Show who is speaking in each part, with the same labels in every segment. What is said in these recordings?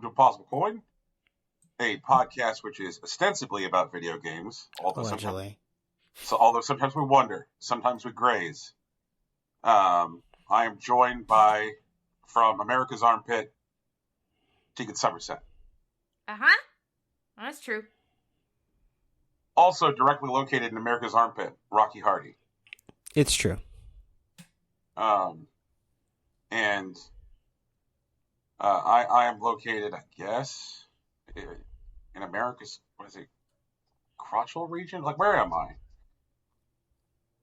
Speaker 1: welcome to Impossible Coin, a podcast which is ostensibly about video games.
Speaker 2: Allegedly.
Speaker 1: Although sometimes we wonder, sometimes we graze. I am joined by, from America's Armpit, Tegan Somerset.
Speaker 3: Uh-huh. That's true.
Speaker 1: Also directly located in America's Armpit, Rocky Hardy.
Speaker 2: It's true.
Speaker 1: And I am located, I guess, in America's, what is it, crotchal region? Like, where am I?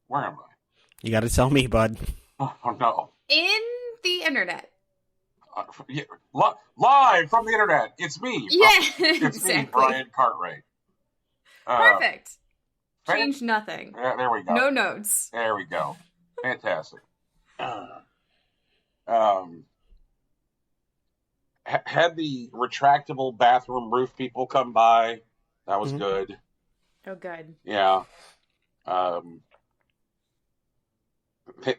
Speaker 1: Where am I?
Speaker 2: You got to tell me, bud.
Speaker 1: Oh, no.
Speaker 3: In the internet.
Speaker 1: Yeah, live from the internet. It's me.
Speaker 3: Yeah,
Speaker 1: It's
Speaker 3: exactly.
Speaker 1: me, Brian Cartwright.
Speaker 3: Perfect. Change nothing.
Speaker 1: Yeah, there we go.
Speaker 3: No notes.
Speaker 1: There we go. Fantastic. Had the retractable bathroom roof people come by. That was good.
Speaker 3: Oh, good.
Speaker 1: Yeah.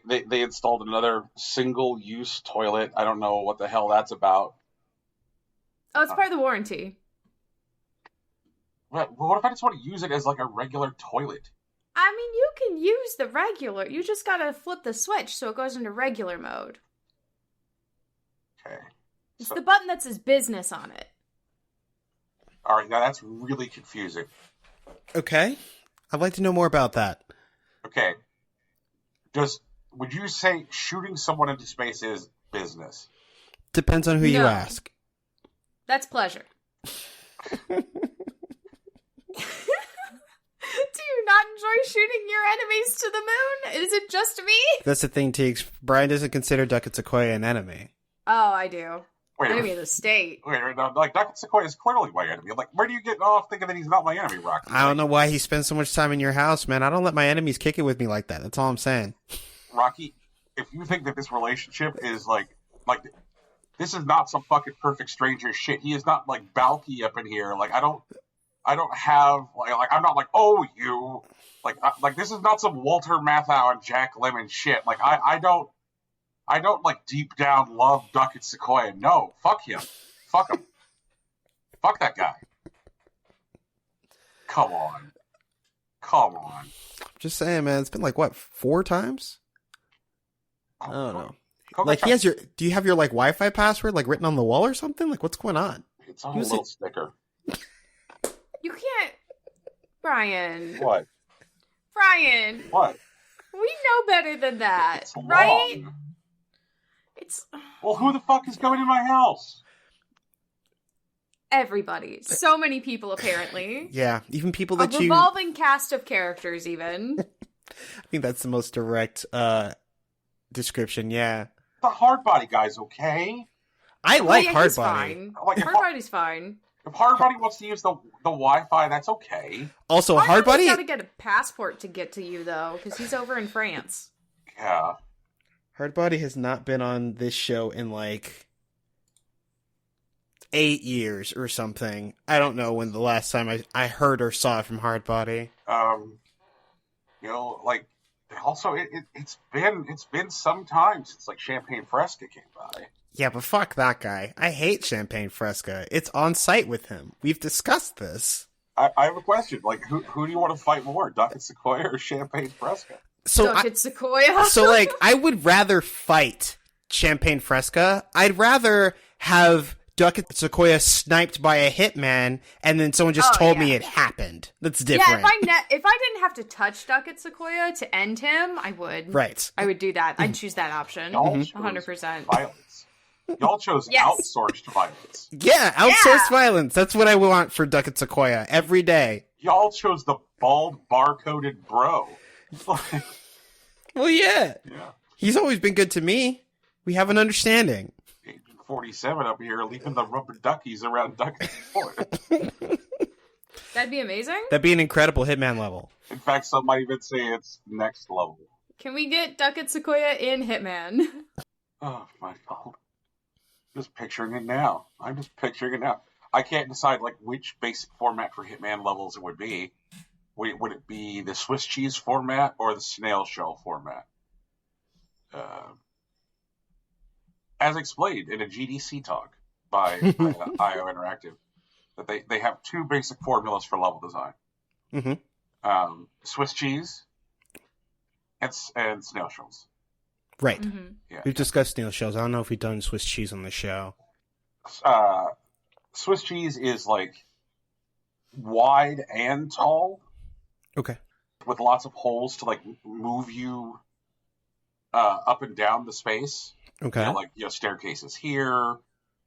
Speaker 1: They installed another single-use toilet. I don't know what the hell that's about.
Speaker 3: Oh, it's part of the warranty.
Speaker 1: What if I just want to use it as like a regular toilet?
Speaker 3: I mean, you can use the regular. You just gotta flip the switch so it goes into regular mode.
Speaker 1: Okay.
Speaker 3: It's the button that says business on it.
Speaker 1: All right, now that's really confusing.
Speaker 2: Okay. I'd like to know more about that.
Speaker 1: Okay. Would you say shooting someone into space is business?
Speaker 2: Depends on who you
Speaker 3: No.
Speaker 2: ask.
Speaker 3: That's pleasure. Do you not enjoy shooting your enemies to the moon? Is it just me?
Speaker 2: That's the thing, Teagues. Brian doesn't consider Duckett Sequoia an enemy.
Speaker 3: Oh, I do.
Speaker 1: Wait,
Speaker 3: Enemy of the state.
Speaker 1: wait, no, like Duckett Sequoia is clearly my enemy. Like, where do you get off thinking that he's not my enemy, Rocky?
Speaker 2: I don't know why he spends so much time in your house, man. I don't let my enemies kick it with me like that. That's all I'm saying.
Speaker 1: Rocky, if you think that this relationship is like this is not some fucking perfect stranger shit. He is not like Balky up in here. Like I don't have like I'm not like, oh, you like this is not some Walter Matthau and Jack Lemmon shit. Like I don't like deep down love Duckett Sequoia. No, fuck him. Fuck him. Fuck that guy. Come on.
Speaker 2: Just saying, man. It's been like, what, 4 times? I don't know.
Speaker 1: Coco
Speaker 2: Like, do you have your, like, Wi-Fi password, like, written on the wall or something? Like, what's going on?
Speaker 1: It's on a little sticker.
Speaker 3: You can't... Brian.
Speaker 1: What?
Speaker 3: Brian.
Speaker 1: What?
Speaker 3: We know better than that,
Speaker 1: It's
Speaker 3: right?
Speaker 1: long.
Speaker 3: It's...
Speaker 1: Well, who the fuck is going in my house?
Speaker 3: Everybody. So many people, apparently.
Speaker 2: Yeah, even people
Speaker 3: A
Speaker 2: that you...
Speaker 3: revolving cast of characters, even.
Speaker 2: I think that's the most direct description, yeah.
Speaker 1: The hard-body guy's okay.
Speaker 2: I like
Speaker 3: he's
Speaker 2: Hardbody.
Speaker 3: fine.
Speaker 1: Like, if
Speaker 3: Hardbody's fine.
Speaker 1: Hardbody wants to use the Wi-Fi, that's okay.
Speaker 2: Also,
Speaker 3: Hardbody's
Speaker 2: Hardbody...
Speaker 3: gotta get a passport to get to you, though, because he's over in France.
Speaker 1: Yeah.
Speaker 2: Hardbody has not been on this show in, like, 8 years or something. I don't know when the last time I heard or saw from Hardbody.
Speaker 1: You know, like, also, it's been some time since, like, Champagne Fresca came by.
Speaker 2: Yeah, but fuck that guy. I hate Champagne Fresca. It's on site with him. We've discussed this.
Speaker 1: I have a question. Like, who do you want to fight more, Duckett Sequoia or Champagne Fresca?
Speaker 3: Duckett Sequoia.
Speaker 2: So, like, I would rather fight Champagne Fresca. I'd rather have Duckett Sequoia sniped by a hitman and then someone just told me it happened. That's different.
Speaker 3: Yeah, if I didn't have to touch Duckett Sequoia to end him, I would.
Speaker 2: Right.
Speaker 3: I would do that. I'd choose that option.
Speaker 1: Y'all chose
Speaker 3: 100%.
Speaker 1: Violence. Y'all chose outsourced violence.
Speaker 2: Yeah, outsourced violence. That's what I want for Duckett Sequoia every day.
Speaker 1: Y'all chose the bald, bar-coded bro.
Speaker 2: Well, yeah.
Speaker 1: Yeah.
Speaker 2: He's always been good to me. We have an understanding.
Speaker 1: Agent 47 up here leaving the rubber duckies around Duckett Sequoia.
Speaker 3: That'd be amazing.
Speaker 2: That'd be an incredible Hitman level.
Speaker 1: In fact, some might even say it's next level.
Speaker 3: Can we get Duckett Sequoia in Hitman?
Speaker 1: Oh, my God. Just picturing it now. I'm just picturing it now. I can't decide, like, which basic format for Hitman levels it would be. Would it be the Swiss cheese format or the snail shell format? As explained in a GDC talk. by IO Interactive. That they have two basic formulas for level design.
Speaker 2: Mm-hmm.
Speaker 1: Swiss cheese and snail shells.
Speaker 2: Right.
Speaker 3: Mm-hmm.
Speaker 1: Yeah.
Speaker 2: We've discussed snail shells. I don't know if we've done Swiss cheese on the show.
Speaker 1: Swiss cheese is like wide and tall.
Speaker 2: Okay.
Speaker 1: With lots of holes to like move you up and down the space.
Speaker 2: Okay.
Speaker 1: Staircases here,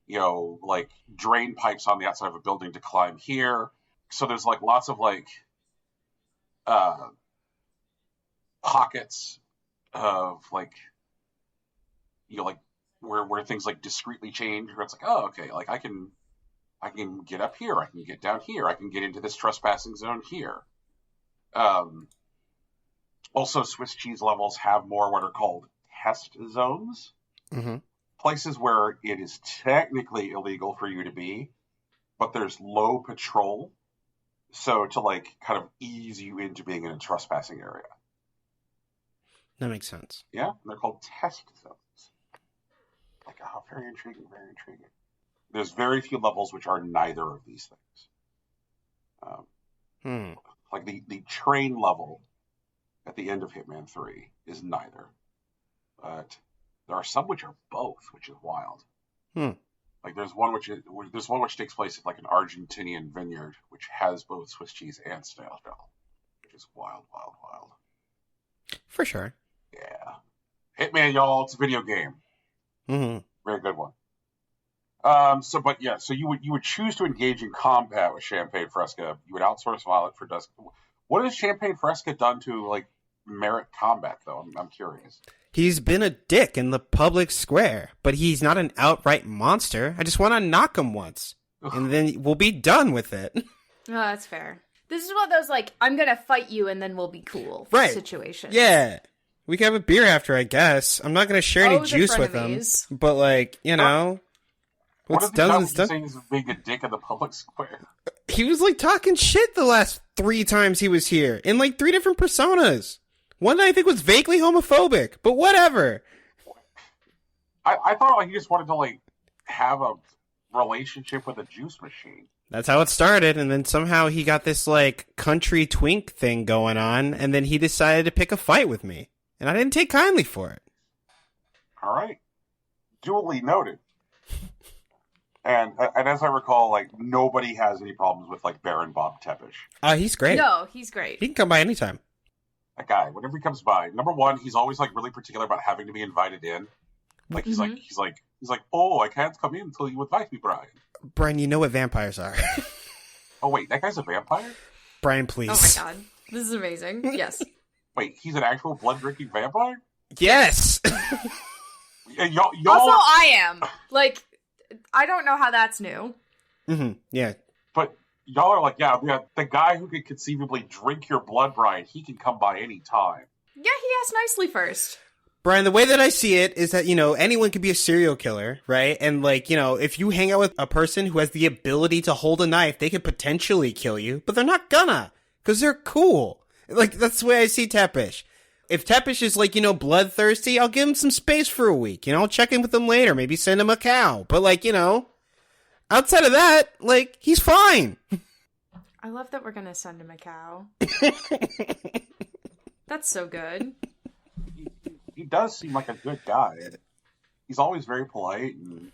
Speaker 1: like drain pipes on the outside of a building to climb here. So there's like lots of like pockets of like where things like discreetly change, where it's like, oh, okay, like I can get up here, I can get down here, I can get into this trespassing zone here. Also, Swiss cheese levels have more what are called test zones.
Speaker 2: Mm-hmm.
Speaker 1: Places where it is technically illegal for you to be, but there's low patrol. So to like kind of ease you into being in a trespassing area.
Speaker 2: That makes sense.
Speaker 1: Yeah, and they're called test zones. Like, oh, very intriguing, very intriguing. There's very few levels which are neither of these things. Like the train level at the end of Hitman 3 is neither. But there are some which are both, which is wild. Like there's one which takes place at like an Argentinian vineyard, which has both Swiss cheese and snail shell, which is wild, wild, wild.
Speaker 2: For sure.
Speaker 1: Yeah, Hitman, y'all, it's a video game.
Speaker 2: Mm-hmm.
Speaker 1: Very good one. So you would choose to engage in combat with Champagne Fresca. You would outsource Violet for Dusk. What has Champagne Fresca done to like merit combat, though? I'm curious.
Speaker 2: He's been a dick in the public square, but he's not an outright monster. I just want to knock him once, and then we'll be done with it.
Speaker 3: Oh, that's fair. This is one of those, like, I'm gonna fight you and then we'll be cool situations.
Speaker 2: Yeah. We can have a beer after, I guess. I'm not going to share any juice with him. But, like, what's done is done.
Speaker 1: Saying he's being a dick in the public square.
Speaker 2: He was, like, talking shit the last 3 times he was here, in, like, 3 different personas. One I think was vaguely homophobic, but whatever.
Speaker 1: I thought like he just wanted to like have a relationship with a juice machine.
Speaker 2: That's how it started, and then somehow he got this like country twink thing going on, and then he decided to pick a fight with me, and I didn't take kindly for it.
Speaker 1: All right, duly noted. And as I recall, like nobody has any problems with like Baron Bob Tepish.
Speaker 2: He's great.
Speaker 3: No, he's great.
Speaker 2: He can come by anytime.
Speaker 1: That guy, whenever he comes by, number one, he's always like really particular about having to be invited in. Like he's like, oh, I can't come in until you invite me, Brian.
Speaker 2: Brian, you know what vampires are.
Speaker 1: Oh wait, that guy's a vampire?
Speaker 2: Brian, please.
Speaker 3: Oh my god, this is amazing. Yes.
Speaker 1: Wait, he's an actual blood drinking vampire?
Speaker 2: Yes.
Speaker 1: y'all.
Speaker 3: Also, I am like, I don't know how that's new.
Speaker 2: Mm-hmm. Yeah.
Speaker 1: But y'all are like, yeah, the guy who could conceivably drink your blood, Brian, he can come by any time.
Speaker 3: Yeah, he asked nicely first.
Speaker 2: Brian, the way that I see it is that, anyone could be a serial killer, right? And, like, if you hang out with a person who has the ability to hold a knife, they could potentially kill you, but they're not gonna, because they're cool. Like, that's the way I see Tepish. If Tepish is, like, bloodthirsty, I'll give him some space for a week. I'll check in with him later, maybe send him a cow. But, like, outside of that, like, he's fine.
Speaker 3: I love that we're gonna send him a cow. That's so good.
Speaker 1: He does seem like a good guy. He's always very polite, and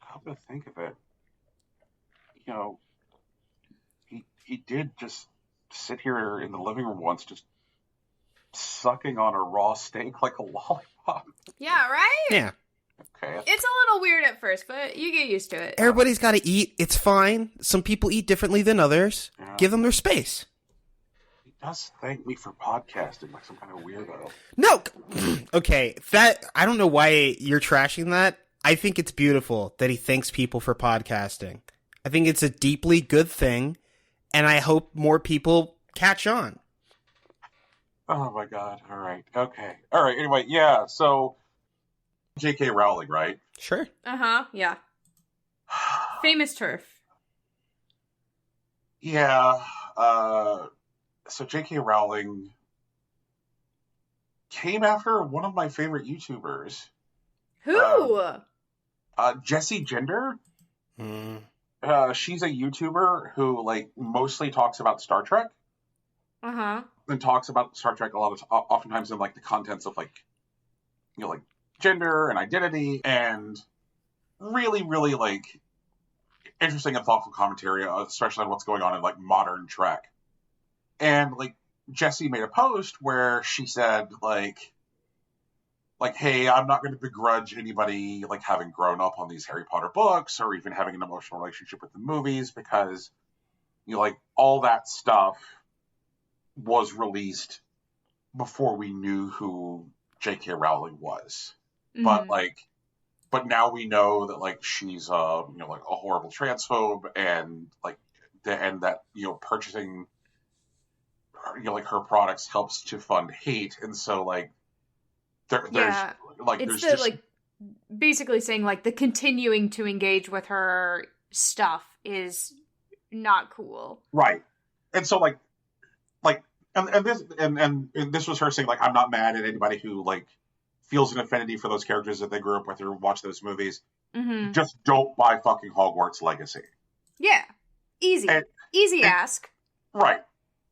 Speaker 1: come to think of it, he did just sit here in the living room once, just sucking on a raw steak like a lollipop.
Speaker 3: Yeah, right?
Speaker 2: Yeah.
Speaker 1: Okay.
Speaker 3: It's a little weird at first, but you get used to it.
Speaker 2: Everybody's got to eat. It's fine. Some people eat differently than others.
Speaker 1: Yeah.
Speaker 2: Give them their space.
Speaker 1: He does thank me for podcasting like some kind of weirdo.
Speaker 2: No. Okay. I don't know why you're trashing that. I think it's beautiful that he thanks people for podcasting. I think it's a deeply good thing, and I hope more people catch on.
Speaker 1: Oh my god. All right. Okay. All right. Anyway, yeah, so J.K. Rowling, right?
Speaker 2: Sure.
Speaker 3: Uh-huh. Yeah. Famous turf.
Speaker 1: Yeah. So J.K. Rowling came after one of my favorite YouTubers.
Speaker 3: Who?
Speaker 1: Jessie Gender.
Speaker 2: Mm.
Speaker 1: She's a YouTuber who like mostly talks about Star Trek. And talks about Star Trek oftentimes in like the contents of like, you know, like gender and identity, and really, really like interesting and thoughtful commentary, especially on what's going on in like modern Trek. And like Jessie made a post where she said like, hey, I'm not going to begrudge anybody like having grown up on these Harry Potter books or even having an emotional relationship with the movies, because you know, like all that stuff was released before we knew who J.K. Rowling was. But now we know that like she's you know, like a horrible transphobe, and like and that, you know, purchasing, you know, like her products helps to fund hate, and so like there's like
Speaker 3: it's
Speaker 1: there's
Speaker 3: like basically saying like the continuing to engage with her stuff is not cool,
Speaker 1: right. And so like and this was her saying like, I'm not mad at anybody who like feels an affinity for those characters that they grew up with or watch those movies. Just don't buy fucking Hogwarts Legacy.
Speaker 3: Yeah, easy ask.
Speaker 1: Right.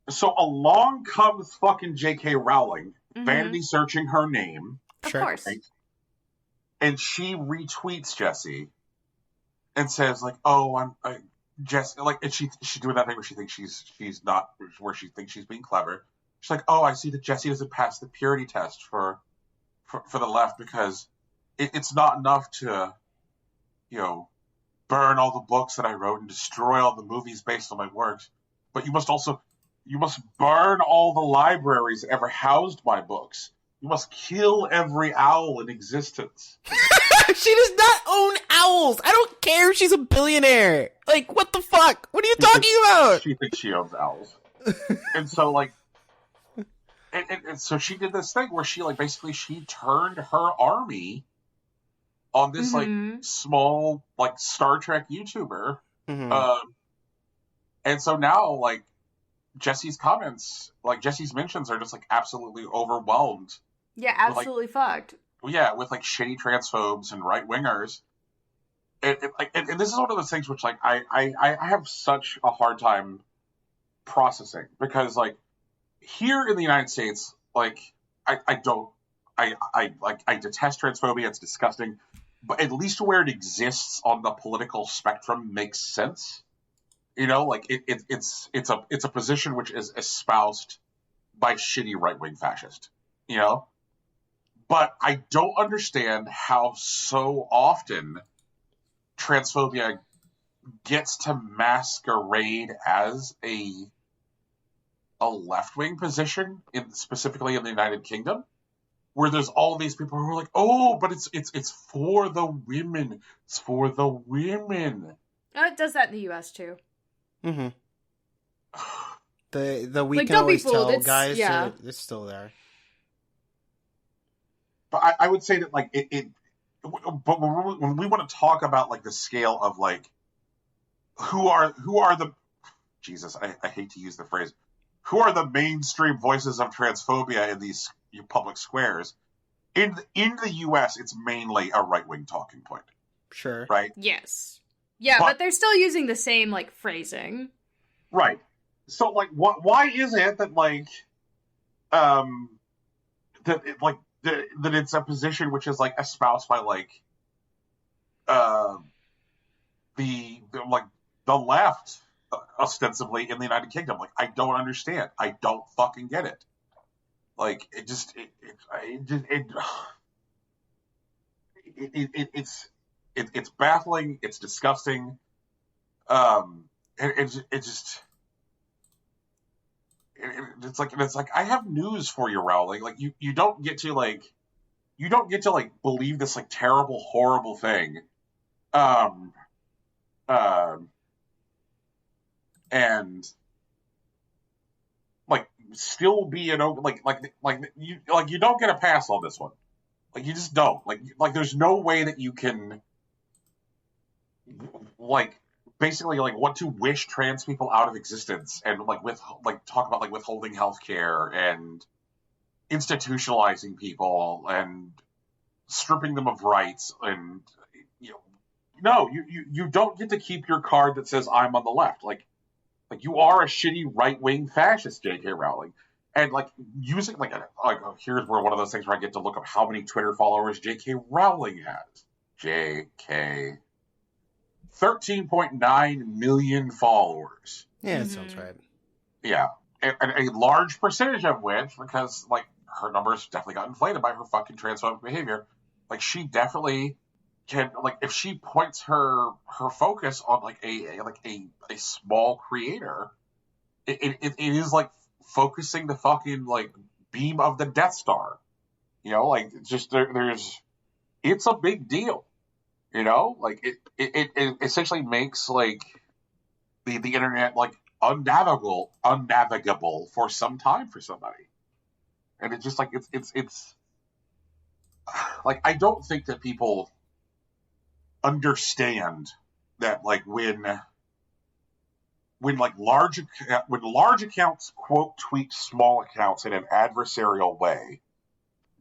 Speaker 1: So along comes fucking J.K. Rowling, vanity searching her name.
Speaker 3: Of course.
Speaker 1: Right? And she retweets Jessie and says like, oh, Jessie, like, and she's doing that thing where she thinks she's not, where she thinks she's being clever. She's like, oh, I see that Jessie doesn't pass the purity test for the left, because it's not enough to, you know, burn all the books that I wrote and destroy all the movies based on my works, but you must burn all the libraries that ever housed my books. You must kill every owl in existence.
Speaker 2: She does not own owls. I don't care if she's a billionaire. Like, what the fuck? What are you talking about?
Speaker 1: She thinks she owns owls. And so, like, and so she did this thing where she, like, basically she turned her army on this, like, small, like, Star Trek YouTuber. And so now, like, Jessie's comments, like, Jessie's mentions are just, like, absolutely overwhelmed.
Speaker 3: Yeah, absolutely fucked.
Speaker 1: Yeah, with like shitty transphobes and right wingers, and this is one of those things which like I have such a hard time processing, because like here in the United States, like I detest transphobia. It's disgusting, but at least where it exists on the political spectrum makes sense. You know, like it's a position which is espoused by shitty right wing fascists. You know. But I don't understand how so often transphobia gets to masquerade as a left-wing position, specifically in the United Kingdom, where there's all these people who are like, oh, but it's for the women. It's for the women.
Speaker 3: It does that in the U.S. too.
Speaker 2: The we
Speaker 3: like,
Speaker 2: can always tell guys, yeah. It's still there.
Speaker 1: But I would say that like but when we want to talk about like the scale of like who are the, Jesus, I hate to use the phrase, who are the mainstream voices of transphobia in these public squares, in the U.S. it's mainly a right wing talking point.
Speaker 2: Sure.
Speaker 1: Right.
Speaker 3: Yes. Yeah, but they're still using the same like phrasing.
Speaker 1: Right. So like, why is it that like that it, like that it's a position which is like espoused by like the left ostensibly in the United Kingdom? Like, I don't understand. I don't fucking get it. Like, it's baffling. It's disgusting. It's like I have news for you, Rowling. Like, you don't get to believe this like terrible, horrible thing, and like still be an open you don't get a pass on this one. Like, you just don't. Like there's no way that you can like basically like want to wish trans people out of existence and talk about like withholding healthcare and institutionalizing people and stripping them of rights and, you know, no, you don't get to keep your card that says I'm on the left. Like you are a shitty right-wing fascist, J.K. Rowling. And like using here's where one of those things where I get to look up how many Twitter followers J.K. Rowling has. J.K. 13.9 million followers.
Speaker 2: Yeah, that sounds right.
Speaker 1: Yeah. And a large percentage of which, because like her numbers definitely got inflated by her fucking transphobic behavior. Like she definitely can, like, if she points her focus on like a small creator, it is like focusing the fucking like beam of the Death Star. You know, like just there's it's a big deal. You know, like it essentially makes like the internet like unnavigable for some time for somebody. And it's just like it's like I don't think that people understand that like when large accounts quote tweet small accounts in an adversarial way,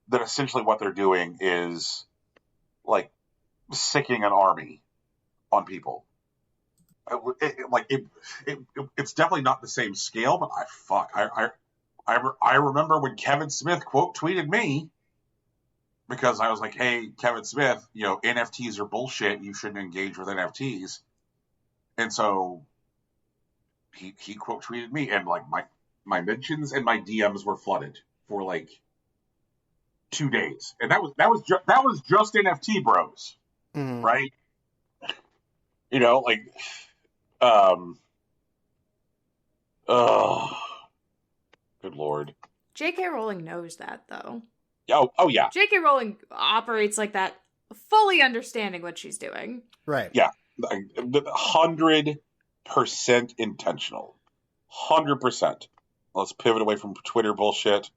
Speaker 1: that essentially what they're doing is like sicking an army on people. It's definitely not the same scale, but I remember when Kevin Smith quote tweeted me because I was like, hey, Kevin Smith, you know, NFTs are bullshit. You shouldn't engage with NFTs. And so he quote tweeted me, and like my mentions and my DMs were flooded for like 2 days. And that was just NFT bros, right? You know, like, good Lord.
Speaker 3: J.K. Rowling knows that, though.
Speaker 1: Oh yeah.
Speaker 3: J.K. Rowling operates like that, fully understanding what she's doing.
Speaker 2: Right.
Speaker 1: Yeah. 100% intentional. 100%. Let's pivot away from Twitter bullshit.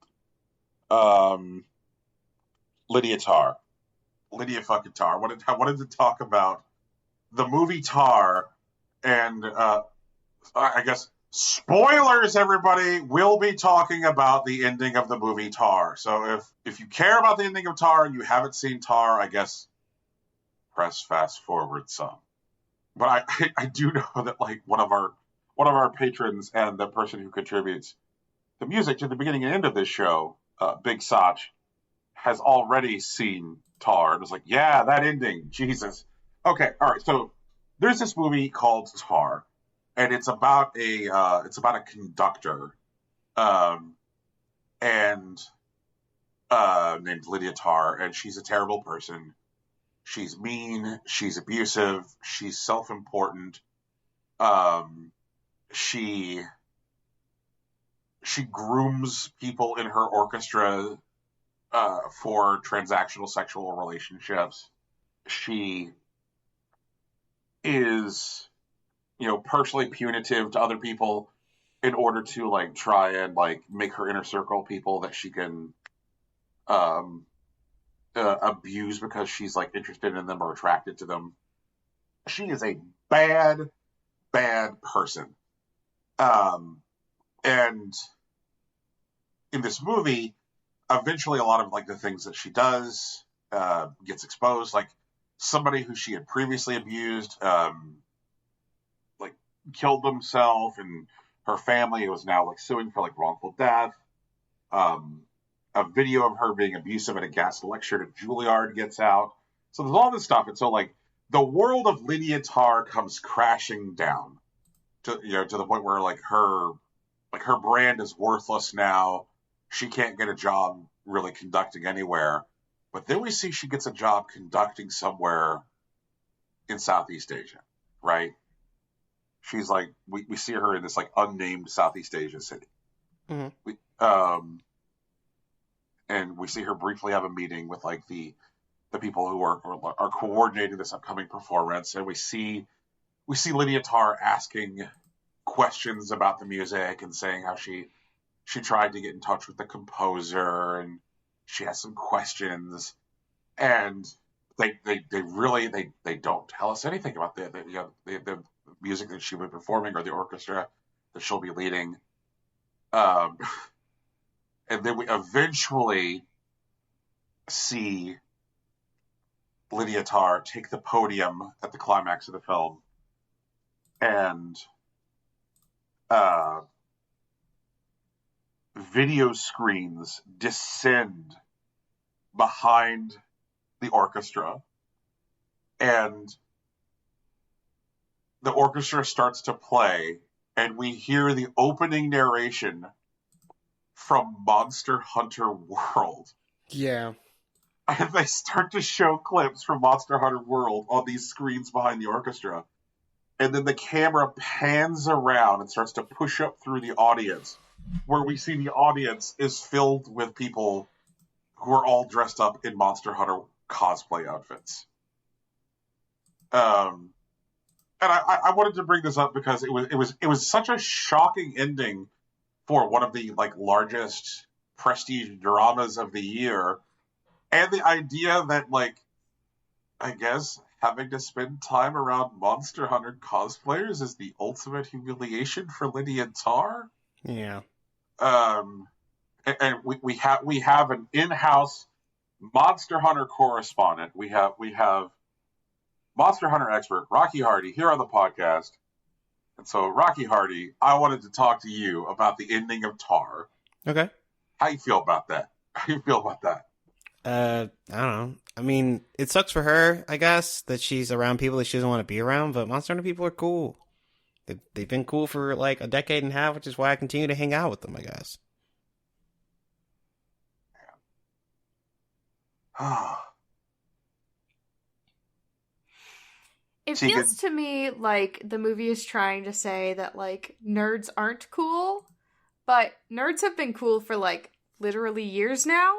Speaker 1: Lydia Tar. Lydia fucking Tar. I wanted to talk about the movie Tar, and I guess spoilers, everybody. We'll be talking about the ending of the movie Tar. So if you care about the ending of Tar and you haven't seen Tar, I guess press fast forward some. But I do know that like one of our patrons and the person who contributes the music to the beginning and end of this show, Big Sach, has already seen Tar and was like, yeah, that ending, Jesus. Okay, all right. So there's this movie called Tar, and it's about a conductor, and named Lydia Tar, and she's a terrible person. She's mean. She's abusive. She's self-important. She grooms people in her orchestra for transactional sexual relationships. She is, you know, personally punitive to other people in order to like try and like make her inner circle people that she can abuse because she's like interested in them or attracted to them. She is a bad person. And in this movie, eventually a lot of like the things that she does gets exposed. Like somebody who she had previously abused like killed themselves, and her family was now like suing for like wrongful death. A video of her being abusive at a gas lecture to Juilliard gets out. So there's all this stuff, and so like the world of Lydia Tar comes crashing down to the point where like her brand is worthless now. She can't get a job really conducting anywhere. But then we see she gets a job conducting somewhere in Southeast Asia, right? She's like, we see her in this like unnamed Southeast Asia city. Mm-hmm. And we see her briefly have a meeting with like the people who are coordinating this upcoming performance, and we see Lydia Tar asking questions about the music and saying how she tried to get in touch with the composer and she has some questions, and they don't tell us anything about the music that she will be performing or the orchestra that she'll be leading. And then we eventually see Lydia Tar take the podium at the climax of the film, and uh, video screens descend behind the orchestra, and the orchestra starts to play, and we hear the opening narration from Monster Hunter World.
Speaker 2: Yeah.
Speaker 1: And they start to show clips from Monster Hunter World on these screens behind the orchestra. And then the camera pans around and starts to push up through the audience, where we see the audience is filled with people who are all dressed up in Monster Hunter cosplay outfits. And I wanted to bring this up because it was such a shocking ending for one of the largest prestige dramas of the year, and the idea that I guess having to spend time around Monster Hunter cosplayers is the ultimate humiliation for Lydia Tar.
Speaker 2: Yeah.
Speaker 1: And we have an in-house Monster Hunter correspondent. We have Monster Hunter expert Rocky Hardy here on the podcast. And so, Rocky Hardy, I wanted to talk to you about the ending of Tar.
Speaker 2: Okay.
Speaker 1: How you feel about that? How you feel about that?
Speaker 2: I don't know. I mean, it sucks for her, I guess, that she's around people that she doesn't want to be around, but Monster Hunter people are cool. They've been cool for a decade and a half, which is why I continue to hang out with them, I guess.
Speaker 3: It feels to me like the movie is trying to say that, nerds aren't cool, but nerds have been cool for, literally years now.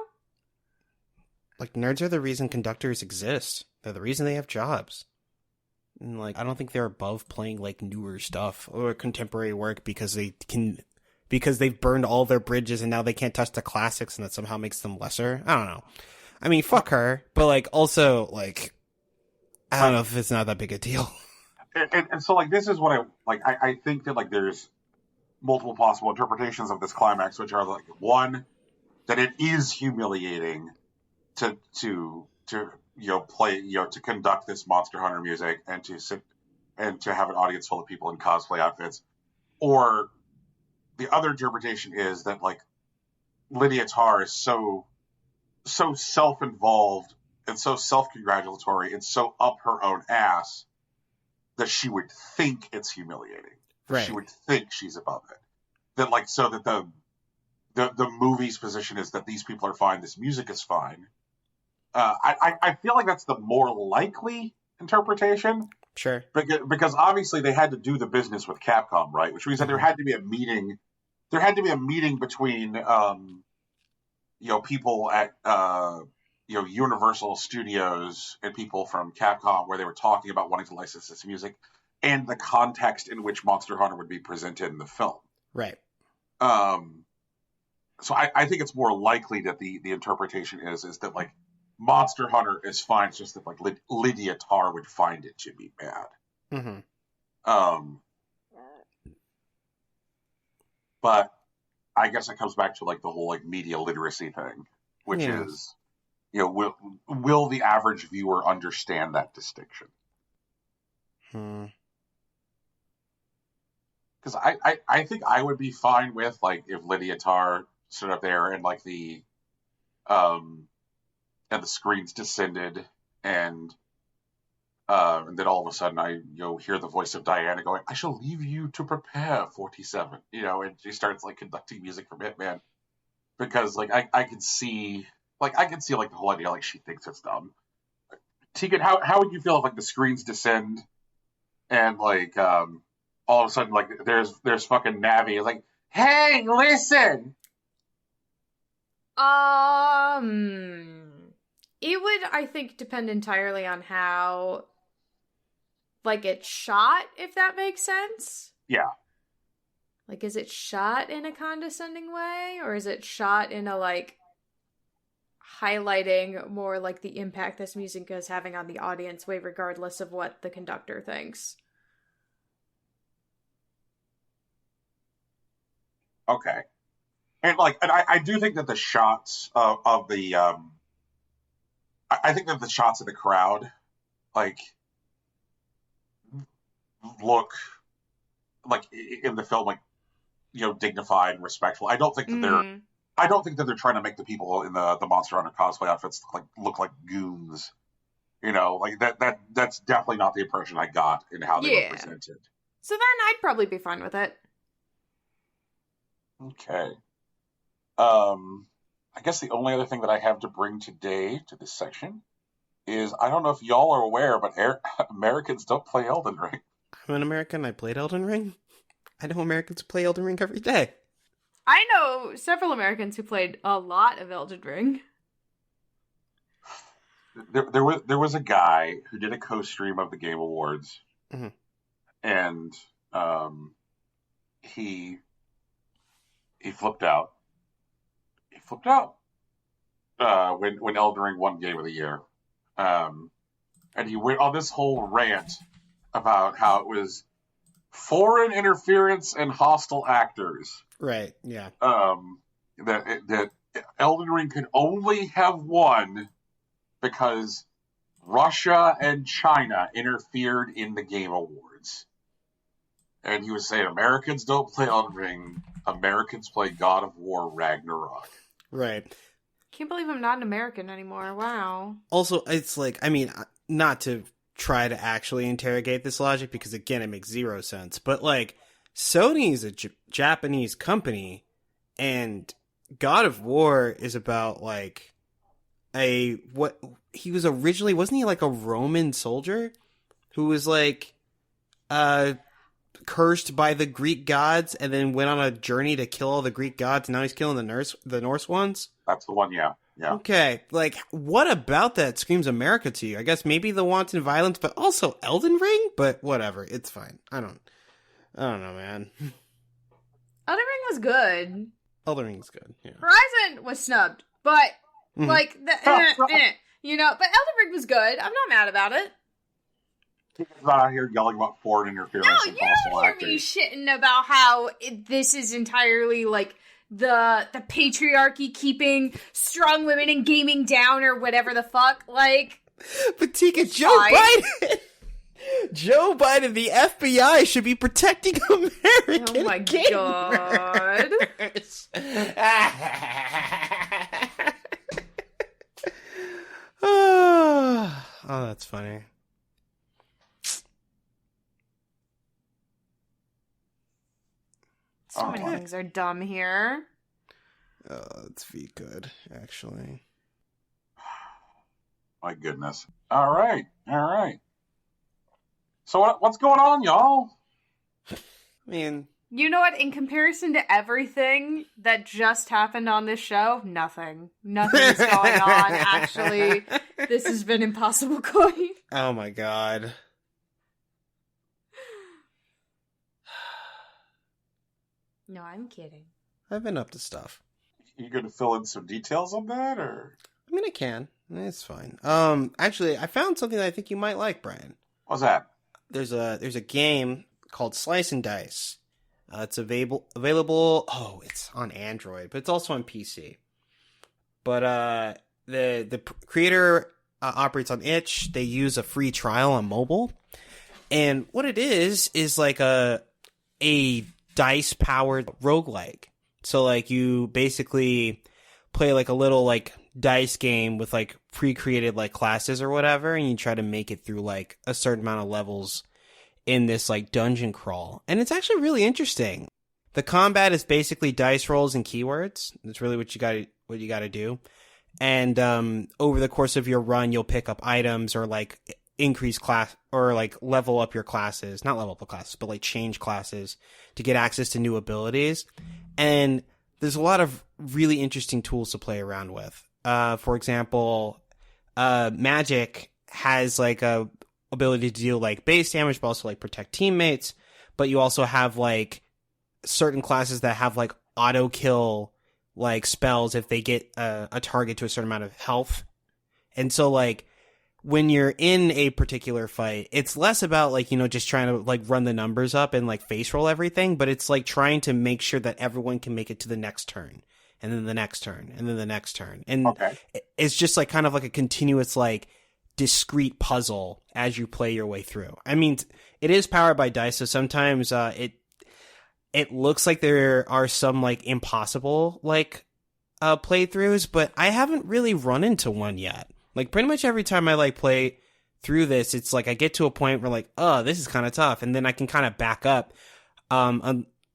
Speaker 2: Nerds are the reason conductors exist. They're the reason they have jobs. And, I don't think they're above playing, newer stuff or contemporary work because they've burned all their bridges and now they can't touch the classics and that somehow makes them lesser. I don't know. I mean, fuck her, but, also, I don't know if it's not that big a deal.
Speaker 1: And so, this is what I think that, there's multiple possible interpretations of this climax, which are, one, that it is humiliating to play, to conduct this Monster Hunter music and to sit and to have an audience full of people in cosplay outfits. Or the other interpretation is that, Lydia Tar is so self-involved and so self-congratulatory and so up her own ass that she would think it's humiliating.
Speaker 2: Right.
Speaker 1: She would think she's above it. That so that the movie's position is that these people are fine, this music is fine. I feel like that's the more likely interpretation.
Speaker 2: Sure.
Speaker 1: Because obviously they had to do the business with Capcom, right? Which means that there had to be a meeting. There had to be a meeting between people at Universal Studios and people from Capcom where they were talking about wanting to license this music and the context in which Monster Hunter would be presented in the film.
Speaker 2: Right.
Speaker 1: So I think it's more likely that the interpretation is that Monster Hunter is fine. It's just that Lydia Tar would find it to be bad.
Speaker 2: Mm-hmm.
Speaker 1: But I guess it comes back to the whole media literacy thing, which is, will the average viewer understand that distinction? Because I think I would be fine with if Lydia Tar stood up there and the screens descended and then all of a sudden I hear the voice of Diana going, "I shall leave you to prepare 47," and she starts conducting music from Hitman, because I could see the whole idea she thinks it's dumb. Tegan, how would you feel if the screens descend and all of a sudden there's fucking Navi hey, listen.
Speaker 3: It would, I think, depend entirely on how, it's shot, if that makes sense.
Speaker 1: Yeah.
Speaker 3: Is it shot in a condescending way, or is it shot in a, highlighting more, the impact this music is having on the audience way, regardless of what the conductor thinks?
Speaker 1: Okay. And I do think that the shots of the I think that the shots of the crowd, like, look like in the film, like, dignified and respectful. I don't think that they're trying to make the people in the Monster Hunter cosplay outfits look like goons. Like that's definitely not the impression I got in how they were presented.
Speaker 3: So then I'd probably be fine with it.
Speaker 1: Okay. I guess the only other thing that I have to bring today to this section is, I don't know if y'all are aware, but Americans don't play Elden Ring.
Speaker 2: I'm an American. I played Elden Ring. I know Americans who play Elden Ring every day.
Speaker 3: I know several Americans who played a lot of Elden Ring.
Speaker 1: There was a guy who did a co-stream of the Game Awards,
Speaker 2: mm-hmm.
Speaker 1: and he flipped out. He flipped out when Elden Ring won Game of the Year, and he went on this whole rant about how it was foreign interference and hostile actors.
Speaker 2: Right. Yeah.
Speaker 1: That Elden Ring could only have won because Russia and China interfered in the Game Awards. And he was saying, Americans don't play Elden Ring, Americans play God of War Ragnarok.
Speaker 2: Right.
Speaker 3: Can't believe I'm not an American anymore. Wow.
Speaker 2: Also, it's like, I mean, not to try to actually interrogate this logic, because again, it makes zero sense. But like, Sony is a Japanese company, and God of War is about like what he was originally, wasn't he like a Roman soldier who was like cursed by the Greek gods and then went on a journey to kill all the Greek gods, and now he's killing the Norse ones?
Speaker 1: That's the one, yeah.
Speaker 2: Okay, like, what about that screams America to you? I guess maybe the wanton violence, but also Elden Ring? But whatever, it's fine. I don't know, man.
Speaker 3: Elden Ring was good.
Speaker 2: Elden Ring's good, yeah.
Speaker 3: Horizon was snubbed, but, like, but Elden Ring was good. I'm not mad about it.
Speaker 1: He's not out here yelling about foreign interference and hostile actors.
Speaker 3: No, you don't hear me shitting about how this is entirely, like, the patriarchy keeping strong women in gaming down or whatever the fuck, like...
Speaker 2: But Tegan, Joe Biden, the FBI, should be protecting American
Speaker 3: Oh my god.
Speaker 2: Oh, that's funny.
Speaker 3: So many things are dumb here.
Speaker 2: Oh, let's be good, actually.
Speaker 1: My goodness. All right. So what's going on, y'all?
Speaker 2: I mean...
Speaker 3: You know what? In comparison to everything that just happened on this show, nothing. Nothing's going on, actually. This has been impossible going.
Speaker 2: Oh my god.
Speaker 3: No, I'm kidding.
Speaker 2: I've been up to stuff.
Speaker 1: You going to fill in some details on that, or?
Speaker 2: I mean, I can. It's fine. Actually, I found something that I think you might like, Brian.
Speaker 1: What's that?
Speaker 2: There's a game called Slice and Dice. It's available. Oh, it's on Android, but it's also on PC. But the creator operates on itch. They use a free trial on mobile, and what it is like a dice powered roguelike. So like you basically play like a little like dice game with like pre-created like classes or whatever, and you try to make it through like a certain amount of levels in this like dungeon crawl. And it's actually really interesting. The combat is basically dice rolls and keywords. That's really what you got to do. And over the course of your run, you'll pick up items or like increase class or like level up your classes, not level up the classes, but like change classes to get access to new abilities. And there's a lot of really interesting tools to play around with. For example, magic has like a ability to deal like base damage, but also like protect teammates. But you also have like certain classes that have like auto kill like spells if they get a target to a certain amount of health. And so like when you're in a particular fight, it's less about like, you know, just trying to like run the numbers up and like face roll everything, but it's like trying to make sure that everyone can make it to the next turn and then the next turn, and then the next turn. And
Speaker 1: Okay.
Speaker 2: it's just like kind of like a continuous like discrete puzzle as you play your way through. I mean, it is powered by dice, so sometimes it looks like there are some like impossible like playthroughs, but I haven't really run into one yet. Like pretty much every time I like play through this, it's like I get to a point where like, oh, this is kind of tough, and then I can kind of back up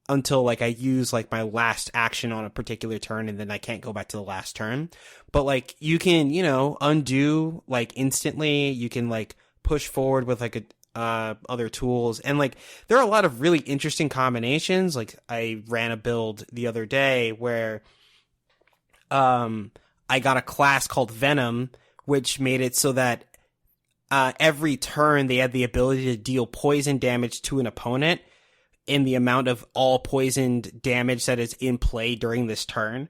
Speaker 2: until like I use like my last action on a particular turn, and then I can't go back to the last turn. But like you can, you know, undo like instantly. You can like push forward with like other tools, and like there are a lot of really interesting combinations. Like I ran a build the other day where I got a class called Venom, which made it so that every turn they had the ability to deal poison damage to an opponent in the amount of all poisoned damage that is in play during this turn.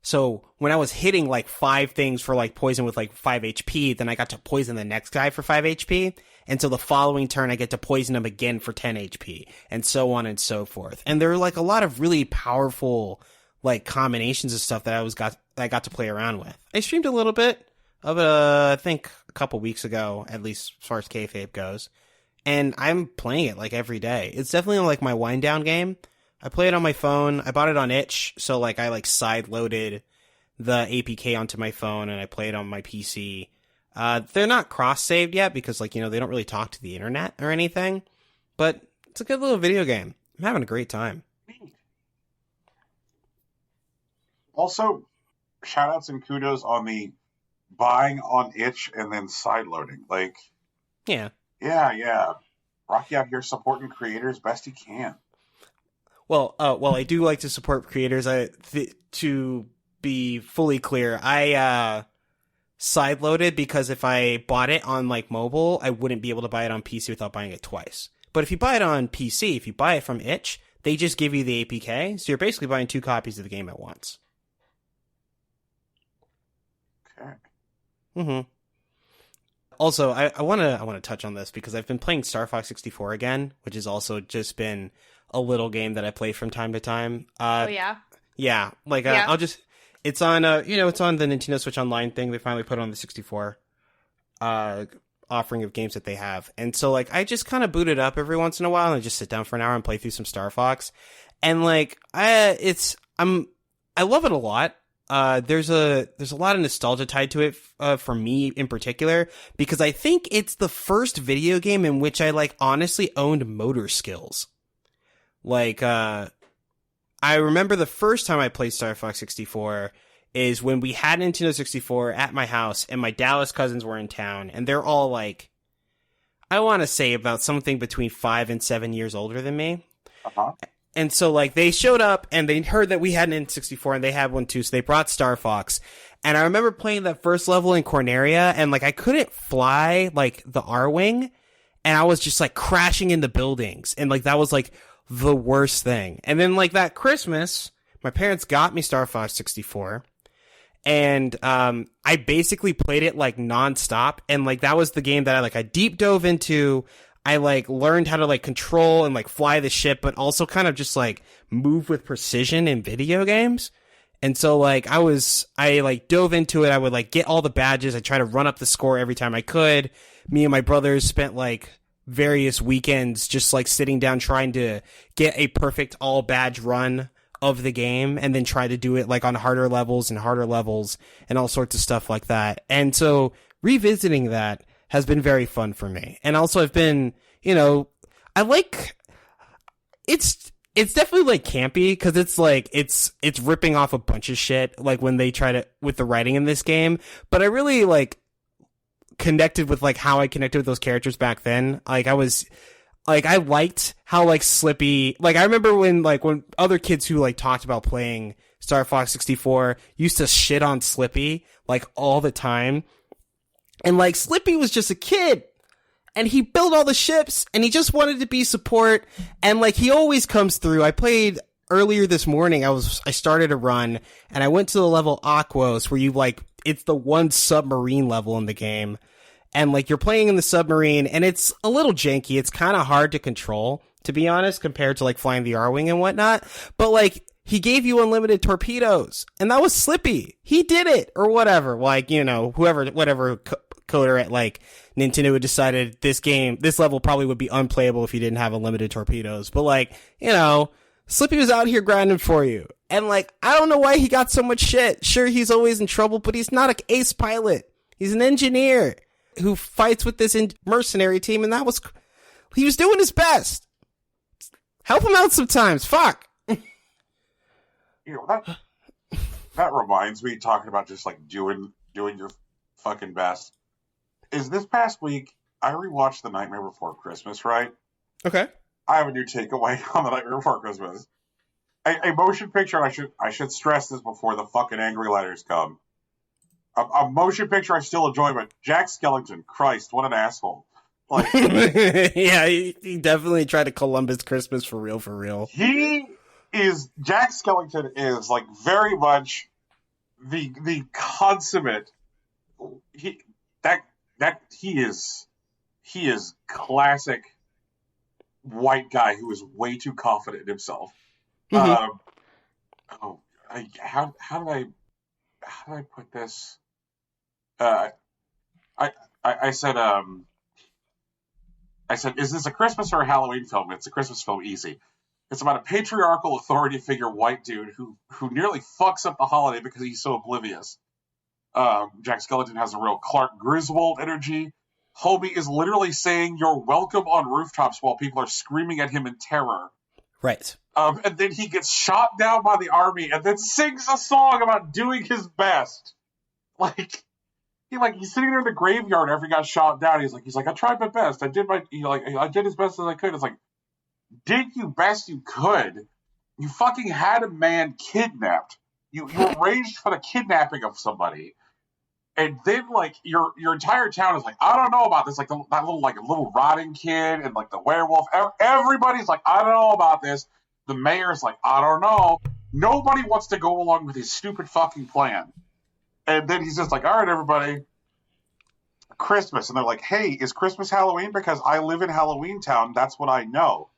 Speaker 2: So when I was hitting like 5 things for like poison with like 5 HP, then I got to poison the next guy for 5 HP. And so the following turn I get to poison him again for 10 HP, and so on and so forth. And there are like a lot of really powerful like combinations of stuff that I got to play around with. I streamed a little bit of it, I think a couple weeks ago, at least as far as kayfabe goes. And I'm playing it like every day. It's definitely like my wind down game. I play it on my phone. I bought it on itch, so like I like side loaded the APK onto my phone and I play it on my PC. They're not cross saved yet because like, you know, they don't really talk to the internet or anything, but it's a good little video game. I'm having a great time.
Speaker 1: Also, shout outs and kudos on the buying on itch and then side loading. Like,
Speaker 2: Yeah.
Speaker 1: Rocky out here supporting creators best he can.
Speaker 2: Well, I do like to support creators. To be fully clear, I sideloaded because if I bought it on like mobile, I wouldn't be able to buy it on PC without buying it twice. But if you buy it on PC, if you buy it from itch, they just give you the APK, so you're basically buying 2 copies of the game at once.
Speaker 1: Okay.
Speaker 2: Mm-hmm. Also, I want to touch on this because I've been playing Star Fox 64 again, which has also just been a little game that I play from time to time.
Speaker 3: Oh yeah.
Speaker 2: Yeah, like
Speaker 3: Yeah.
Speaker 2: I'll just it's on it's on the Nintendo Switch Online thing. They finally put it on the 64 offering of games that they have. And so like I just kind of boot it up every once in a while and I just sit down for an hour and play through some Star Fox. And like I love it a lot. There's a lot of nostalgia tied to it for me in particular because I think it's the first video game in which I like honestly owned motor skills. Like I remember the first time I played Star Fox 64 is when we had Nintendo 64 at my house and my Dallas cousins were in town and they're all like, I want to say about something between 5 and 7 years older than me.
Speaker 1: Uh-huh.
Speaker 2: And so like they showed up and they heard that we had an N64 and they had one too. So they brought Star Fox. And I remember playing that first level in Corneria and like I couldn't fly like the R-Wing and I was just like crashing into buildings. And like that was like the worst thing. And then like that Christmas, my parents got me Star Fox 64 and I basically played it like nonstop. And like that was the game that I deep dove into. I like learned how to like control and like fly the ship, but also kind of just like move with precision in video games. And so like I like dove into it. I would like get all the badges. I try to run up the score every time I could. Me and my brothers spent like various weekends just like sitting down trying to get a perfect all badge run of the game and then try to do it like on harder levels and all sorts of stuff like that. And so revisiting that has been very fun for me. And also I've been, I like, it's definitely like campy because it's like, it's ripping off a bunch of shit like when they try to, with the writing in this game. But I really like connected with like how I connected with those characters back then. Like I liked how like Slippy, like I remember when other kids who like talked about playing Star Fox 64 used to shit on Slippy like all the time. And like Slippy was just a kid and he built all the ships and he just wanted to be support. And like he always comes through. I played earlier this morning. I started a run and I went to the level Aquos where you like, it's the one submarine level in the game. And like you're playing in the submarine and it's a little janky. It's kind of hard to control, to be honest, compared to like flying the R-Wing and whatnot. But like he gave you unlimited torpedoes, and that was Slippy. He did it, or whatever. Like, you know, whatever coder at like Nintendo had decided this level probably would be unplayable if you didn't have unlimited torpedoes. But like, you know, Slippy was out here grinding for you. And like, I don't know why he got so much shit. Sure, he's always in trouble, but he's not an ace pilot. He's an engineer who fights with this mercenary team, and he was doing his best. Help him out sometimes. Fuck.
Speaker 1: You know, that reminds me, talking about just like doing your fucking best. Is this past week I rewatched The Nightmare Before Christmas, right?
Speaker 2: Okay.
Speaker 1: I have a new takeaway on The Nightmare Before Christmas. A motion picture, I should stress this before the fucking angry letters come. A motion picture I still enjoy, but Jack Skellington, Christ, what an asshole. Like,
Speaker 2: yeah, he definitely tried to Columbus Christmas for real.
Speaker 1: Jack Skellington is like very much the consummate. He is classic white guy who is way too confident in himself.
Speaker 2: Mm-hmm.
Speaker 1: How did I put this? I said, is this a Christmas or a Halloween film? It's a Christmas film, easy. It's about a patriarchal authority figure white dude who nearly fucks up the holiday because he's so oblivious. Jack Skellington has a real Clark Griswold energy. Hobie is literally saying "you're welcome" on rooftops while people are screaming at him in terror.
Speaker 2: Right.
Speaker 1: And then he gets shot down by the army and then sings a song about doing his best. He's sitting there in the graveyard after he got shot down. He's like, I tried my best. I did as best as I could. It's like, did you best you could? You fucking had a man kidnapped. You arranged for the kidnapping of somebody. And then, like, your entire town is like, I don't know about this. Like, that little rotting kid and, like, the werewolf. Everybody's like, I don't know about this. The mayor's like, I don't know. Nobody wants to go along with his stupid fucking plan. And then he's just like, all right, everybody, Christmas. And they're like, hey, is Christmas Halloween? Because I live in Halloween Town. That's what I know.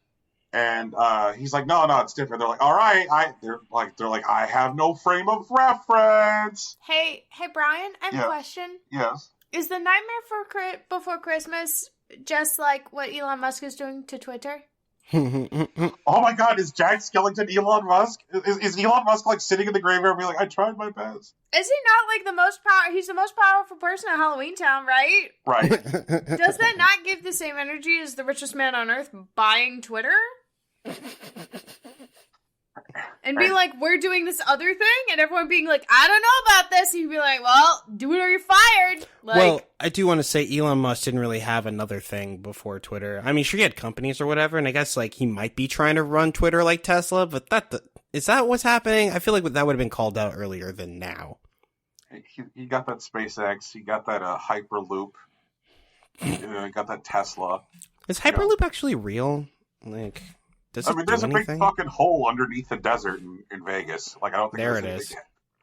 Speaker 1: And he's like, no, it's different. They're like, all right. They're like, I have no frame of reference.
Speaker 3: Hey, Brian, I have a question.
Speaker 1: Yes.
Speaker 3: Is the Nightmare Before Christmas just like what Elon Musk is doing to Twitter?
Speaker 1: Oh my God, is Jack Skellington Elon Musk? Is Elon Musk like sitting in the graveyard being like, I tried my best?
Speaker 3: Is he not like the most he's the most powerful person in Halloween Town, right?
Speaker 1: Right.
Speaker 3: Does that not give the same energy as the richest man on earth buying Twitter? And be like, we're doing this other thing, and everyone being like, I don't know about this. And you'd be like, well, do it or you're fired. Like,
Speaker 2: well, I do want to say Elon Musk didn't really have another thing before Twitter. I mean, sure, he had companies or whatever, and I guess like he might be trying to run Twitter like Tesla, but is that what's happening? I feel like that would have been called out earlier than now.
Speaker 1: He got that SpaceX. He got that Hyperloop. He got that Tesla.
Speaker 2: Is Hyperloop actually real? Like...
Speaker 1: there's a big fucking hole underneath the desert in Vegas. Like, I don't think
Speaker 2: there it is.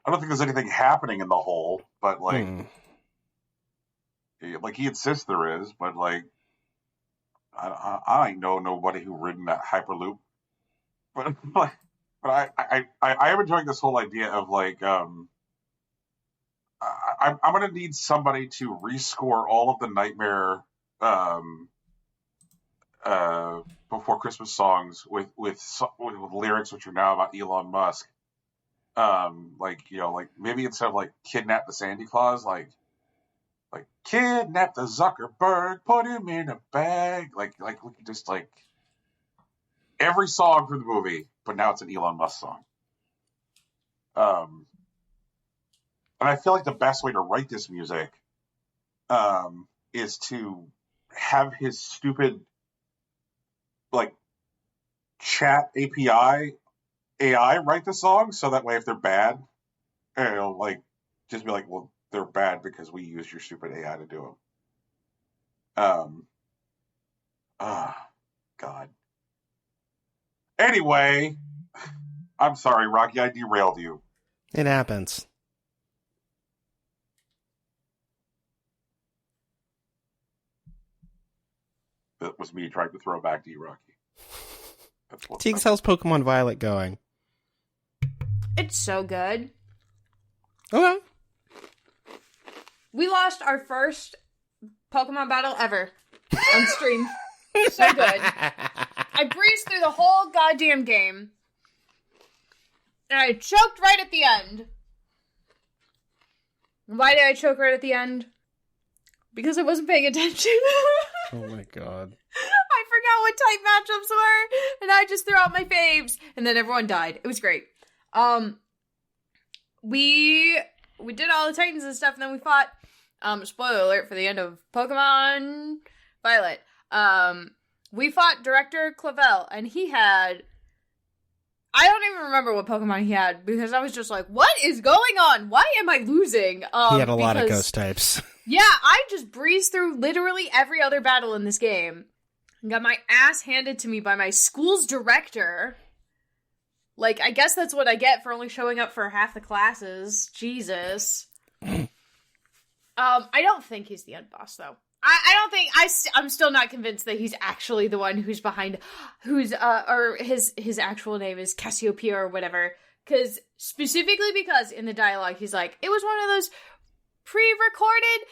Speaker 1: I don't think there's anything happening in the hole, but like, like he insists there is, but like, I know nobody who ridden that Hyperloop. But I am enjoying this whole idea of like, I'm gonna need somebody to rescore all of the Nightmare Before Christmas songs with lyrics which are now about Elon Musk. Like maybe instead of like kidnap the Santa Claus, like kidnap the Zuckerberg, put him in a bag. Like we can just like every song from the movie, but now it's an Elon Musk song. And I feel like the best way to write this music is to have his stupid like chat API AI write the song, so that way if they're bad, it'll like just be like, well, they're bad because we use your stupid AI to do them. God. Anyway, I'm sorry, Rocky, I derailed you.
Speaker 2: It happens.
Speaker 1: That was me trying to throw back to you, Rocky.
Speaker 2: Teague's how's Pokemon Violet going?
Speaker 3: It's so good.
Speaker 2: Okay.
Speaker 3: We lost our first Pokemon battle ever on stream. So good. I breezed through the whole goddamn game. And I choked right at the end. Why did I choke right at the end? Because I wasn't paying attention.
Speaker 2: Oh my god.
Speaker 3: I forgot what type matchups were, and I just threw out my faves, and then everyone died. It was great. We did all the Titans and stuff, and then we fought, spoiler alert for the end of Pokemon Violet. We fought Director Clavel, and he had, I don't even remember what Pokemon he had, because I was just like, what is going on? Why am I losing?
Speaker 2: He had a lot of ghost types.
Speaker 3: Yeah, I just breezed through literally every other battle in this game. Got my ass handed to me by my school's director. Like, I guess that's what I get for only showing up for half the classes. Jesus. I don't think he's the end boss, though. I don't think, I'm still not convinced that he's actually the one who's behind, or his actual name is Cassiopeia or whatever. Specifically because in the dialogue, he's like, it was one of those pre-recorded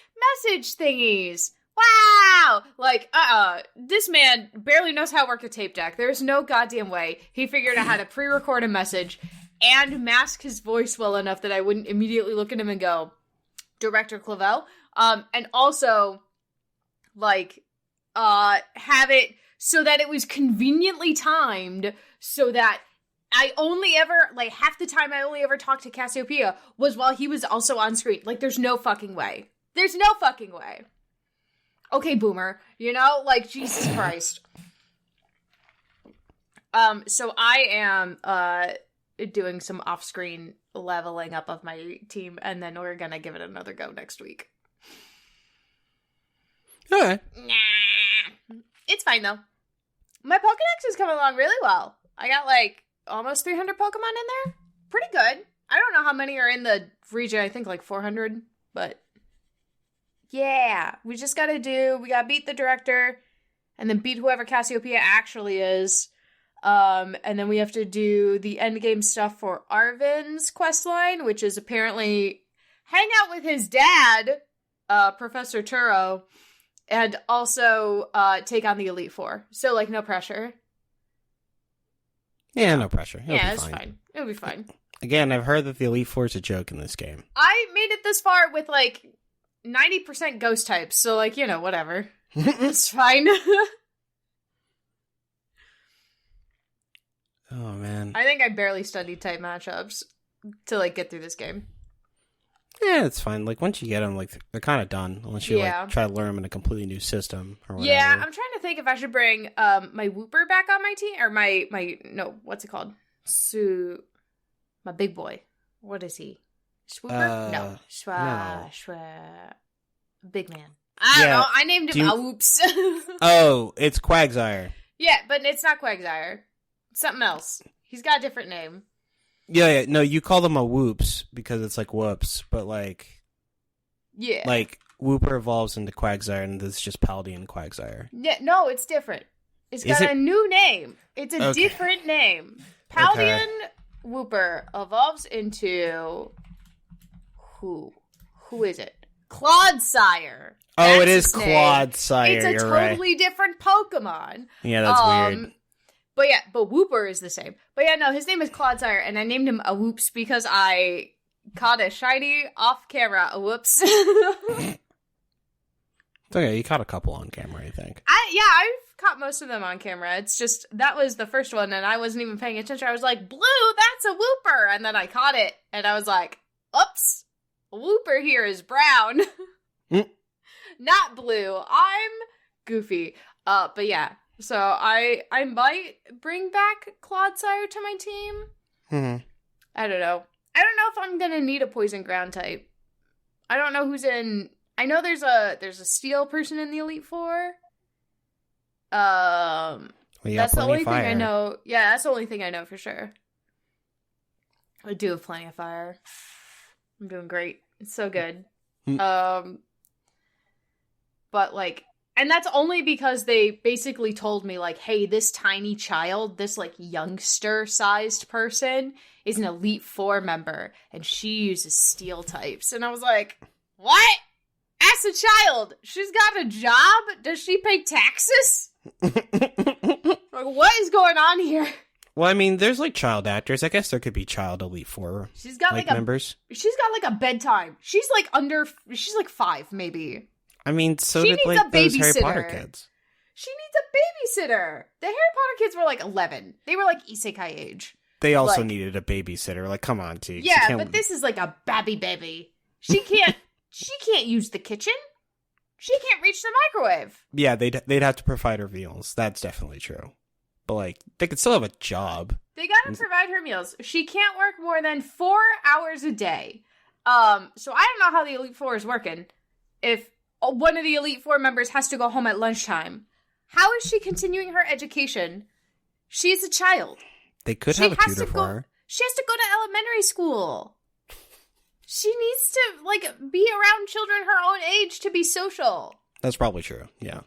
Speaker 3: message thingies. Wow! Like, this man barely knows how to work a tape deck. There's no goddamn way he figured out how to pre-record a message and mask his voice well enough that I wouldn't immediately look at him and go, Director Clavel. And also, like, have it so that it was conveniently timed so that I only ever, like, half the time I only ever talked to Cassiopeia was while he was also on screen. Like, there's no fucking way. There's no fucking way. Okay, boomer. You know? Like, Jesus Christ. So I am, doing some off-screen leveling up of my team, and then we're gonna give it another go next week.
Speaker 2: Okay.
Speaker 3: Nah. It's fine, though. My Pokedex is coming along really well. I got, like, almost 300 Pokemon in there. Pretty good. I don't know how many are in the region. I think like 400, but yeah, we gotta beat the director and then beat whoever Cassiopeia actually is. And then we have to do the endgame stuff for Arvin's questline, which is apparently hang out with his dad, Professor Turo, and also take on the Elite Four. So, like, no pressure.
Speaker 2: Yeah, no pressure.
Speaker 3: It's fine. It'll be fine.
Speaker 2: Again, I've heard that the Elite Four is a joke in this game.
Speaker 3: I made it this far with, like, 90% ghost types, so, like, you know, whatever. It's fine.
Speaker 2: Oh, man.
Speaker 3: I think I barely studied type matchups to, like, get through this game.
Speaker 2: Yeah, it's fine. Like, once you get them, like, they're kind of done. Unless you, like, try to learn them in a completely new system or whatever.
Speaker 3: Yeah, I'm trying to think if I should bring my Wooper back on my team. Or what's it called? My big boy. What is he? Swooper? Big man. I don't know. I named him Awoops.
Speaker 2: Oh, it's Quagsire.
Speaker 3: Yeah, but it's not Quagsire. It's something else. He's got a different name.
Speaker 2: Yeah, no, you call them a Whoops because it's like whoops, but like...
Speaker 3: Yeah.
Speaker 2: Like, Wooper evolves into Quagsire, and this is just Paldean Quagsire.
Speaker 3: Yeah, no, it's different. It's got a new name. It's a different name. Paldean Wooper evolves into... Who is it? Clodsire.
Speaker 2: Oh, it is Clodsire.
Speaker 3: It's a totally different Pokemon.
Speaker 2: Yeah, that's weird.
Speaker 3: But Wooper is the same. But yeah, no, his name is Clodsire, and I named him Awoops because I caught a shiny off camera. Awoops.
Speaker 2: It's okay, you caught a couple on camera, I think.
Speaker 3: I've caught most of them on camera. It's just, that was the first one, and I wasn't even paying attention. I was like, Blue, that's a Wooper! And then I caught it, and I was like, oops, Wooper here is brown. Not blue. I'm goofy. But yeah. So I might bring back Clodsire to my team.
Speaker 2: Mm-hmm.
Speaker 3: I don't know. I don't know if I'm gonna need a poison ground type. I don't know who's in. I know there's a steel person in the Elite Four. That's the only thing I know. Yeah, that's the only thing I know for sure. I do have plenty of fire. I'm doing great. It's so good. But like, And that's only because they basically told me, like, hey, this tiny child, this, like, youngster-sized person is an Elite Four member, and she uses steel types. And I was like, what? Ask a child. She's got a job? Does she pay taxes? Like, what is going on here?
Speaker 2: Well, I mean, there's, like, child actors. I guess there could be child Elite Four
Speaker 3: She's got, like,
Speaker 2: members.
Speaker 3: She's got, like, a bedtime. She's, like, she's, like, 5, maybe.
Speaker 2: I mean, so
Speaker 3: She
Speaker 2: did,
Speaker 3: needs
Speaker 2: like,
Speaker 3: a
Speaker 2: those Harry
Speaker 3: babysitter.
Speaker 2: Potter kids.
Speaker 3: She needs a babysitter. The Harry Potter kids were, like, 11. They were, like, isekai age.
Speaker 2: They also
Speaker 3: Like-
Speaker 2: needed a babysitter. Like, come on, T.
Speaker 3: Yeah, but this is, like, a baby. She can't use the kitchen. She can't reach the microwave.
Speaker 2: Yeah, they'd have to provide her meals. That's definitely true. But, like, they could still have a job.
Speaker 3: They gotta provide her meals. She can't work more than 4 hours a day. So I don't know how the Elite Four is working. If one of the Elite Four members has to go home at lunchtime, how is she continuing her education? She's a child.
Speaker 2: They could have a tutor for her.
Speaker 3: She has to go to elementary school. She needs to, like, be around children her own age to be social.
Speaker 2: That's probably true, yeah.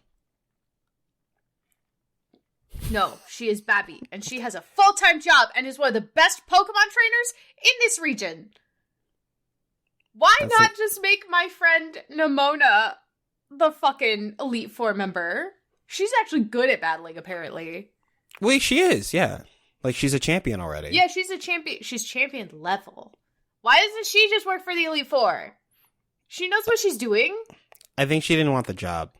Speaker 3: No, she is Babby, and she has a full-time job and is one of the best Pokemon trainers in this region. Why not just make my friend Nimona the fucking Elite Four member? She's actually good at battling, apparently.
Speaker 2: Wait, she is, yeah. Like, she's a champion already.
Speaker 3: Yeah, she's a champion. She's champion level. Why doesn't she just work for the Elite Four? She knows what she's doing.
Speaker 2: I think she didn't want the job.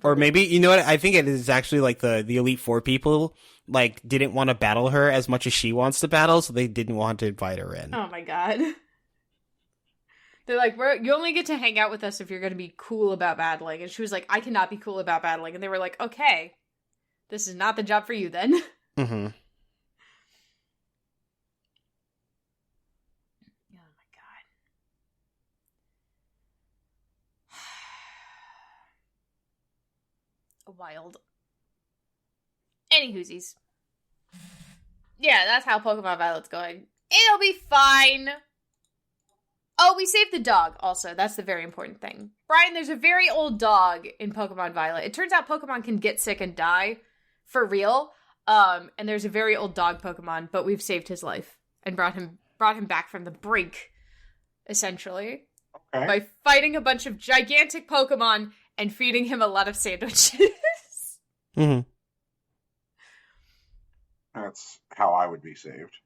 Speaker 2: Or maybe, you know what, I think it is actually like the Elite Four people, like, didn't want to battle her as much as she wants to battle, so they didn't want to invite her in.
Speaker 3: Oh my god. They're like, you only get to hang out with us if you're going to be cool about battling. And she was like, I cannot be cool about battling. And they were like, okay, this is not the job for you then.
Speaker 2: Mm-hmm.
Speaker 3: Oh my god. Wild. Anywhoosies. Yeah, that's how Pokemon Violet's going. It'll be fine. Oh, we saved the dog also. That's the very important thing. Brian, there's a very old dog in Pokemon Violet. It turns out Pokemon can get sick and die for real. And there's a very old dog Pokemon, but we've saved his life and brought him back from the brink, essentially.
Speaker 1: Okay.
Speaker 3: By fighting a bunch of gigantic Pokemon and feeding him a lot of sandwiches.
Speaker 2: Mm-hmm.
Speaker 1: That's how I would be saved.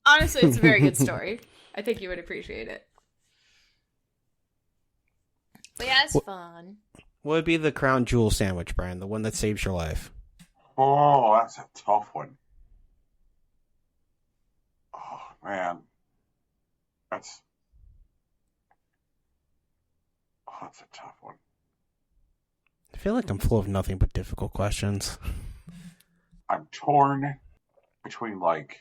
Speaker 3: Honestly, it's a very good story. I think you would appreciate it. But yeah, it's fun.
Speaker 2: What would be the crown jewel sandwich, Brian? The one that saves your life?
Speaker 1: Oh, that's a tough one. Oh, man. That's a tough one.
Speaker 2: I feel like I'm full of nothing but difficult questions.
Speaker 1: I'm torn between, like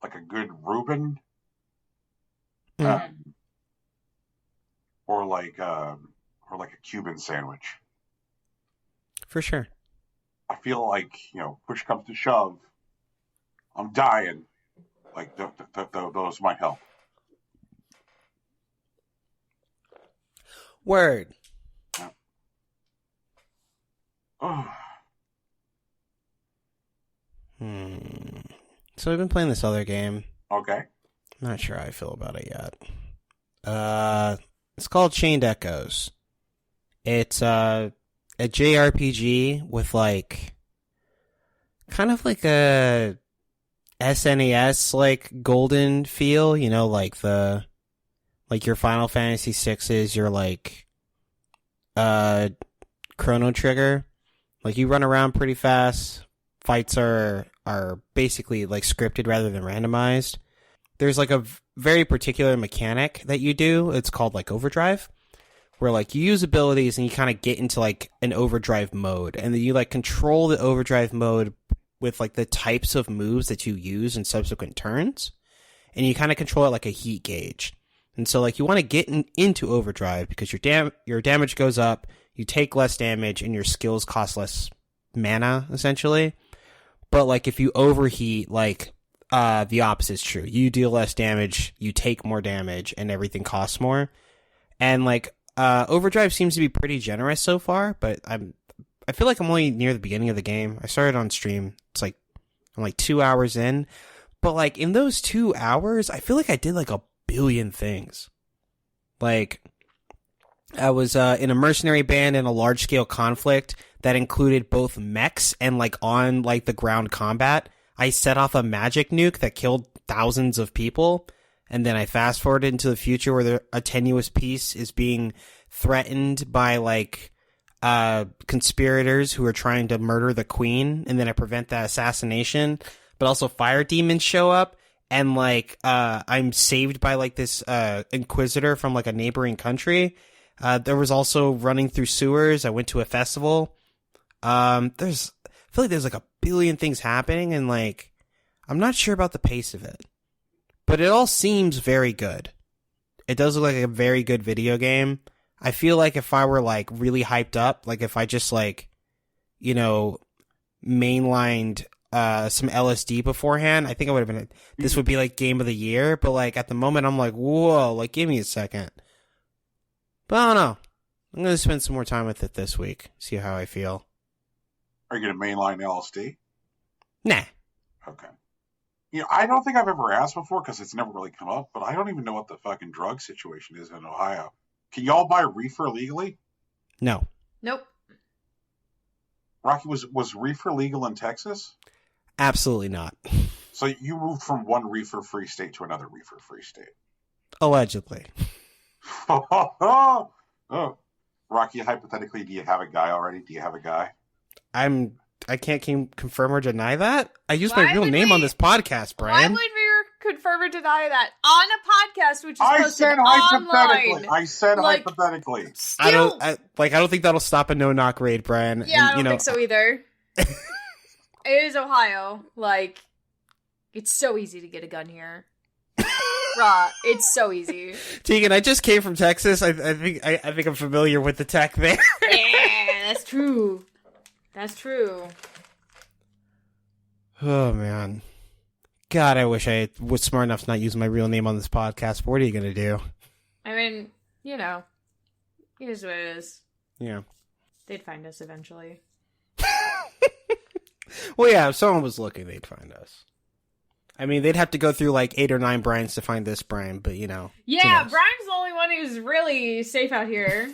Speaker 1: a good Reuben, or like a Cuban sandwich.
Speaker 2: For sure.
Speaker 1: I feel like, push comes to shove, I'm dying. Like, those might help.
Speaker 2: Word.
Speaker 1: Yeah. Oh.
Speaker 2: So I've been playing this other game.
Speaker 1: Okay.
Speaker 2: I'm not sure how I feel about it yet. It's called Chained Echoes. It's a JRPG with like kind of like a SNES like golden feel, like your Final Fantasy VI's, your like Chrono Trigger. Like you run around pretty fast. Fights are basically like scripted rather than randomized. There's like a very particular mechanic that you do. It's called like overdrive, where like you use abilities and you kind of get into like an overdrive mode, and then you like control the overdrive mode with like the types of moves that you use in subsequent turns, and you kind of control it like a heat gauge. And so like you want to get into overdrive because your damage goes up, you take less damage, and your skills cost less mana essentially. But like if you overheat, like the opposite is true. You deal less damage, you take more damage, and everything costs more. And like Overdrive seems to be pretty generous so far, but I feel like I'm only near the beginning of the game. I started on stream. It's like I'm like 2 hours in, but like in those 2 hours, I feel like I did like a billion things. Like I was in a mercenary band in a large scale conflict that included both mechs and like on like the ground combat. I set off a magic nuke that killed thousands of people. And then I fast forwarded into the future where a tenuous peace is being threatened by like conspirators who are trying to murder the queen, and then I prevent that assassination. But also fire demons show up, and like I'm saved by like this inquisitor from like a neighboring country. There was also running through sewers. I went to a festival. I feel like there's like a billion things happening, and like I'm not sure about the pace of it. But it all seems very good. It does look like a very good video game. I feel like if I were like really hyped up, like if I just like, you know, mainlined some LSD beforehand, I think I would have been, this would be like game of the year. But like at the moment, I'm like, whoa, like give me a second. But I don't know. I'm going to spend some more time with it this week. See how I feel.
Speaker 1: Are you going to mainline LSD?
Speaker 2: Nah.
Speaker 1: Okay. You know, I don't think I've ever asked before because it's never really come up, but I don't even know what the fucking drug situation is in Ohio. Can y'all buy reefer legally?
Speaker 2: No.
Speaker 3: Nope.
Speaker 1: Rocky, was reefer legal in Texas?
Speaker 2: Absolutely not.
Speaker 1: So you moved from one reefer-free state to another reefer-free state?
Speaker 2: Allegedly.
Speaker 1: Oh. Rocky, hypothetically, do you have a guy already? Do you have a guy?
Speaker 2: I can't confirm or deny that. I use my real name on this podcast, Brian.
Speaker 3: Why would we confirm or deny that on a podcast which is
Speaker 1: I
Speaker 3: posted
Speaker 1: said
Speaker 3: online?
Speaker 1: hypothetically. I said
Speaker 3: Like,
Speaker 1: hypothetically.
Speaker 3: Still,
Speaker 2: I don't think that'll stop a no-knock raid, Brian.
Speaker 3: yeah,
Speaker 2: And,
Speaker 3: I don't think so either. It is Ohio. Like, it's so easy to get a gun here. Raw, it's so easy.
Speaker 2: Tegan, I just came from Texas. I think I'm familiar with the tech there.
Speaker 3: Yeah, that's true. That's true.
Speaker 2: Oh, man. God, I wish I was smart enough to not use my real name on this podcast, but what are you going to do?
Speaker 3: I mean, you know, it is what it is.
Speaker 2: Yeah.
Speaker 3: They'd find us eventually.
Speaker 2: Well, yeah, if someone was looking, they'd find us. I mean, they'd have to go through like 8 or 9 Brians to find this Brian, but you know.
Speaker 3: Yeah, Brian's the only one who's really safe out here.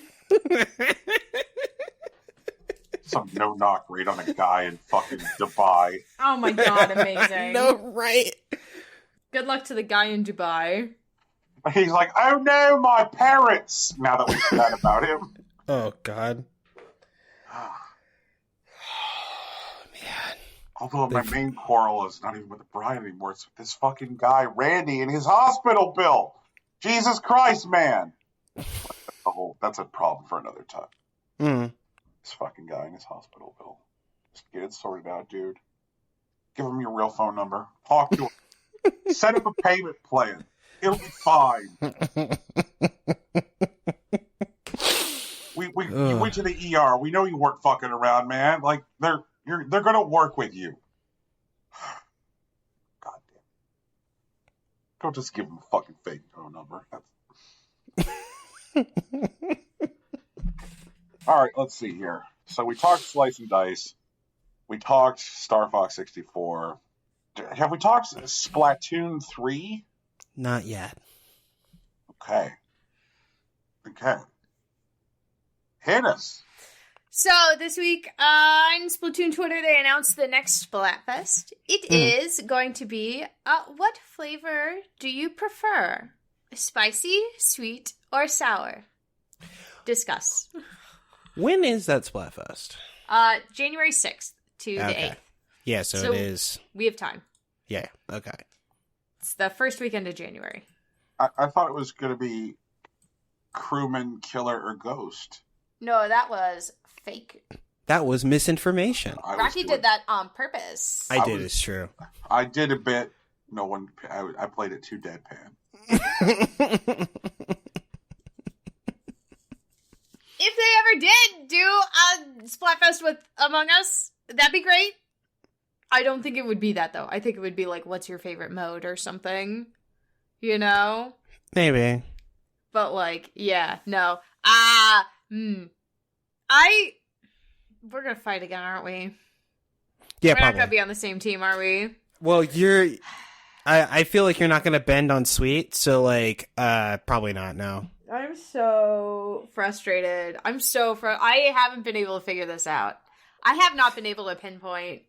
Speaker 1: Some no-knock raid on a guy in fucking Dubai.
Speaker 3: Oh my god, amazing.
Speaker 2: No, right?
Speaker 3: Good luck to the guy in Dubai.
Speaker 1: He's like, oh no, my parents! Now that we forgot about him.
Speaker 2: Oh, God.
Speaker 1: Man. Although my main quarrel is not even with Brian anymore, it's with this fucking guy, Randy, and his hospital bill. Jesus Christ, man. That's a problem for another time.
Speaker 2: Mm.
Speaker 1: This fucking guy and his hospital bill. Just get it sorted out, dude. Give him your real phone number. Talk to him. Set up a payment plan. It'll be fine. You went to the ER. We know you weren't fucking around, man. Like they're gonna work with you. God damn. Don't just give him a fucking fake phone number. All right, let's see here. So we talked Slice and Dice. We talked Star Fox 64. Have we talked Splatoon 3?
Speaker 2: Not yet.
Speaker 1: Okay. Hit us.
Speaker 3: So this week on Splatoon Twitter, they announced the next Splatfest. It is going to be, what flavor do you prefer? Spicy, sweet, or sour? Discuss.
Speaker 2: When is that Splatfest?
Speaker 3: January 6th to the 8th.
Speaker 2: Yeah, so it is.
Speaker 3: We have time.
Speaker 2: Yeah, okay.
Speaker 3: It's the first weekend of January.
Speaker 1: I thought it was going to be Crewman, Killer, or Ghost.
Speaker 3: No, that was fake.
Speaker 2: That was misinformation.
Speaker 3: Rocky did that on purpose.
Speaker 2: I did, it's true.
Speaker 1: I did a bit. No one. I played it too deadpan.
Speaker 3: If they ever did do a Splatfest with Among Us, that'd be great. I don't think it would be that, though. I think it would be like, what's your favorite mode or something? You know?
Speaker 2: Maybe.
Speaker 3: But, like, yeah, no. We're gonna fight again, aren't we?
Speaker 2: Yeah,
Speaker 3: We're
Speaker 2: probably.
Speaker 3: not gonna be on the same team, are we?
Speaker 2: Well, I feel like you're not gonna bend on sweet, so, like, probably not, no.
Speaker 3: I'm so frustrated. I haven't been able to figure this out. I have not been able to pinpoint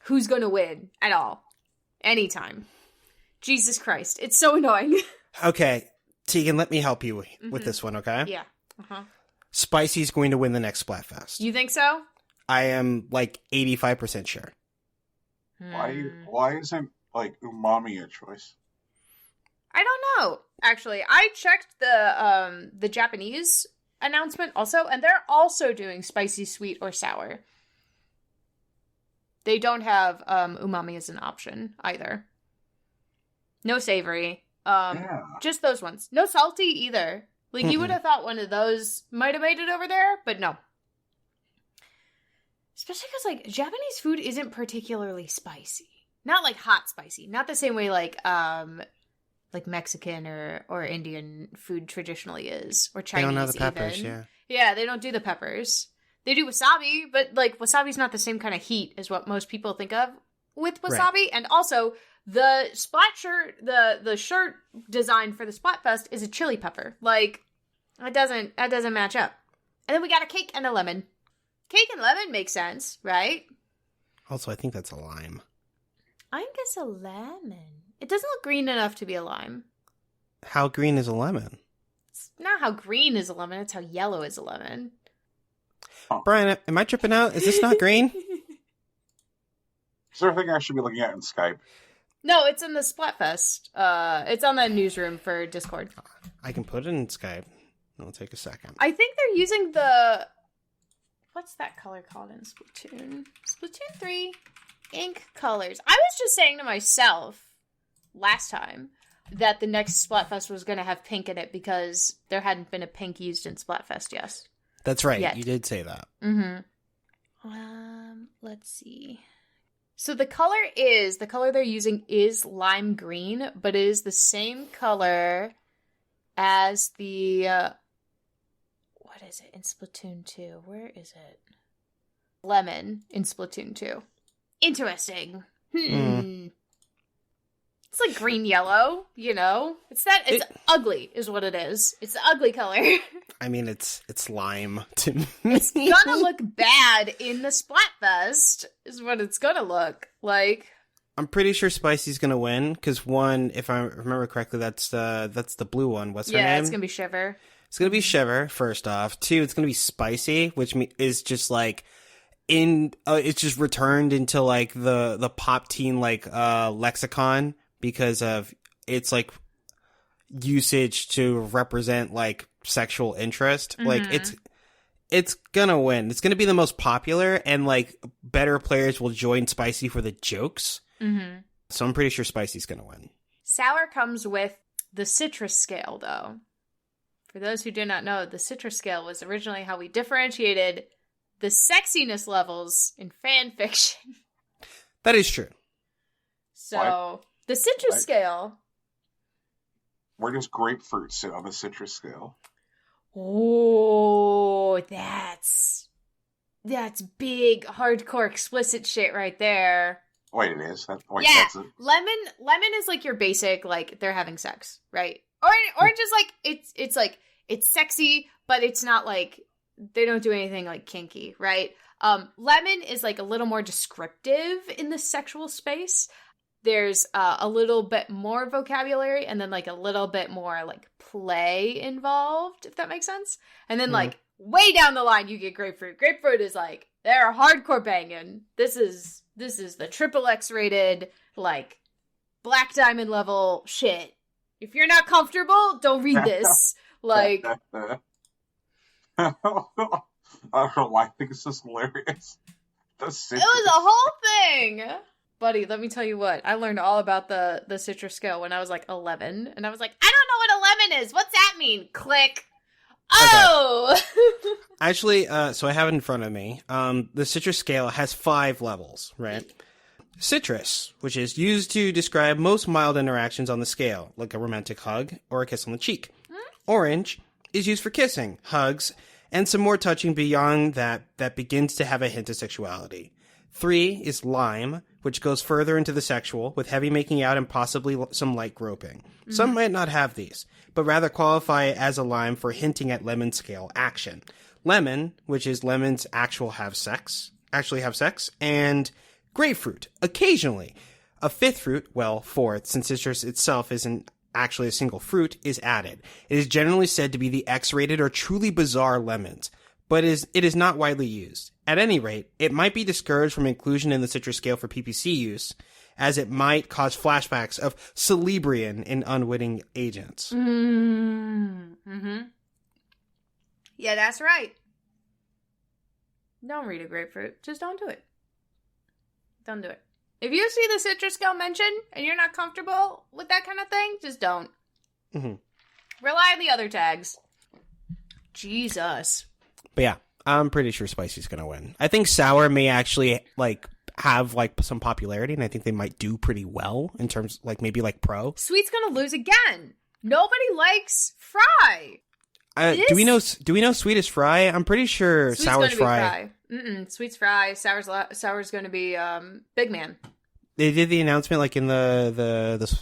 Speaker 3: who's gonna win at all. Anytime. Jesus Christ. It's so annoying.
Speaker 2: Okay, Tegan, let me help you with this one, okay?
Speaker 3: Yeah. Uh-huh.
Speaker 2: Spicy's going to win the next Splatfest.
Speaker 3: You think so?
Speaker 2: I am, like, 85% sure.
Speaker 1: Why isn't, like, umami a choice?
Speaker 3: I don't know. Actually, I checked the Japanese announcement also, and they're also doing spicy, sweet, or sour. They don't have umami as an option either. No savory. Just those ones. No salty either. Like, you would have thought one of those might have made it over there, but no. Especially because, like, Japanese food isn't particularly spicy. Not, like, hot spicy. Not the same way, like Mexican or Indian food traditionally is. Or Chinese,
Speaker 2: they don't have the peppers,
Speaker 3: even.
Speaker 2: yeah.
Speaker 3: Yeah, they don't do the peppers. They do wasabi, but, like, wasabi's not the same kind of heat as what most people think of with wasabi. Right. And also, the Splat shirt, the shirt design for the Splatfest is a chili pepper. Like, that doesn't match up. And then we got a cake and a lemon. Cake and lemon makes sense, right?
Speaker 2: Also, I think that's a lime.
Speaker 3: I think it's a lemon. It doesn't look green enough to be a lime.
Speaker 2: How green is a lemon?
Speaker 3: It's not how green is a lemon, it's how yellow is a lemon.
Speaker 2: Brian, am I tripping out? Is this not green?
Speaker 1: Is there a thing I should be looking at in Skype?
Speaker 3: No, it's in the Splatfest. It's on the newsroom for Discord.
Speaker 2: I can put it in Skype. It'll take a second.
Speaker 3: I think they're using the... What's that color called in Splatoon? Splatoon 3 ink colors. I was just saying to myself last time that the next Splatfest was going to have pink in it because there hadn't been a pink used in Splatfest, yes.
Speaker 2: That's right.
Speaker 3: Yet.
Speaker 2: You did say that.
Speaker 3: Mm-hmm. Let's see. So the color they're using is lime green, but it is the same color as the, what is it in Splatoon 2? Where is it? Lemon in Splatoon 2. Interesting. It's like green yellow, you know? It's ugly is what it is. It's the ugly color.
Speaker 2: I mean, it's lime to me.
Speaker 3: It's gonna look bad in the Splatfest is what it's gonna look like.
Speaker 2: I'm pretty sure Spicy's gonna win, because one, if I remember correctly, that's the blue one. What's her name?
Speaker 3: Yeah, it's gonna be Shiver.
Speaker 2: It's gonna be Shiver, first off. Two, it's gonna be Spicy, which is just like it's just returned into like the pop teen like lexicon because of its like usage to represent like sexual interest. Mm-hmm. Like it's gonna win. It's gonna be the most popular, and like better players will join Spicy for the jokes.
Speaker 3: Mm-hmm.
Speaker 2: So I'm pretty sure Spicy's gonna win.
Speaker 3: Sour comes with the citrus scale, though. For those who do not know, the citrus scale was originally how we differentiated the sexiness levels in fan fiction.
Speaker 2: That is true.
Speaker 3: So,
Speaker 1: what?
Speaker 3: The citrus scale.
Speaker 1: Where does grapefruit sit on the citrus scale?
Speaker 3: Oh, that's big, hardcore, explicit shit right there.
Speaker 1: Wait, it is?
Speaker 3: Yeah, lemon is like your basic, like, they're having sex, right? Or just like, it's sexy, but it's not like, they don't do anything like kinky, right? Lemon is like a little more descriptive in the sexual space. There's a little bit more vocabulary and then like a little bit more like play involved, if that makes sense. And then like way down the line you get grapefruit. Grapefruit is like, they're hardcore banging. This is the triple X rated, like black diamond level shit. If you're not comfortable, don't read this. Like,
Speaker 1: I don't know why I think it's just hilarious.
Speaker 3: It was a whole thing. Buddy, let me tell you what. I learned all about the citrus scale when I was like 11. And I was like, I don't know what a lemon is. What's that mean? Click. Oh! Okay.
Speaker 2: Actually, so I have it in front of me. The citrus scale has 5 levels, right? Citrus, which is used to describe most mild interactions on the scale, like a romantic hug or a kiss on the cheek. Orange is used for kissing, hugs, and some more touching beyond that begins to have a hint of sexuality. 3 is lime, which goes further into the sexual, with heavy making out and possibly some light groping. Some might not have these, but rather qualify as a lime for hinting at lemon scale action. Lemon, which is lemons actually have sex, and grapefruit, occasionally. A 5th fruit, well, 4th, since citrus itself isn't actually a single fruit, is added. It is generally said to be the X-rated or truly bizarre lemons, but it is not widely used. At any rate, it might be discouraged from inclusion in the citrus scale for PPC use, as it might cause flashbacks of Celebrian in unwitting agents.
Speaker 3: Mm-hmm. Yeah, that's right. Don't read a grapefruit. Just don't do it. Don't do it. If you see the citrus scale mentioned and you're not comfortable with that kind of thing, just don't.
Speaker 2: Mm-hmm.
Speaker 3: Rely on the other tags. Jesus.
Speaker 2: But yeah, I'm pretty sure spicy's gonna win. I think sour may actually have some popularity, and I think they might do pretty well in terms maybe pro.
Speaker 3: Sweet's gonna lose again. Nobody likes fry.
Speaker 2: Do we know sweet is fry? I'm pretty sure
Speaker 3: Sweet's
Speaker 2: sour's
Speaker 3: fry. Sweet's fry. Sour's gonna be Big Man.
Speaker 2: They did the announcement in the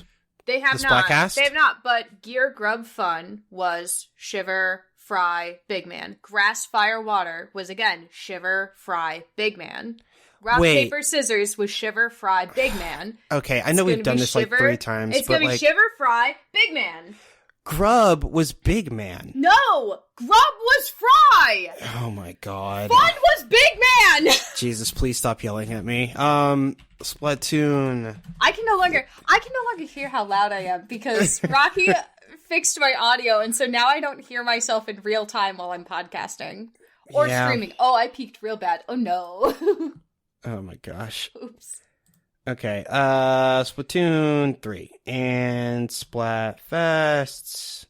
Speaker 3: They have
Speaker 2: the
Speaker 3: not.
Speaker 2: Splatcast?
Speaker 3: They have not. But Gear Grub Fun was Shiver, Fry, Big Man. Grass, Fire, Water was again Shiver, Fry, Big Man. Rock, Paper, Scissors was Shiver, Fry, Big Man.
Speaker 2: Okay, I know we've done this 3 times.
Speaker 3: It's gonna be Shiver, Fry, Big Man.
Speaker 2: Grub was Big Man.
Speaker 3: No! Grub was Fry!
Speaker 2: Oh my god.
Speaker 3: Fun was Big Man!
Speaker 2: Jesus, please stop yelling at me. Splatoon.
Speaker 3: I can no longer hear how loud I am because Rocky fixed my audio, and so now I don't hear myself in real time while I'm podcasting. Or screaming. Oh, I peaked real bad. Oh no.
Speaker 2: Oh my gosh.
Speaker 3: Oops.
Speaker 2: Okay, Splatoon 3 and Splatfests.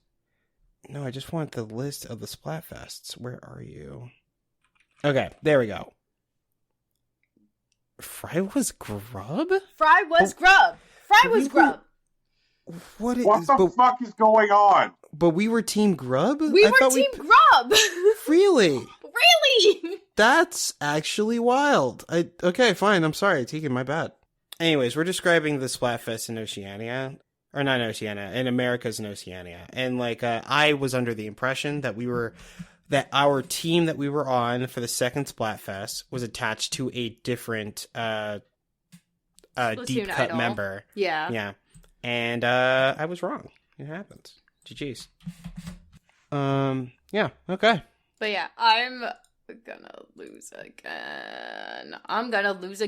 Speaker 2: No, I just want the list of the Splatfests. Where are you? Okay, there we go. Fry was Grub?
Speaker 3: Fry was Grub. Fry was Grub.
Speaker 1: What the fuck is going on?
Speaker 2: But we were Team Grub?
Speaker 3: We were Team Grub.
Speaker 2: Really?
Speaker 3: Really?
Speaker 2: That's actually wild. Okay, fine. I'm sorry, Tegan. My bad. Anyways, we're describing the Splatfest in Oceania. Or not in Oceania, in Americas and Oceania. And I was under the impression that our team that we were on for the second Splatfest was attached to a different deep cut member.
Speaker 3: Yeah.
Speaker 2: Yeah. And I was wrong. It happens. GG's. Yeah, okay.
Speaker 3: But yeah, I'm gonna lose again. I'm gonna lose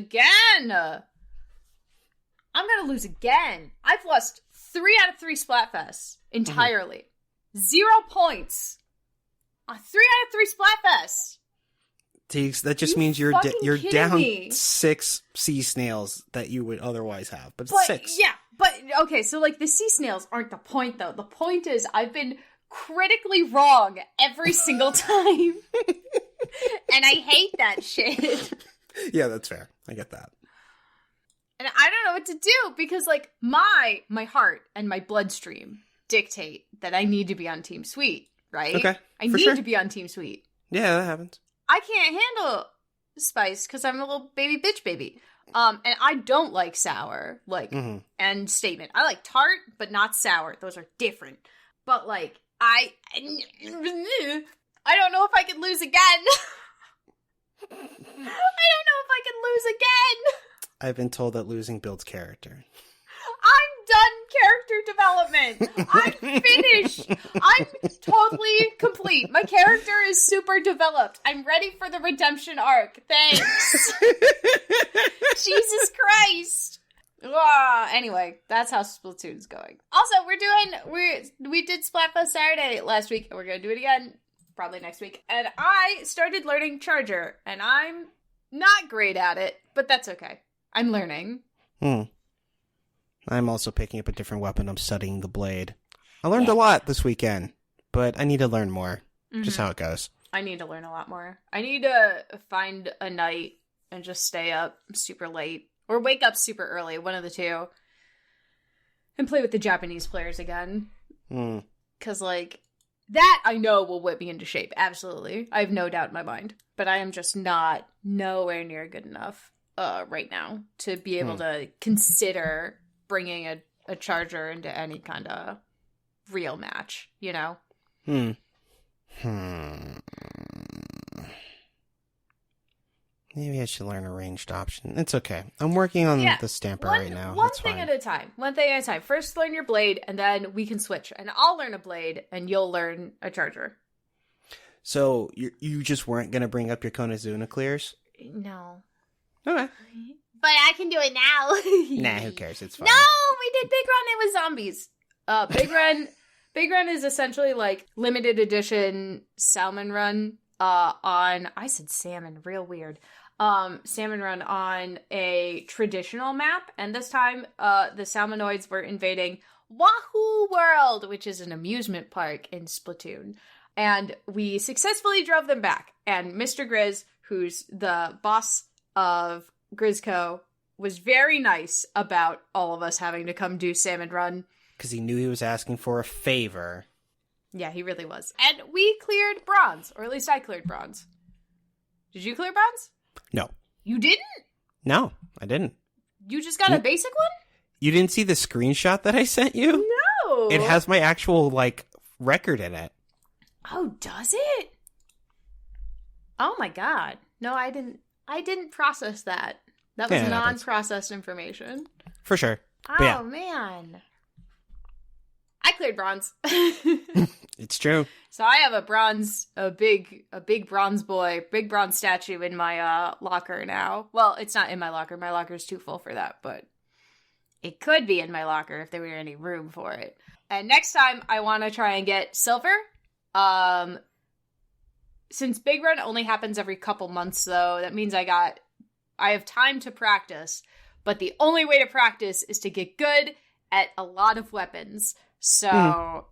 Speaker 3: again. I've lost 3 out of 3 Splatfests entirely. 0 points on 3 out of 3 Splatfests.
Speaker 2: Teeks, that just means you're down 6 sea snails that you would otherwise have, but 6.
Speaker 3: Yeah, but okay, so the sea snails aren't the point though. The point is I've been critically wrong every single time, and I hate that shit.
Speaker 2: Yeah, that's fair. I get that.
Speaker 3: And I don't know what to do because my heart and my bloodstream dictate that I need to be on Team Sweet, right?
Speaker 2: Okay,
Speaker 3: I need to be on Team Sweet.
Speaker 2: Yeah, that happens.
Speaker 3: I can't handle spice because I'm a little baby bitch baby. And I don't like sour, end statement. I like tart, but not sour. Those are different. But I don't know if I can lose again.
Speaker 2: I've been told that losing builds character.
Speaker 3: I'm done character development. I'm finished. I'm totally complete. My character is super developed. I'm ready for the redemption arc. Thanks. Jesus Christ. Anyway, that's how Splatoon's going. Also, we did Splatfest Saturday last week, and we're gonna do it again probably next week. And I started learning Charger, and I'm not great at it, but that's okay. I'm learning.
Speaker 2: I'm also picking up a different weapon. I'm studying the blade. I learned a lot this weekend, but I need to learn more. Just how it goes.
Speaker 3: I need to learn a lot more. I need to find a night and just stay up super late Or wake up super early, one of the two. And play with the Japanese players again. Because, like, that I know will whip me into shape. Absolutely. I have no doubt in my mind. But I am just nowhere near good enough right now to be able to consider bringing a charger into any kind of real match, you know?
Speaker 2: Maybe I should learn a ranged option. It's okay. I'm working on the stamper right now.
Speaker 3: One thing at a time. One thing at a time. First learn your blade, and then we can switch. And I'll learn a blade, and you'll learn a charger.
Speaker 2: So you just weren't going to bring up your Konizuna clears?
Speaker 3: No.
Speaker 2: Okay.
Speaker 3: But I can do it now.
Speaker 2: Nah, who cares? It's fine.
Speaker 3: No, we did Big Run. It was zombies. Big Run is essentially like limited edition Salmon Run on... I said salmon. Real weird. Salmon Run on a traditional map. And this time, the Salmonoids were invading Wahoo World, which is an amusement park in Splatoon. And we successfully drove them back. And Mr. Grizz, who's the boss of Grizzco, was very nice about all of us having to come do Salmon Run.
Speaker 2: Because he knew he was asking for a favor.
Speaker 3: Yeah, he really was. And we cleared bronze. Or at least I cleared bronze. Did you clear bronze?
Speaker 2: No.
Speaker 3: You didn't?
Speaker 2: No, I didn't.
Speaker 3: You just got a basic one?
Speaker 2: You didn't see the screenshot that I sent you?
Speaker 3: No.
Speaker 2: It has my actual, like, record in it.
Speaker 3: Oh, does it? Oh my god. No, I didn't process that. That was non-processed information.
Speaker 2: For sure.
Speaker 3: Oh, man. I cleared bronze.
Speaker 2: It's true.
Speaker 3: So I have a big bronze boy, big bronze statue in my locker now. Well, it's not in my locker. My locker's too full for that, but it could be in my locker if there were any room for it. And next time I want to try and get silver. Since Big Run only happens every couple months though, that means I have time to practice, but the only way to practice is to get good at a lot of weapons. So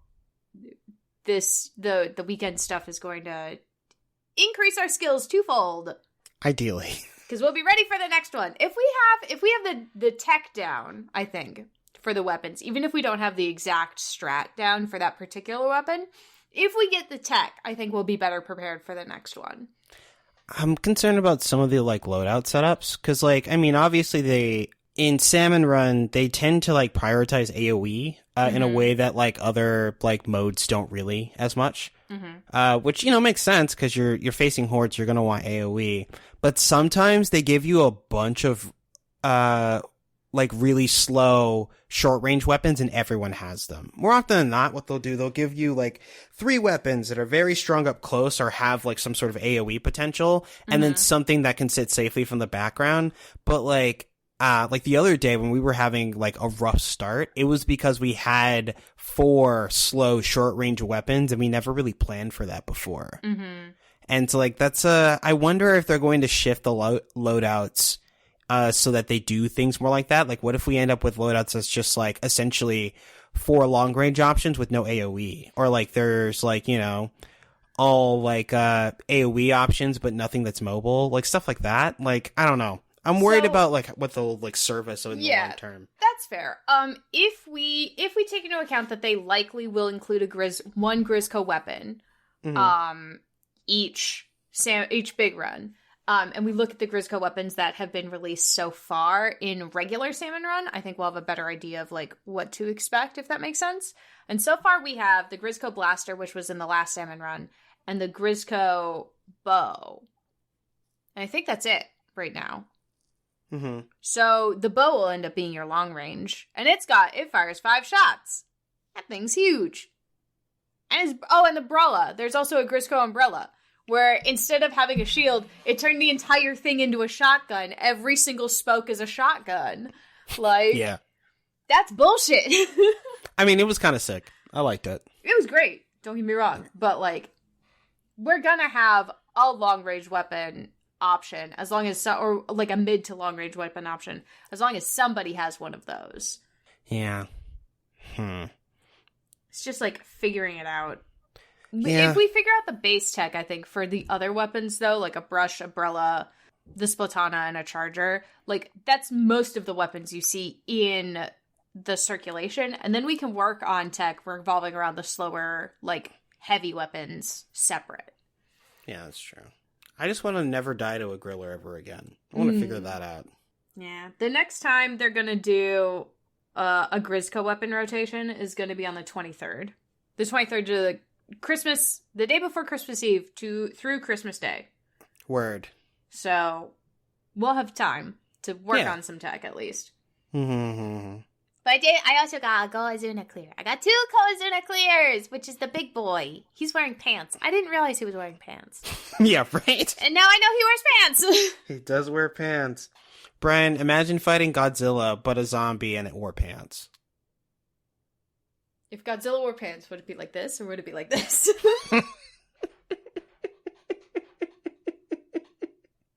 Speaker 3: the weekend stuff is going to increase our skills twofold.
Speaker 2: Ideally.
Speaker 3: Because we'll be ready for the next one. If we have the tech down, I think, for the weapons, even if we don't have the exact strat down for that particular weapon, if we get the tech, I think we'll be better prepared for the next one.
Speaker 2: I'm concerned about some of the, like, loadout setups. Because, like, I mean, obviously in Salmon Run, they tend to, like, prioritize AoE in a way that, like, other, like, modes don't really as much. Which, you know, makes sense because you're facing hordes, you're going to want AoE. But sometimes they give you a bunch of, like, really slow short-range weapons and everyone has them. More often than not, what they'll give you, like, 3 weapons that are very strong up close or have, like, some sort of AoE potential and then something that can sit safely from the background. But, like the other day when we were having, like, a rough start, it was because we had 4 slow short-range weapons and we never really planned for that before. And so, like, that's I wonder if they're going to shift the loadouts so that they do things more like that. Like, what if we end up with loadouts that's just, like, essentially 4 long-range options with no AoE? Or, like, there's, like, you know, all, like, AoE options but nothing that's mobile? Like, stuff like that. Like, I don't know. I'm worried about, like, what they'll, like, serve us in the long term.
Speaker 3: That's fair. If we take into account that they likely will include one Grizzco weapon, each Big Run, and we look at the Grizzco weapons that have been released so far in regular Salmon Run, I think we'll have a better idea of, like, what to expect, if that makes sense. And so far we have the Grizzco Blaster, which was in the last Salmon Run, and the Grizzco Bow. And I think that's it right now. So the bow will end up being your long range, and it fires 5 shots. That thing's huge. And and the umbrella. There's also a Grizzco umbrella, where instead of having a shield, it turned the entire thing into a shotgun. Every single spoke is a shotgun. Like,
Speaker 2: yeah,
Speaker 3: that's bullshit.
Speaker 2: I mean, it was kind of sick. I liked it.
Speaker 3: It was great. Don't get me wrong, but, like, we're gonna have a long range weapon option as long as or like a mid to long range weapon option as long as somebody has one of those.
Speaker 2: Yeah.
Speaker 3: It's just, like, figuring it out.
Speaker 2: Yeah.
Speaker 3: If we figure out the base tech, I think for the other weapons though, like a brush, umbrella, the Splatana and a charger. Like, that's most of the weapons you see in the circulation. And then we can work on tech revolving around the slower, like, heavy weapons separate.
Speaker 2: Yeah, that's true. I just want to never die to a griller ever again. I want to figure that out.
Speaker 3: Yeah. The next time they're going to do a Grizzco weapon rotation is going to be on the 23rd. The 23rd to the day before Christmas Eve through Christmas Day.
Speaker 2: Word.
Speaker 3: So we'll have time to work on some tech at least. But I also got a Kozuna clear. I got 2 Kozuna clears, which is the big boy. He's wearing pants. I didn't realize he was wearing pants.
Speaker 2: Yeah, right?
Speaker 3: And now I know he wears pants.
Speaker 2: He does wear pants. Brian, imagine fighting Godzilla, but a zombie and it wore pants.
Speaker 3: If Godzilla wore pants, would it be like this, or would it be like this?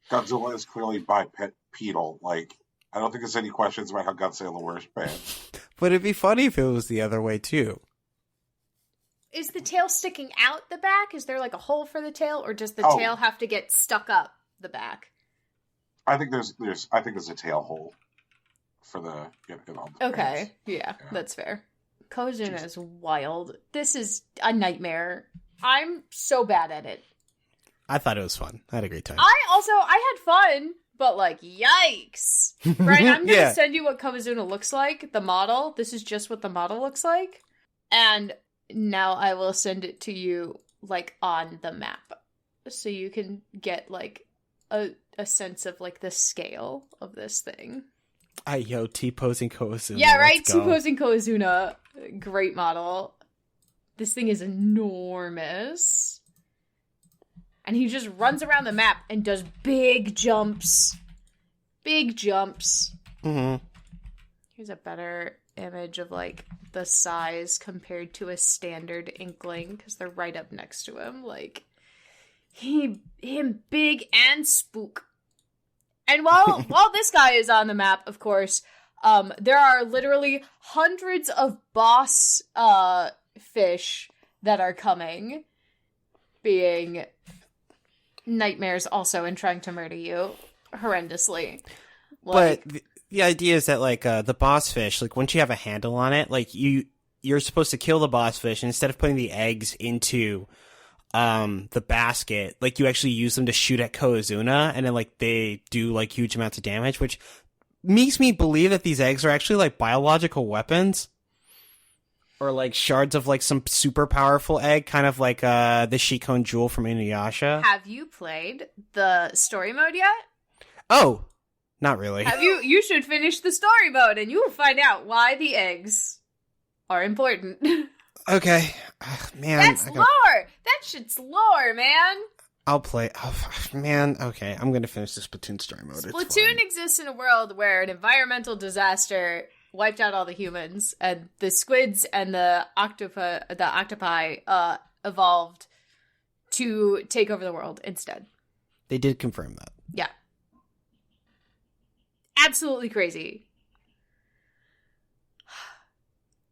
Speaker 1: Godzilla is clearly bipedal. Like, I don't think there's any questions about how Godzilla wears pants.
Speaker 2: But it'd be funny if it was the other way, too.
Speaker 3: Is the tail sticking out the back? Is there, like, a hole for the tail? Or does the tail have to get stuck up the back?
Speaker 1: I think there's a tail hole for the
Speaker 3: okay, yeah, that's fair. Kozuna is wild. This is a nightmare. I'm so bad at it.
Speaker 2: I thought it was fun. I had a great time.
Speaker 3: I had fun, but like, yikes. Brian, I'm going to send you what Kozuna looks like, the model. This is just what the model looks like. And now I will send it to you, like, on the map. So you can get, like, a sense of, like, the scale of this thing.
Speaker 2: T-posing Kozuna.
Speaker 3: Yeah, right? T-posing Kozuna. Great model. This thing is enormous. And he just runs around the map and does big jumps. Big jumps.
Speaker 2: Mm-hmm.
Speaker 3: Here's a better image of, like, the size compared to a standard Inkling, because they're right up next to him. Like, him big and spook. And while this guy is on the map, of course, there are literally hundreds of boss fish that are coming, being nightmares also and trying to murder you horrendously. Like,
Speaker 2: but the idea is that, like, the boss fish, like, once you have a handle on it, like, you're supposed to kill the boss fish, and instead of putting the eggs into the basket, like, you actually use them to shoot at Kozuna, and then, like, they do, like, huge amounts of damage, which makes me believe that these eggs are actually, like, biological weapons. Or, like, shards of, like, some super powerful egg, kind of like the Shikon Jewel from Inuyasha.
Speaker 3: Have you played the story mode yet?
Speaker 2: Oh, not really.
Speaker 3: You should finish the story mode, and you will find out why the eggs are important.
Speaker 2: Okay. Man.
Speaker 3: That's lore! That shit's lore, man!
Speaker 2: I'll play. Oh, man, okay. I'm going to finish this Splatoon story mode.
Speaker 3: Splatoon exists in a world where an environmental disaster wiped out all the humans, and the squids and the octopi evolved to take over the world instead.
Speaker 2: They did confirm that.
Speaker 3: Yeah. Absolutely crazy.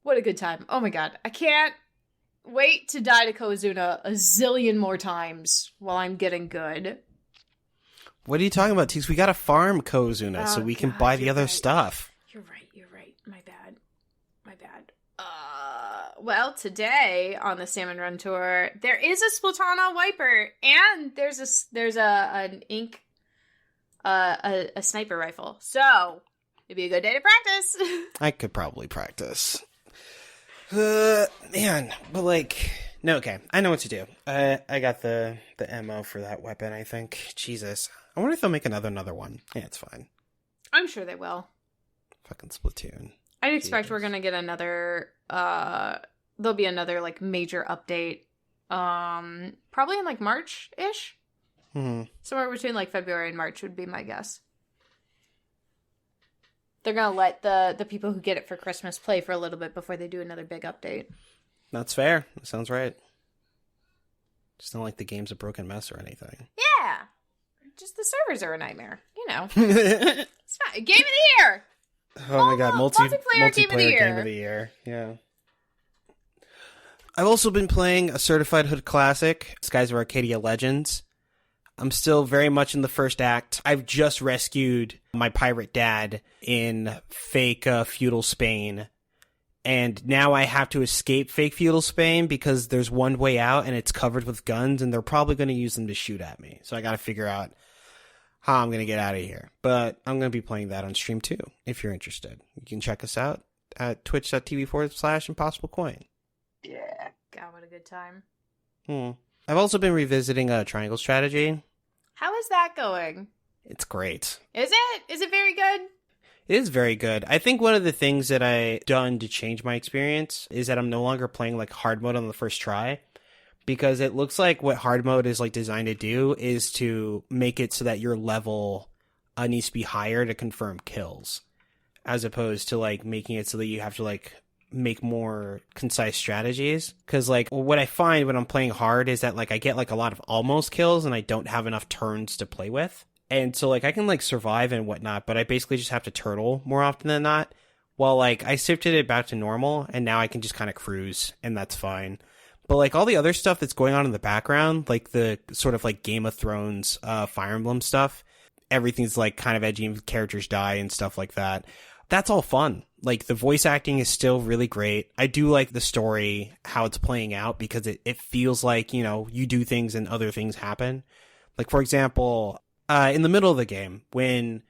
Speaker 3: What a good time. Oh my god. I can't wait to die to Kozuna a zillion more times while I'm getting good.
Speaker 2: What are you talking about, Teeks? We gotta farm Kozuna so we can buy the other stuff.
Speaker 3: You're right. My bad. Well, today on the Salmon Run tour, there is a Splatana wiper, and there's an ink, a sniper rifle. So it'd be a good day to practice.
Speaker 2: I could probably practice. Man, but like, no, okay, I know what to do. I got the ammo for that weapon, I think. Jesus. I wonder if they'll make another one. Yeah, it's fine.
Speaker 3: I'm sure they will.
Speaker 2: Fucking Splatoon.
Speaker 3: I'd expect we're gonna get another, there'll be another, like, major update, probably in, like, March-ish?
Speaker 2: Mm-hmm.
Speaker 3: Somewhere between, like, February and March would be my guess. They're gonna let the people who get it for Christmas play for a little bit before they do another big update. That's
Speaker 2: fair. That sounds right. Just not like the game's a broken mess or anything.
Speaker 3: Yeah! Just the servers are a nightmare, you know. It's fine. Game of the year!
Speaker 2: Oh my god, multiplayer
Speaker 3: game of the year.
Speaker 2: Yeah. I've also been playing a Certified Hood Classic, Skies of Arcadia Legends. I'm still very much in the first act. I've just rescued my pirate dad in fake feudal Spain. And now I have to escape fake feudal Spain because there's one way out and it's covered with guns and they're probably going to use them to shoot at me. So I got to figure out how I'm going to get out of here. But I'm going to be playing that on stream too, if you're interested. You can check us out at twitch.tv/impossiblecoin.
Speaker 3: Yeah. God, what a good time.
Speaker 2: I've also been revisiting Triangle Strategy.
Speaker 3: How is that going?
Speaker 2: It's great.
Speaker 3: Is it? Is it very good?
Speaker 2: It is very good. I think one of the things that I done to change my experience is that I'm no longer playing like hard mode on the first try, because it looks like what hard mode is like designed to do is to make it so that your level needs to be higher to confirm kills, as opposed to like making it so that you have to like make more concise strategies. Because like what I find when I'm playing hard is that like I get like a lot of almost kills and I don't have enough turns to play with. And so, like, I can, like, survive and whatnot, but I basically just have to turtle more often than not. While, like, I shifted it back to normal, and now I can just kind of cruise, and that's fine. But, like, all the other stuff that's going on in the background, like the sort of, like, Game of Thrones, Fire Emblem stuff, everything's, like, kind of edgy and characters die and stuff like that. That's all fun. Like, the voice acting is still really great. I do like the story, how it's playing out, because it feels like, you know, you do things and other things happen. Like, for example... in the middle of the game, when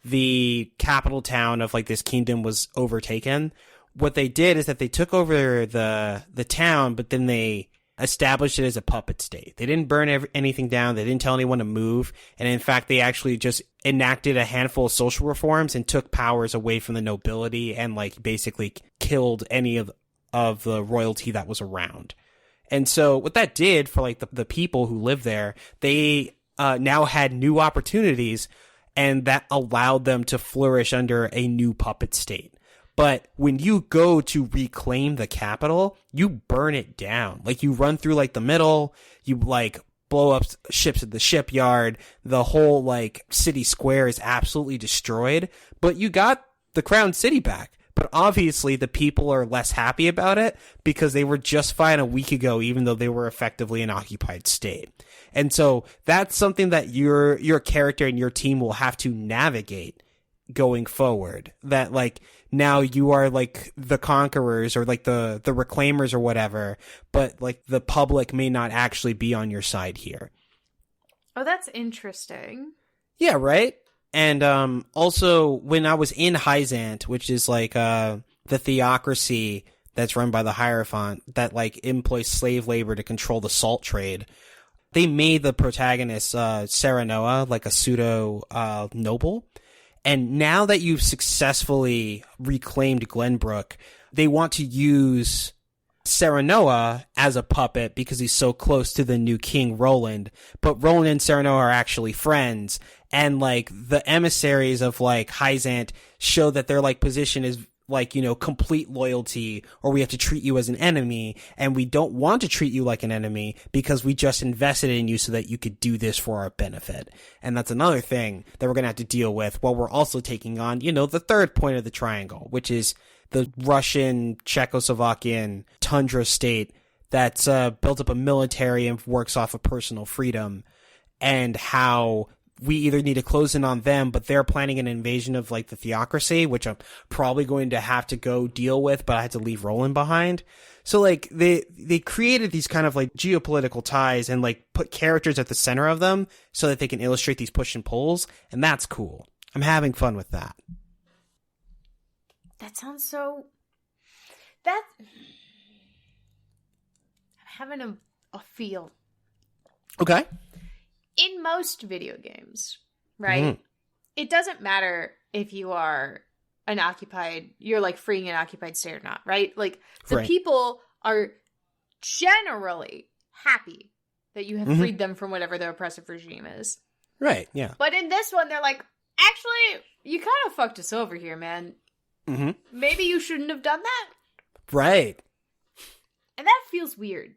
Speaker 2: the capital town of like this kingdom was overtaken, what they did is that they took over the town, but then they established it as a puppet state. They didn't burn anything down. They didn't tell anyone to move. And in fact, they actually just enacted a handful of social reforms and took powers away from the nobility and like basically killed any of the royalty that was around. And so what that did for like the people who live there, they now had new opportunities, and that allowed them to flourish under a new puppet state. But when you go to reclaim the capital, you burn it down. Like, you run through, like, the middle, you, like, blow up ships at the shipyard, the whole, like, city square is absolutely destroyed, but you got the crown city back. But obviously the people are less happy about it because they were just fine a week ago, even though they were effectively an occupied state. And so that's something that your character and your team will have to navigate going forward. That like now you are like the conquerors or like the reclaimers or whatever, but like the public may not actually be on your side here.
Speaker 3: Oh, that's interesting.
Speaker 2: Yeah, right? And also, when I was in Hyzant, which is like the theocracy that's run by the Hierophant that like employs slave labor to control the salt trade, they made the protagonist Serenoa like a pseudo noble. And now that you've successfully reclaimed Glenbrook, they want to use Serenoa as a puppet because he's so close to the new king Roland. But Roland and Serenoa are actually friends. And like the emissaries of like Hyzant show that their like position is like, you know, complete loyalty, or we have to treat you as an enemy, and we don't want to treat you like an enemy because we just invested in you so that you could do this for our benefit. And that's another thing that we're going to have to deal with while we're also taking on, you know, the third point of the triangle, which is the Russian, Czechoslovakian tundra state that's built up a military and works off of personal freedom, and how we either need to close in on them, but they're planning an invasion of like the theocracy, which I'm probably going to have to go deal with, but I had to leave Roland behind. So like they created these kind of like geopolitical ties and like put characters at the center of them so that they can illustrate these push and pulls. And that's cool. I'm having fun with that.
Speaker 3: That sounds so... I'm having a feel.
Speaker 2: Okay.
Speaker 3: In most video games, right? It doesn't matter if you are you're like freeing an occupied state or not, right? Like the people are generally happy that you have freed them from whatever their oppressive regime is.
Speaker 2: Right, yeah.
Speaker 3: But in this one, they're like, actually, you kind of fucked us over here, man. Maybe you shouldn't have done that.
Speaker 2: Right.
Speaker 3: And that feels weird.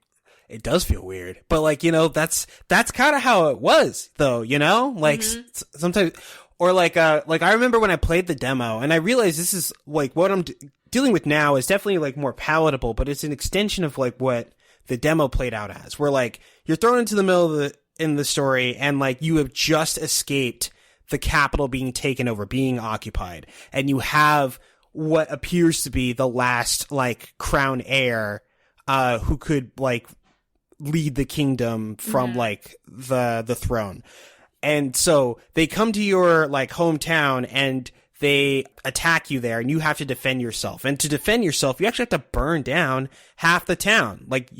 Speaker 2: It does feel weird, but like, you know, that's kind of how it was though, you know, like sometimes, or like I remember when I played the demo and I realized this is like what I'm dealing with now is definitely like more palatable, but it's an extension of like what the demo played out as, where like you're thrown into the middle in the story, and like you have just escaped the capital being taken over, being occupied, and you have what appears to be the last like crown heir who could like lead the kingdom from like the throne. And so they come to your like hometown and they attack you there, and you have to defend yourself. And to defend yourself, you actually have to burn down half the town. Like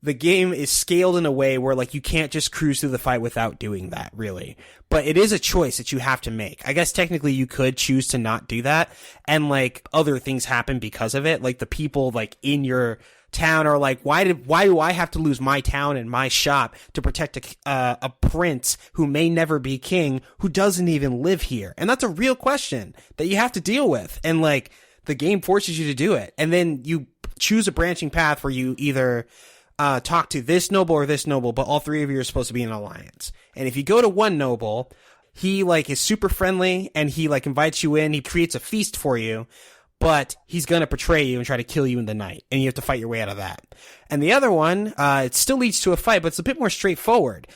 Speaker 2: the game is scaled in a way where like you can't just cruise through the fight without doing that, really. But it is a choice that you have to make. I guess technically you could choose to not do that, and like other things happen because of it. Like the people like in your town are like, why do I have to lose my town and my shop to protect a prince who may never be king, who doesn't even live here? And that's a real question that you have to deal with. And like the game forces you to do it. And then you choose a branching path where you either talk to this noble or this noble, but all three of you are supposed to be in an alliance. And if you go to one noble, he like is super friendly and he like invites you in, he creates a feast for you, but he's going to betray you and try to kill you in the night, and you have to fight your way out of that. And the other one, it still leads to a fight, but it's a bit more straightforward,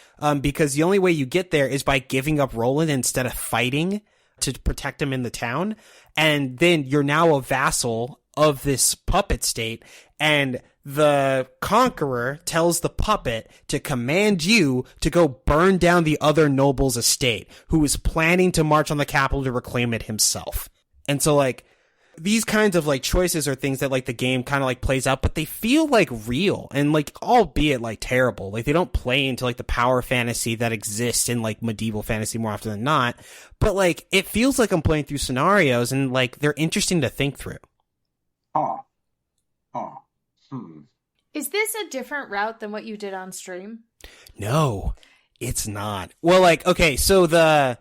Speaker 2: because the only way you get there is by giving up Roland instead of fighting to protect him in the town. And then you're now a vassal of this puppet state, and the conqueror tells the puppet to command you to go burn down the other noble's estate, who is planning to march on the capital to reclaim it himself. And so, like, these kinds of like choices are things that like the game kind of like plays out, but they feel like real and like, albeit like terrible. Like they don't play into like the power fantasy that exists in like medieval fantasy more often than not. But like, it feels like I'm playing through scenarios and like they're interesting to think through.
Speaker 3: Is this a different route than what you did on stream?
Speaker 2: No, it's not. Well, like, okay, so the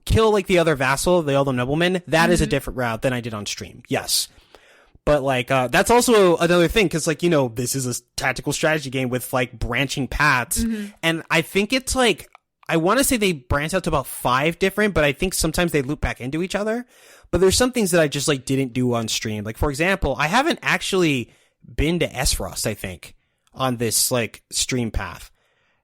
Speaker 2: kill like the other vassal, the other nobleman, that is a different route than I did on stream. Yes. But like, that's also another thing. Cause like, you know, this is a tactical strategy game with like branching paths. And I think it's like, I want to say they branch out to about 5 different, but I think sometimes they loop back into each other. But there's some things that I just like didn't do on stream. Like, for example, I haven't actually been to Esfrost, I think, on this like stream path.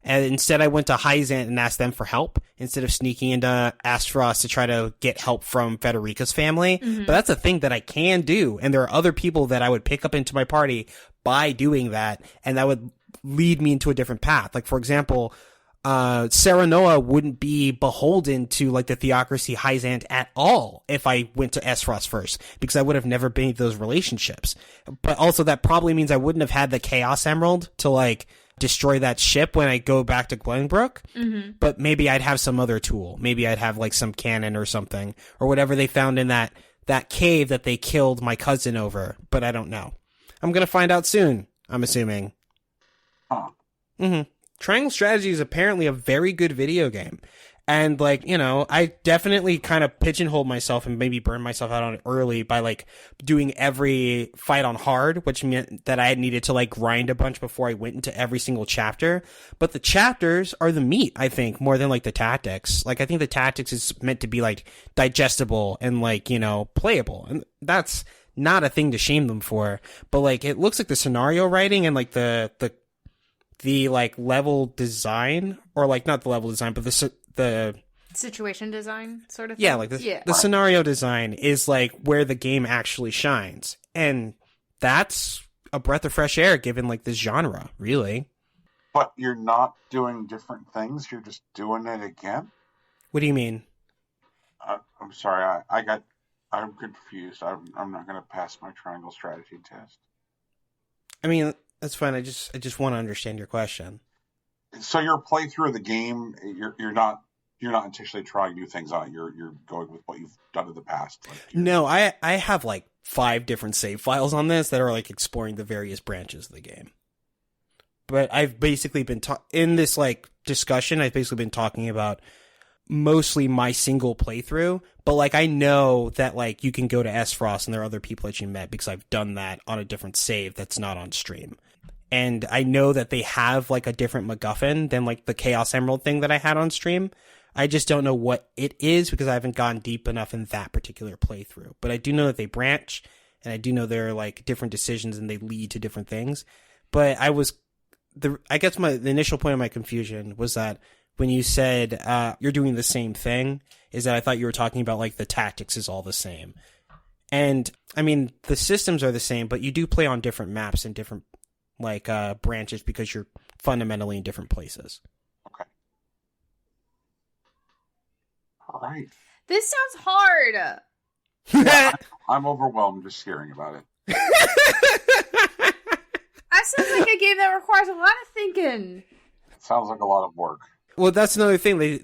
Speaker 2: And instead I went to Hyzant and asked them for help instead of sneaking into Aspharos to try to get help from Federica's family. But that's a thing that I can do. And there are other people that I would pick up into my party by doing that. And that would lead me into a different path. Like, for example, Serenoa wouldn't be beholden to like the theocracy Hyzant at all if I went to Esfrost first, because I would have never made those relationships. But also that probably means I wouldn't have had the Chaos Emerald to like destroy that ship when I go back to Glenbrook. But maybe I'd have some other tool. Maybe I'd have like some cannon or something, or whatever they found in that cave that they killed my cousin over. But I don't know. I'm going to find out soon, I'm assuming. Triangle Strategy is apparently a very good video game. And, like, you know, I definitely kind of pigeonholed myself and maybe burned myself out on it early by, like, doing every fight on hard, which meant that I needed to, like, grind a bunch before I went into every single chapter. But the chapters are the meat, I think, more than, like, the tactics. Like, I think the tactics is meant to be, like, digestible and, like, you know, playable. And that's not a thing to shame them for. But, like, it looks like the scenario writing and, like, the like, level design, or, like, not the level design, but the
Speaker 3: situation design sort of thing.
Speaker 2: Yeah, like the scenario design is like where the game actually shines. And that's a breath of fresh air given like this genre, really.
Speaker 1: But you're not doing different things, you're just doing it again?
Speaker 2: What do you mean?
Speaker 1: I'm sorry, I'm confused. I'm not going to pass my triangle strategy test.
Speaker 2: I mean, that's fine. I just want to understand your question.
Speaker 1: So your playthrough of the game, you're not intentionally trying new things on it. You're going with what you've done in the past. Like
Speaker 2: no, I have like 5 different save files on this that are like exploring the various branches of the game. But I've basically been in this like discussion. I've basically been talking about mostly my single playthrough. But like I know that like you can go to Esfrost and there are other people that you met because I've done that on a different save that's not on stream. And I know that they have like a different MacGuffin than like the Chaos Emerald thing that I had on stream. I just don't know what it is because I haven't gone deep enough in that particular playthrough. But I do know that they branch, and I do know there are like different decisions and they lead to different things. But I was I guess the initial point of my confusion was that when you said you're doing the same thing, is that I thought you were talking about like the tactics is all the same. And I mean, the systems are the same, but you do play on different maps and different like branches because you're fundamentally in different places.
Speaker 1: Okay. All right.
Speaker 3: This sounds hard.
Speaker 1: Yeah, I'm overwhelmed just hearing about it.
Speaker 3: That sounds like a game that requires a lot of thinking.
Speaker 1: It sounds like a lot of work.
Speaker 2: Well, that's another thing.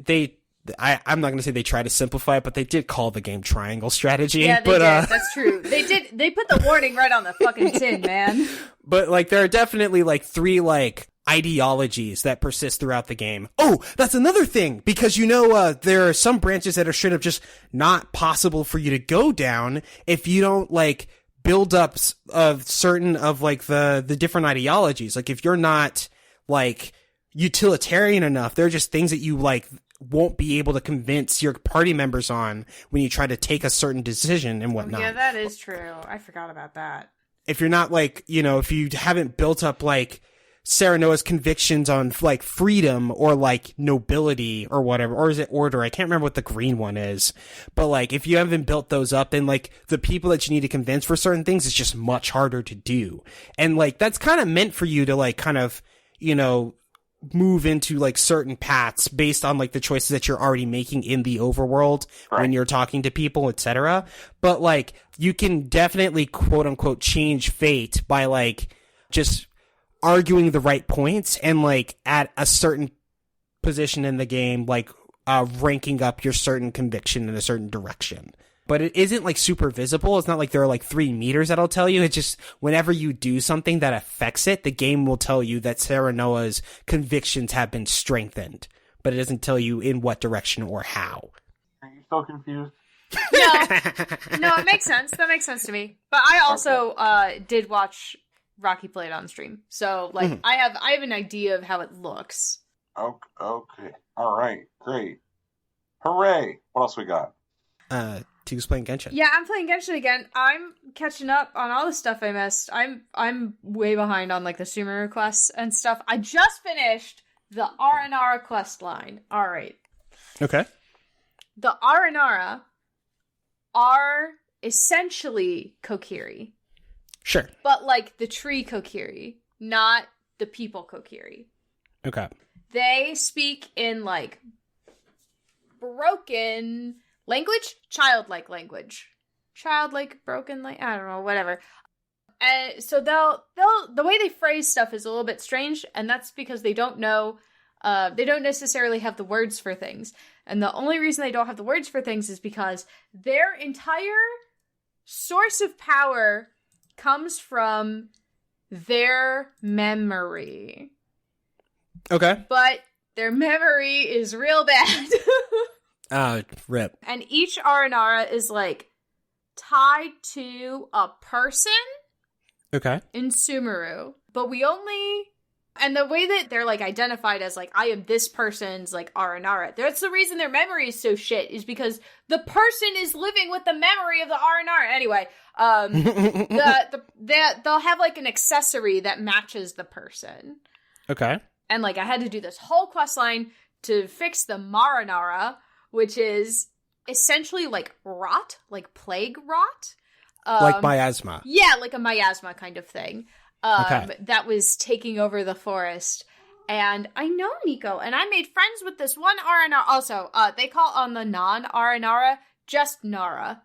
Speaker 2: I'm not going to say they try to simplify it, but they did call the game triangle strategy.
Speaker 3: Yeah, they
Speaker 2: did.
Speaker 3: That's true. They did. They put the warning right on the fucking tin, man.
Speaker 2: But like, there are definitely like 3 like ideologies that persist throughout the game. Oh, that's another thing, because there are some branches that are straight up just not possible for you to go down if you don't like build up of certain of like the different ideologies. Like if you're not like utilitarian enough, there are just things that you like won't be able to convince your party members on when you try to take a certain decision and whatnot.
Speaker 3: Yeah, that is true. I forgot about that.
Speaker 2: If you're not like, if you haven't built up like Sarah Noah's convictions on like freedom or like nobility or whatever, or is it order? I can't remember what the green one is, but like if you haven't built those up, then like the people that you need to convince for certain things is just much harder to do. And like that's kind of meant for you to like kind of, move into like certain paths based on like the choices that you're already making in the overworld when you're talking to people, etc. But like you can definitely quote unquote change fate by like just arguing the right points and like at a certain position in the game, like ranking up your certain conviction in a certain direction. But it isn't like super visible. It's not like there are like 3 meters that'll tell you. It's just whenever you do something that affects it, the game will tell you that Sarah Noah's convictions have been strengthened. But it doesn't tell you in what direction or how.
Speaker 1: Are you still confused?
Speaker 3: No, it makes sense. That makes sense to me. But I also did watch Rocky play it on stream. So like I have an idea of how it looks.
Speaker 1: Okay. All right. Great. Hooray. What else we got?
Speaker 2: Tegan's playing Genshin.
Speaker 3: Yeah, I'm playing Genshin again. I'm catching up on all the stuff I missed. I'm way behind on like the Sumeru quests and stuff. I just finished the Aranara quest line. All right.
Speaker 2: Okay.
Speaker 3: The Aranara are essentially Kokiri.
Speaker 2: Sure.
Speaker 3: But like the tree Kokiri, not the people Kokiri.
Speaker 2: Okay.
Speaker 3: They speak in like broken language, childlike language, childlike broken like I don't know, whatever. And so they'll the way they phrase stuff is a little bit strange, and that's because they don't know, they don't necessarily have the words for things. And the only reason they don't have the words for things is because their entire source of power comes from their memory.
Speaker 2: Okay.
Speaker 3: But their memory is real bad.
Speaker 2: Rip.
Speaker 3: And each Aranara is like tied to a person.
Speaker 2: Okay.
Speaker 3: In Sumeru. But we only... And the way that they're like identified as like, I am this person's like Aranara. That's the reason their memory is so shit, is because the person is living with the memory of the Aranara. Anyway, they'll have like an accessory that matches the person.
Speaker 2: Okay.
Speaker 3: And like I had to do this whole quest line to fix the Marinara, which is essentially like rot, like plague rot.
Speaker 2: Like miasma.
Speaker 3: Yeah, like a miasma kind of thing.
Speaker 2: Okay.
Speaker 3: That was taking over the forest. And I know Nico, and I made friends with this one Aranara. Also, they call on the non-Aranara just Nara.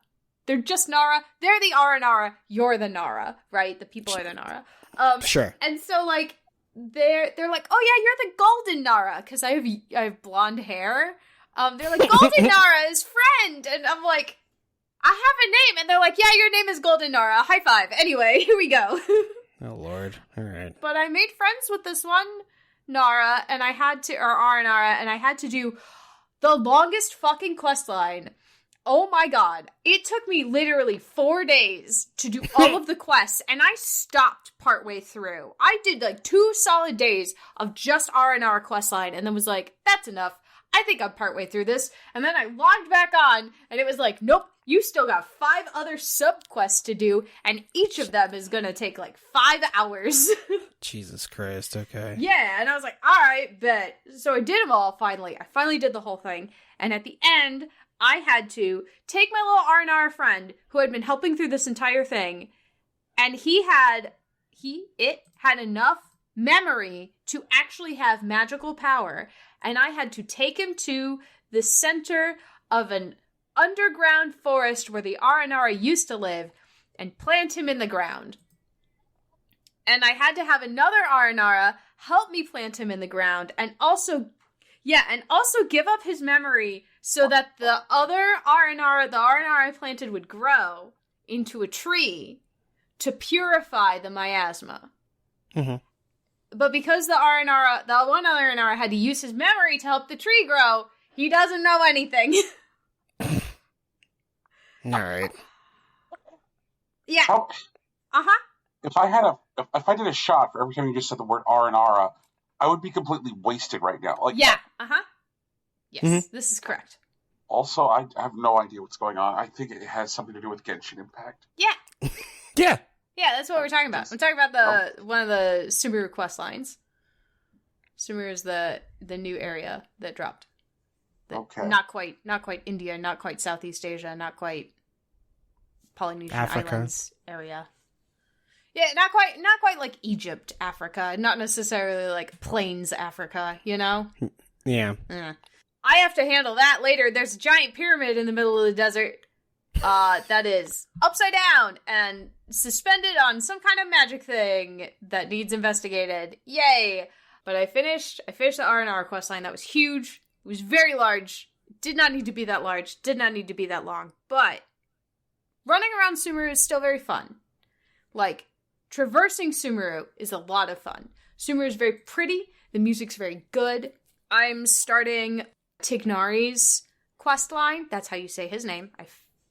Speaker 3: They're just Nara. They're the Aranara. You're the Nara, right? The people are the Nara.
Speaker 2: Sure.
Speaker 3: And so, like, they're like, oh yeah, you're the Golden Nara, because I have blonde hair. They're like, Golden Nara is friend, and I'm like, I have a name, and they're like, yeah, your name is Golden Nara. High five. Anyway, here we go.
Speaker 2: Oh Lord. All right.
Speaker 3: But I made friends with this one Nara, and I had to, or Aranara, and I had to do the longest fucking quest line. Oh my god. It took me literally 4 days to do all of the quests, and I stopped partway through. I did like 2 solid days of just Aranara quest line, and then was like, that's enough. I think I'm partway through this. And then I logged back on, and it was like, nope, you still got 5 other sub-quests to do, and each of them is gonna take like 5 hours.
Speaker 2: Jesus Christ, okay.
Speaker 3: Yeah, and I was like, alright, bet. So I did them all, finally. I finally did the whole thing. And at the end, I had to take my little R&R friend, who had been helping through this entire thing, and it had enough memory to actually have magical power, and I had to take him to the center of an underground forest where the Aranara used to live and plant him in the ground. And I had to have another Aranara help me plant him in the ground, and also give up his memory so that the Aranara I planted would grow into a tree to purify the miasma.
Speaker 2: Mm-hmm.
Speaker 3: But because the one other Aranara had to use his memory to help the tree grow, he doesn't know anything.
Speaker 2: Alright.
Speaker 3: Yeah.
Speaker 1: Oh,
Speaker 3: Uh-huh.
Speaker 1: if I did a shot for every time you just said the word R, I would be completely wasted right now. Like,
Speaker 3: Yeah. Uh-huh. Yes,
Speaker 2: Mm-hmm.
Speaker 3: This is correct.
Speaker 1: Also, I have no idea what's going on. I think it has something to do with Genshin Impact.
Speaker 3: Yeah.
Speaker 2: Yeah.
Speaker 3: Yeah, that's what we're talking about. I'm talking about one of the Sumeru quest lines. Sumeru is the new area that dropped.
Speaker 1: Okay.
Speaker 3: Not quite India, not quite Southeast Asia, not quite Polynesian
Speaker 2: Africa.
Speaker 3: Islands area. Yeah, not quite like Egypt, Africa. Not necessarily like Plains, Africa, you know?
Speaker 2: Yeah.
Speaker 3: I have to handle that later. There's a giant pyramid in the middle of the desert that is upside down and suspended on some kind of magic thing that needs investigated. Yay! But I finished the R&R questline. That was huge. It was very large. Did not need to be that large. Did not need to be that long. But running around Sumeru is still very fun. Like, traversing Sumeru is a lot of fun. Sumeru is very pretty. The music's very good. I'm starting Tignari's questline. That's how you say his name.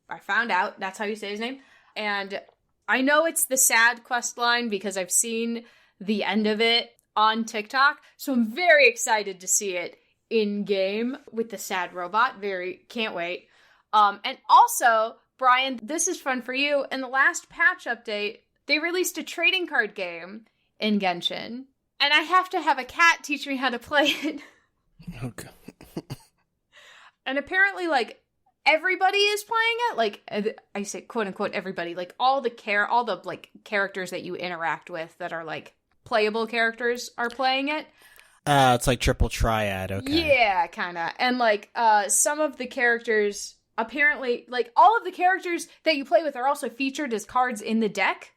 Speaker 3: I found out that's how you say his name. And I know it's the sad questline because I've seen the end of it on TikTok. So I'm very excited to see it in game with the sad robot. Can't wait. And also, Brian, this is fun for you. In the last patch update, they released a trading card game in Genshin. And I have to have a cat teach me how to play it.
Speaker 2: Okay.
Speaker 3: And apparently, like, everybody is playing it. Like, I say quote unquote everybody. Like, all the characters that you interact with that are like playable characters are playing it.
Speaker 2: It's like triple triad, okay.
Speaker 3: Yeah, kinda. And like, some of the characters apparently, like, all of the characters that you play with are also featured as cards in the deck.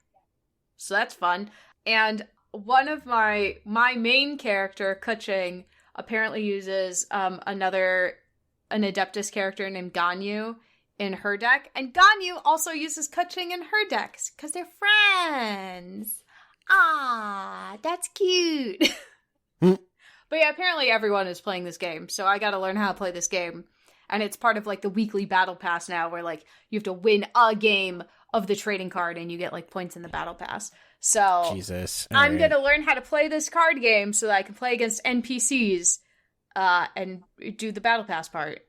Speaker 3: So that's fun. And one of my main character, Kuching, apparently uses an Adeptus character named Ganyu in her deck, and Ganyu also uses Kuching in her decks because they're friends. Ah, that's cute. But yeah, apparently everyone is playing this game, so I gotta learn how to play this game. And it's part of like the weekly battle pass now, where like you have to win a game of the trading card and you get like points in the battle pass. So
Speaker 2: Jesus.
Speaker 3: I'm gonna learn how to play this card game so that I can play against NPCs and do the battle pass part.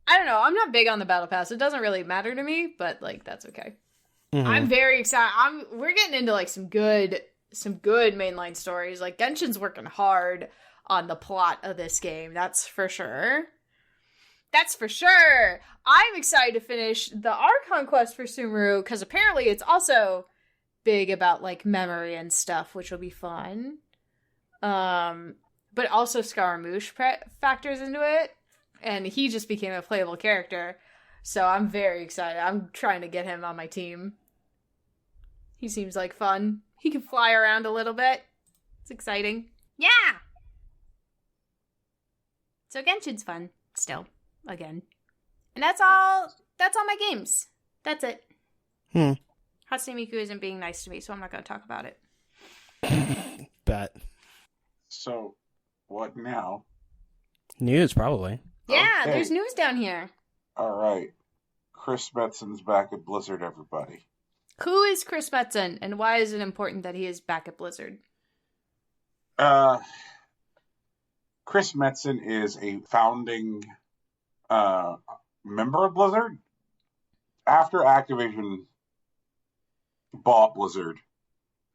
Speaker 3: I don't know, I'm not big on the battle pass. It doesn't really matter to me, but like that's okay.
Speaker 2: Mm-hmm.
Speaker 3: I'm very excited. We're getting into like some good mainline stories. Like Genshin's working hard on the plot of this game. That's for sure. I'm excited to finish the Archon quest for Sumeru because apparently it's also big about like memory and stuff, which will be fun. But also Scaramouche factors into it, and he just became a playable character. So I'm very excited. I'm trying to get him on my team. He seems like fun. He can fly around a little bit. It's exciting. Yeah! So Genshin's fun, still, again. And that's all my games. That's it. Hatsune Miku isn't being nice to me, so I'm not going to talk about it.
Speaker 2: Bet.
Speaker 1: So, what now?
Speaker 2: News, probably.
Speaker 3: Yeah,
Speaker 1: Okay.
Speaker 3: There's news down here.
Speaker 1: All right. Chris Metzen's back at Blizzard, everybody.
Speaker 3: Who is Chris Metzen, and why is it important that he is back at Blizzard?
Speaker 1: Chris Metzen is a founding member of Blizzard. After Activision bought Blizzard,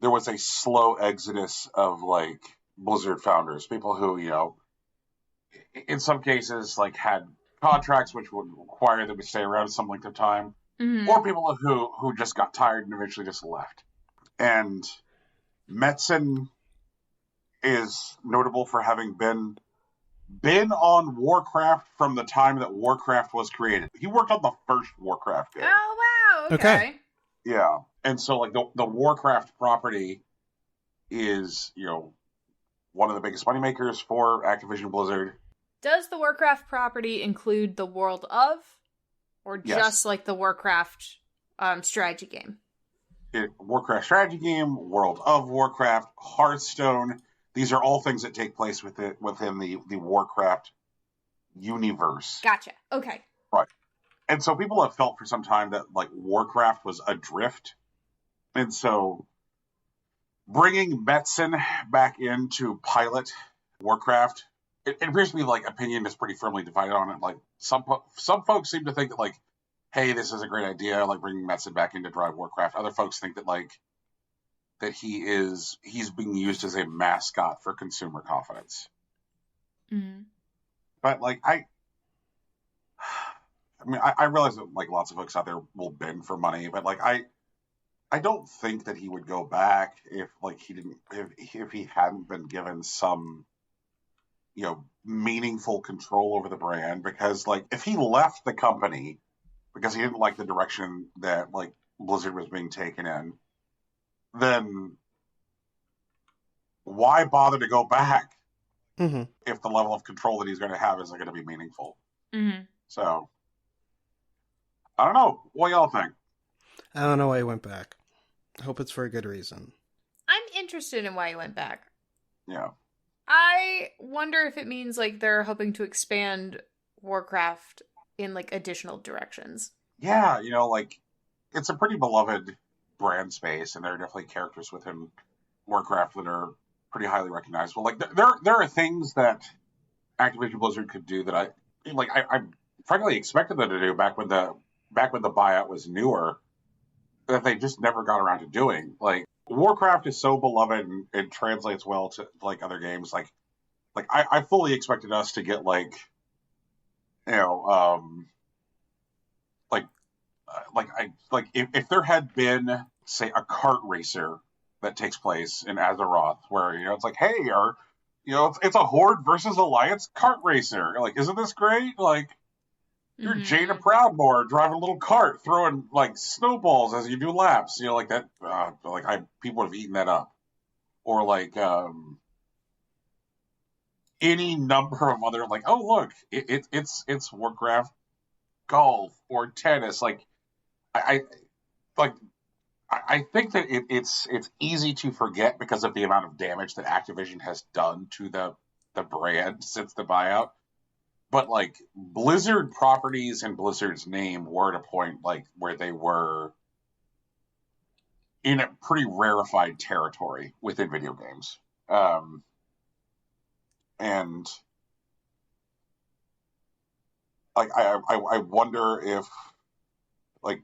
Speaker 1: there was a slow exodus of like Blizzard founders, people who, you know, in some cases like had contracts which would require them to stay around some length of time, or people who just got tired and eventually just left. And Metzen is notable for having been on Warcraft from the time that Warcraft was created. He worked on the first Warcraft game.
Speaker 3: Oh, wow. Okay.
Speaker 1: Yeah. And so, like, the Warcraft property is, you know, one of the biggest moneymakers for Activision Blizzard.
Speaker 3: Does the Warcraft property include the World of? Or just, like, the Warcraft strategy game?
Speaker 1: Warcraft strategy game, World of Warcraft, Hearthstone. These are all things that take place within the Warcraft universe.
Speaker 3: Gotcha. Okay.
Speaker 1: Right. And so people have felt for some time that, like, Warcraft was adrift. And so bringing Metzen back in to pilot Warcraft, it appears to be, like, opinion is pretty firmly divided on it. Like, some folks seem to think that, like, hey, this is a great idea, like, bringing Metzen back in to drive Warcraft. Other folks think that, like, that he's being used as a mascot for consumer confidence.
Speaker 3: Mm-hmm.
Speaker 1: But, like, I realize that, like, lots of folks out there will bend for money, but, like, I don't think that he would go back if, like, if he hadn't been given some, you know, meaningful control over the brand. Because, like, if he left the company because he didn't like the direction that, like, Blizzard was being taken in, then why bother to go back if the level of control that he's going to have isn't going to be meaningful?
Speaker 3: Mm-hmm.
Speaker 1: So, I don't know. What y'all think?
Speaker 2: I don't know why he went back. I hope it's for a good reason.
Speaker 3: I'm interested in why he went back.
Speaker 1: Yeah.
Speaker 3: I wonder if it means, like, they're hoping to expand Warcraft in, like, additional directions.
Speaker 1: Yeah, you know, like, it's a pretty beloved brand space, and there are definitely characters within Warcraft that are pretty highly recognizable. Like, there are things that Activision Blizzard could do that I frankly expected them to do back when the buyout was newer, that they just never got around to doing. Like, Warcraft is so beloved and it translates well to, like, other games. Like I fully expected us to get, like, you know, if there had been, say, a kart racer that takes place in Azeroth, where, you know, it's like, hey, you know, it's a Horde versus Alliance kart racer. Like, isn't this great? Like, you're Jaina Proudmoore driving a little cart, throwing, like, snowballs as you do laps. You know, like that. People would have eaten that up. Or, like, any number of other, like, oh, look, it's Warcraft golf or tennis. Like, I think that it's easy to forget because of the amount of damage that Activision has done to the brand since the buyout. But, like, Blizzard properties and Blizzard's name were at a point, like, where they were in a pretty rarefied territory within video games. And, like, I wonder if, like,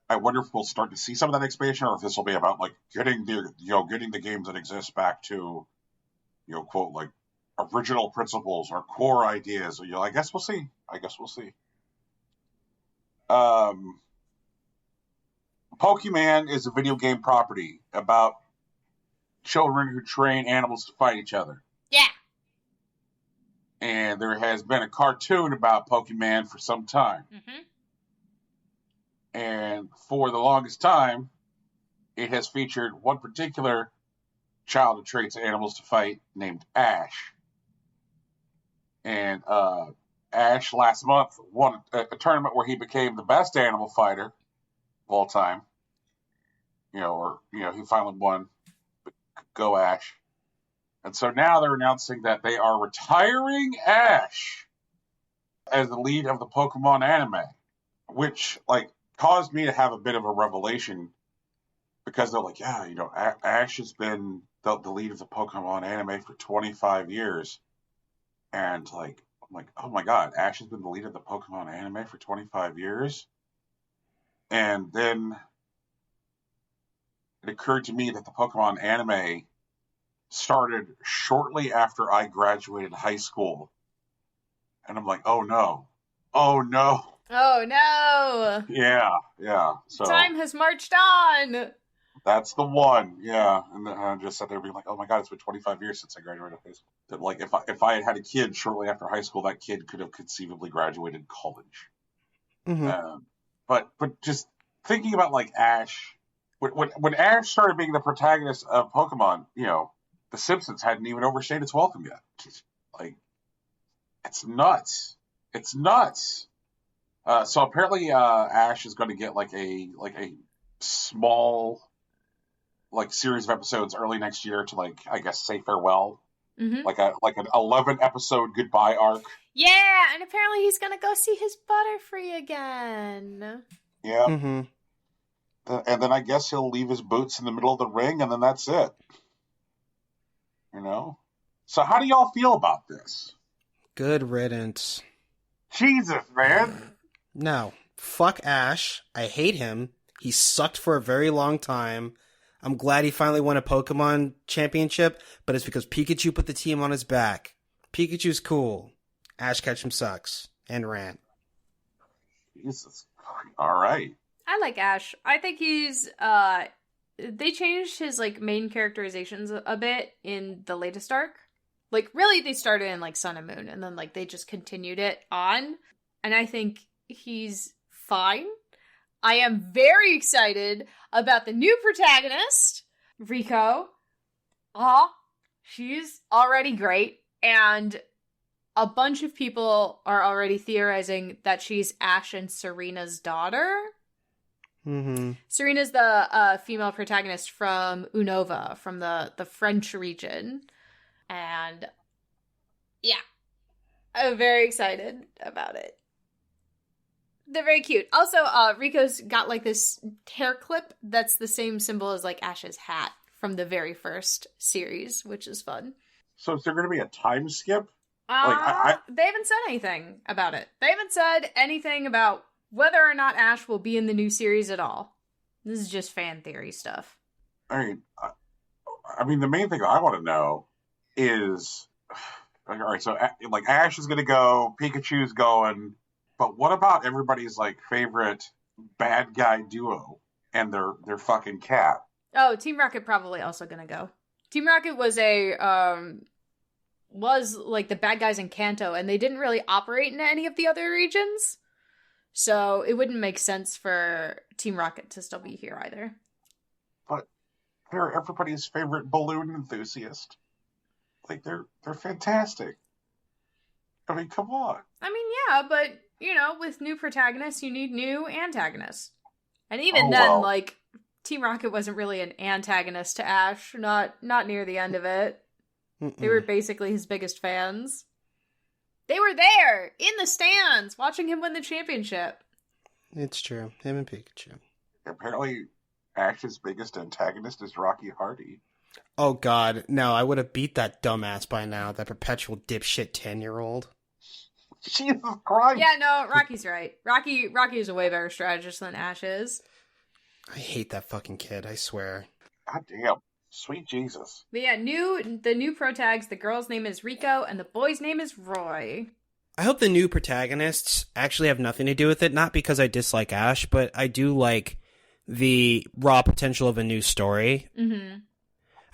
Speaker 1: we'll start to see some of that expansion, or if this will be about, like, getting the games that exist back to, you know, quote, like, original principles or core ideas. You know, I guess we'll see. Pokemon is a video game property about children who train animals to fight each other.
Speaker 3: Yeah.
Speaker 1: And there has been a cartoon about Pokemon for some time.
Speaker 3: Mm-hmm.
Speaker 1: And for the longest time, it has featured one particular child who trains animals to fight named Ash. And Ash last month won a tournament where he became the best animal fighter of all time. He finally won. Go Ash. And so now they're announcing that they are retiring Ash as the lead of the Pokemon anime, which, like, caused me to have a bit of a revelation, because they're like, yeah, Ash has been the lead of the Pokemon anime for 25 years. And like, I'm like, oh my God, Ash has been the lead of the Pokemon anime for 25 years. And then it occurred to me that the Pokemon anime started shortly after I graduated high school. And I'm like, oh no. Oh no.
Speaker 3: Oh no.
Speaker 1: Yeah. So
Speaker 3: time has marched on.
Speaker 1: That's the one. Yeah. And then I just sat there being like, oh my God, it's been 25 years since I graduated high school. That like if I had a kid shortly after high school, that kid could have conceivably graduated college.
Speaker 2: Mm-hmm.
Speaker 1: But just thinking about like Ash, when Ash started being the protagonist of Pokemon, The Simpsons hadn't even overstayed its welcome yet. Like, it's nuts. It's nuts. So apparently, Ash is going to get like a small series of episodes early next year to I guess say farewell.
Speaker 3: Mm-hmm.
Speaker 1: Like an 11 episode goodbye arc.
Speaker 3: Yeah, and apparently he's gonna go see his Butterfree again.
Speaker 1: Yeah.
Speaker 2: Mm-hmm.
Speaker 1: And then I guess he'll leave his boots in the middle of the ring, and then that's it. So how do y'all feel about this?
Speaker 2: Good riddance.
Speaker 1: Jesus, man.
Speaker 2: No. Fuck Ash. I hate him. He sucked for a very long time. I'm glad he finally won a Pokemon championship, but it's because Pikachu put the team on his back. Pikachu's cool. Ash Ketchum sucks. And rant.
Speaker 1: Jesus. All right.
Speaker 3: I like Ash. I think he's, they changed his, main characterizations a bit in the latest arc. Really, they started in, Sun and Moon, and then, they just continued it on. And I think he's fine. I am very excited about the new protagonist, Rico. She's already great. And a bunch of people are already theorizing that she's Ash and Serena's daughter.
Speaker 2: Mm-hmm.
Speaker 3: Serena's the female protagonist from Unova, from the French region. And yeah, I'm very excited about it. They're very cute. Also, Rico's got this hair clip that's the same symbol as Ash's hat from the very first series, which is fun.
Speaker 1: So is there going to be a time skip?
Speaker 3: They haven't said anything about it. They haven't said anything about whether or not Ash will be in the new series at all. This is just fan theory stuff.
Speaker 1: I mean, the main thing I want to know is, all right, so Ash is going to go, Pikachu's going, but what about everybody's favorite bad guy duo and their fucking cat?
Speaker 3: Oh, Team Rocket probably also going to go. Team Rocket was the bad guys in Kanto, and they didn't really operate in any of the other regions. So it wouldn't make sense for Team Rocket to still be here either.
Speaker 1: But they're everybody's favorite balloon enthusiast. They're fantastic. I mean, come on.
Speaker 3: I mean, yeah, but, with new protagonists, you need new antagonists. And even Team Rocket wasn't really an antagonist to Ash, not near the end of it.
Speaker 2: Mm-mm.
Speaker 3: They were basically his biggest fans. They were there, in the stands, watching him win the championship.
Speaker 2: It's true. Him and Pikachu.
Speaker 1: Apparently, Ash's biggest antagonist is Rocky Hardy.
Speaker 2: Oh, God. No, I would have beat that dumbass by now, that perpetual dipshit 10-year-old.
Speaker 1: Jesus Christ.
Speaker 3: Yeah, no, Rocky's right. Rocky is a way better strategist than Ash is.
Speaker 2: I hate that fucking kid, I swear.
Speaker 1: God damn. Sweet Jesus.
Speaker 3: But yeah, the new pro tags, the girl's name is Rico, and the boy's name is Roy.
Speaker 2: I hope the new protagonists actually have nothing to do with it, not because I dislike Ash, but I do like the raw potential of a new story.
Speaker 3: Mm-hmm.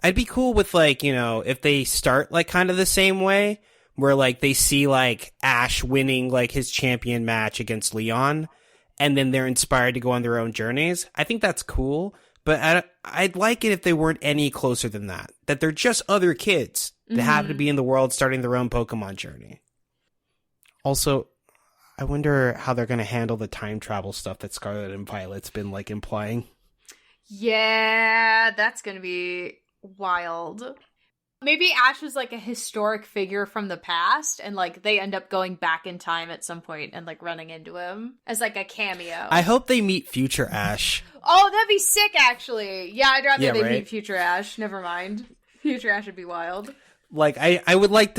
Speaker 2: I'd be cool with, if they start, kind of the same way, where, they see, Ash winning, his champion match against Leon, and then they're inspired to go on their own journeys. I think that's cool, but I'd like it if they weren't any closer than that. That they're just other kids that happen to be in the world starting their own Pokemon journey. Also, I wonder how they're going to handle the time travel stuff that Scarlet and Violet's been, implying.
Speaker 3: Yeah, that's going to be wild. Maybe Ash was like a historic figure from the past, and like they end up going back in time at some point and like running into him as like a cameo.
Speaker 2: I hope they meet future Ash.
Speaker 3: Oh, that'd be sick, actually. Yeah, I'd rather they
Speaker 2: right?
Speaker 3: meet future Ash. Never mind. Future Ash would be wild.
Speaker 2: Like, I'd like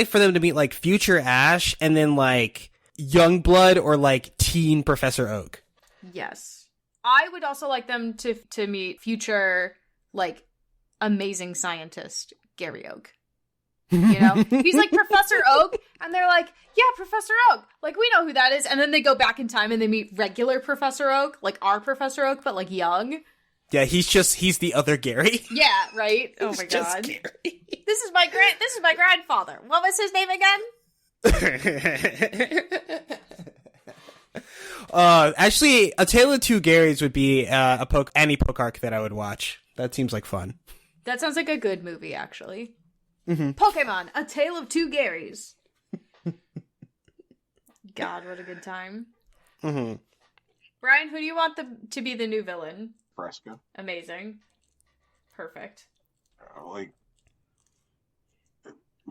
Speaker 2: for them to meet like future Ash and then like Youngblood or like teen Professor Oak.
Speaker 3: Yes. I would also like them to meet future, like, amazing scientist Gary Oak. You know? He's like Professor Oak, and they're like, yeah, Professor Oak. Like, we know who that is. And then they go back in time and they meet regular Professor Oak, like our Professor Oak, but like young. Yeah,
Speaker 2: he's the other Gary.
Speaker 3: Yeah, right? Oh my god. This is my grandfather. What was his name again?
Speaker 2: Actually, A Tale of Two Garys would be any poke arc that I would watch. That seems like fun.
Speaker 3: That sounds like a good movie, actually.
Speaker 2: Mm-hmm.
Speaker 3: Pokemon, A Tale of Two Garys. God, what a good time.
Speaker 2: Mm-hmm.
Speaker 3: Brian, who do you want to be the new villain?
Speaker 1: Fresca.
Speaker 3: Amazing. Perfect.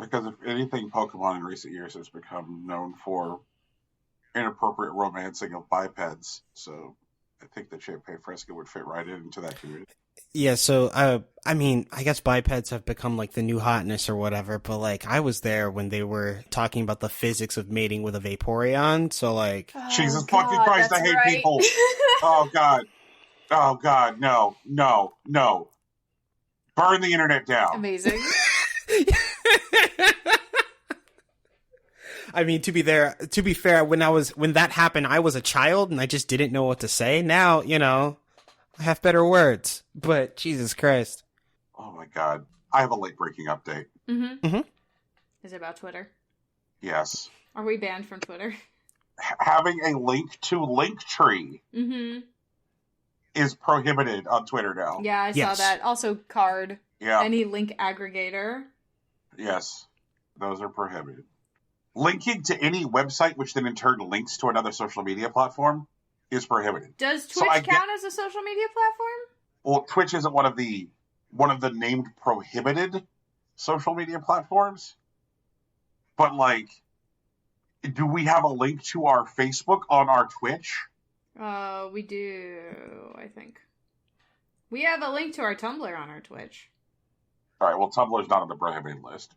Speaker 1: Because if anything, Pokemon in recent years has become known for inappropriate romancing of bipeds, so I think that Champagne Fresca would fit right into that community.
Speaker 2: Yeah, so, I mean, I guess bipeds have become, like, the new hotness or whatever, but, like, I was there when they were talking about the physics of mating with a Vaporeon, so, like...
Speaker 3: Oh,
Speaker 1: Jesus
Speaker 3: God,
Speaker 1: fucking Christ, I hate people! Oh, God. Oh, God, no. Burn the internet down.
Speaker 3: Amazing.
Speaker 2: I mean, to be fair, when that happened, I was a child and I just didn't know what to say. Now, you know, I have better words. But Jesus Christ.
Speaker 1: Oh my God. I have a late breaking update.
Speaker 3: Mm-hmm.
Speaker 2: Mm-hmm.
Speaker 3: Is it about Twitter?
Speaker 1: Yes.
Speaker 3: Are we banned from Twitter?
Speaker 1: Having a link to Linktree is prohibited on Twitter now.
Speaker 3: Yeah, I saw that. Also, Card.
Speaker 1: Yeah.
Speaker 3: Any link aggregator.
Speaker 1: Yes. Those are prohibited. Linking to any website, which then in turn links to another social media platform, is prohibited.
Speaker 3: Does Twitch count as a social media platform?
Speaker 1: Well, Twitch isn't one of the named prohibited social media platforms. But, like, do we have a link to our Facebook on our Twitch?
Speaker 3: We do, I think. We have a link to our Tumblr on our Twitch.
Speaker 1: All right, well, Tumblr's not on the prohibited list.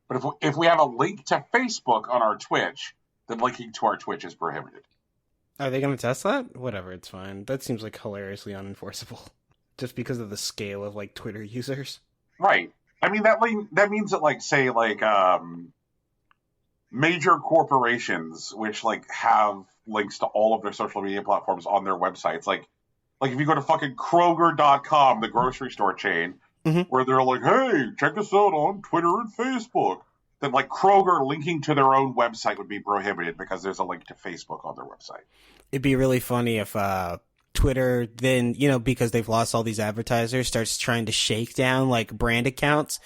Speaker 1: But if we have a link to Facebook on our Twitch, then linking to our Twitch is prohibited.
Speaker 2: Are they going to test that? Whatever, it's fine. That seems like hilariously unenforceable. Just because of the scale of, like, Twitter users.
Speaker 1: Right. I mean, that means that, like, say, like, major corporations, which, like, have links to all of their social media platforms on their websites, like if you go to fucking Kroger.com, the grocery store chain, where they're like, hey, check us out on Twitter and Facebook, then, like, Kroger linking to their own website would be prohibited because there's a link to Facebook on their website.
Speaker 2: It'd be really funny if Twitter then, you know, because they've lost all these advertisers, starts trying to shake down, like, brand accounts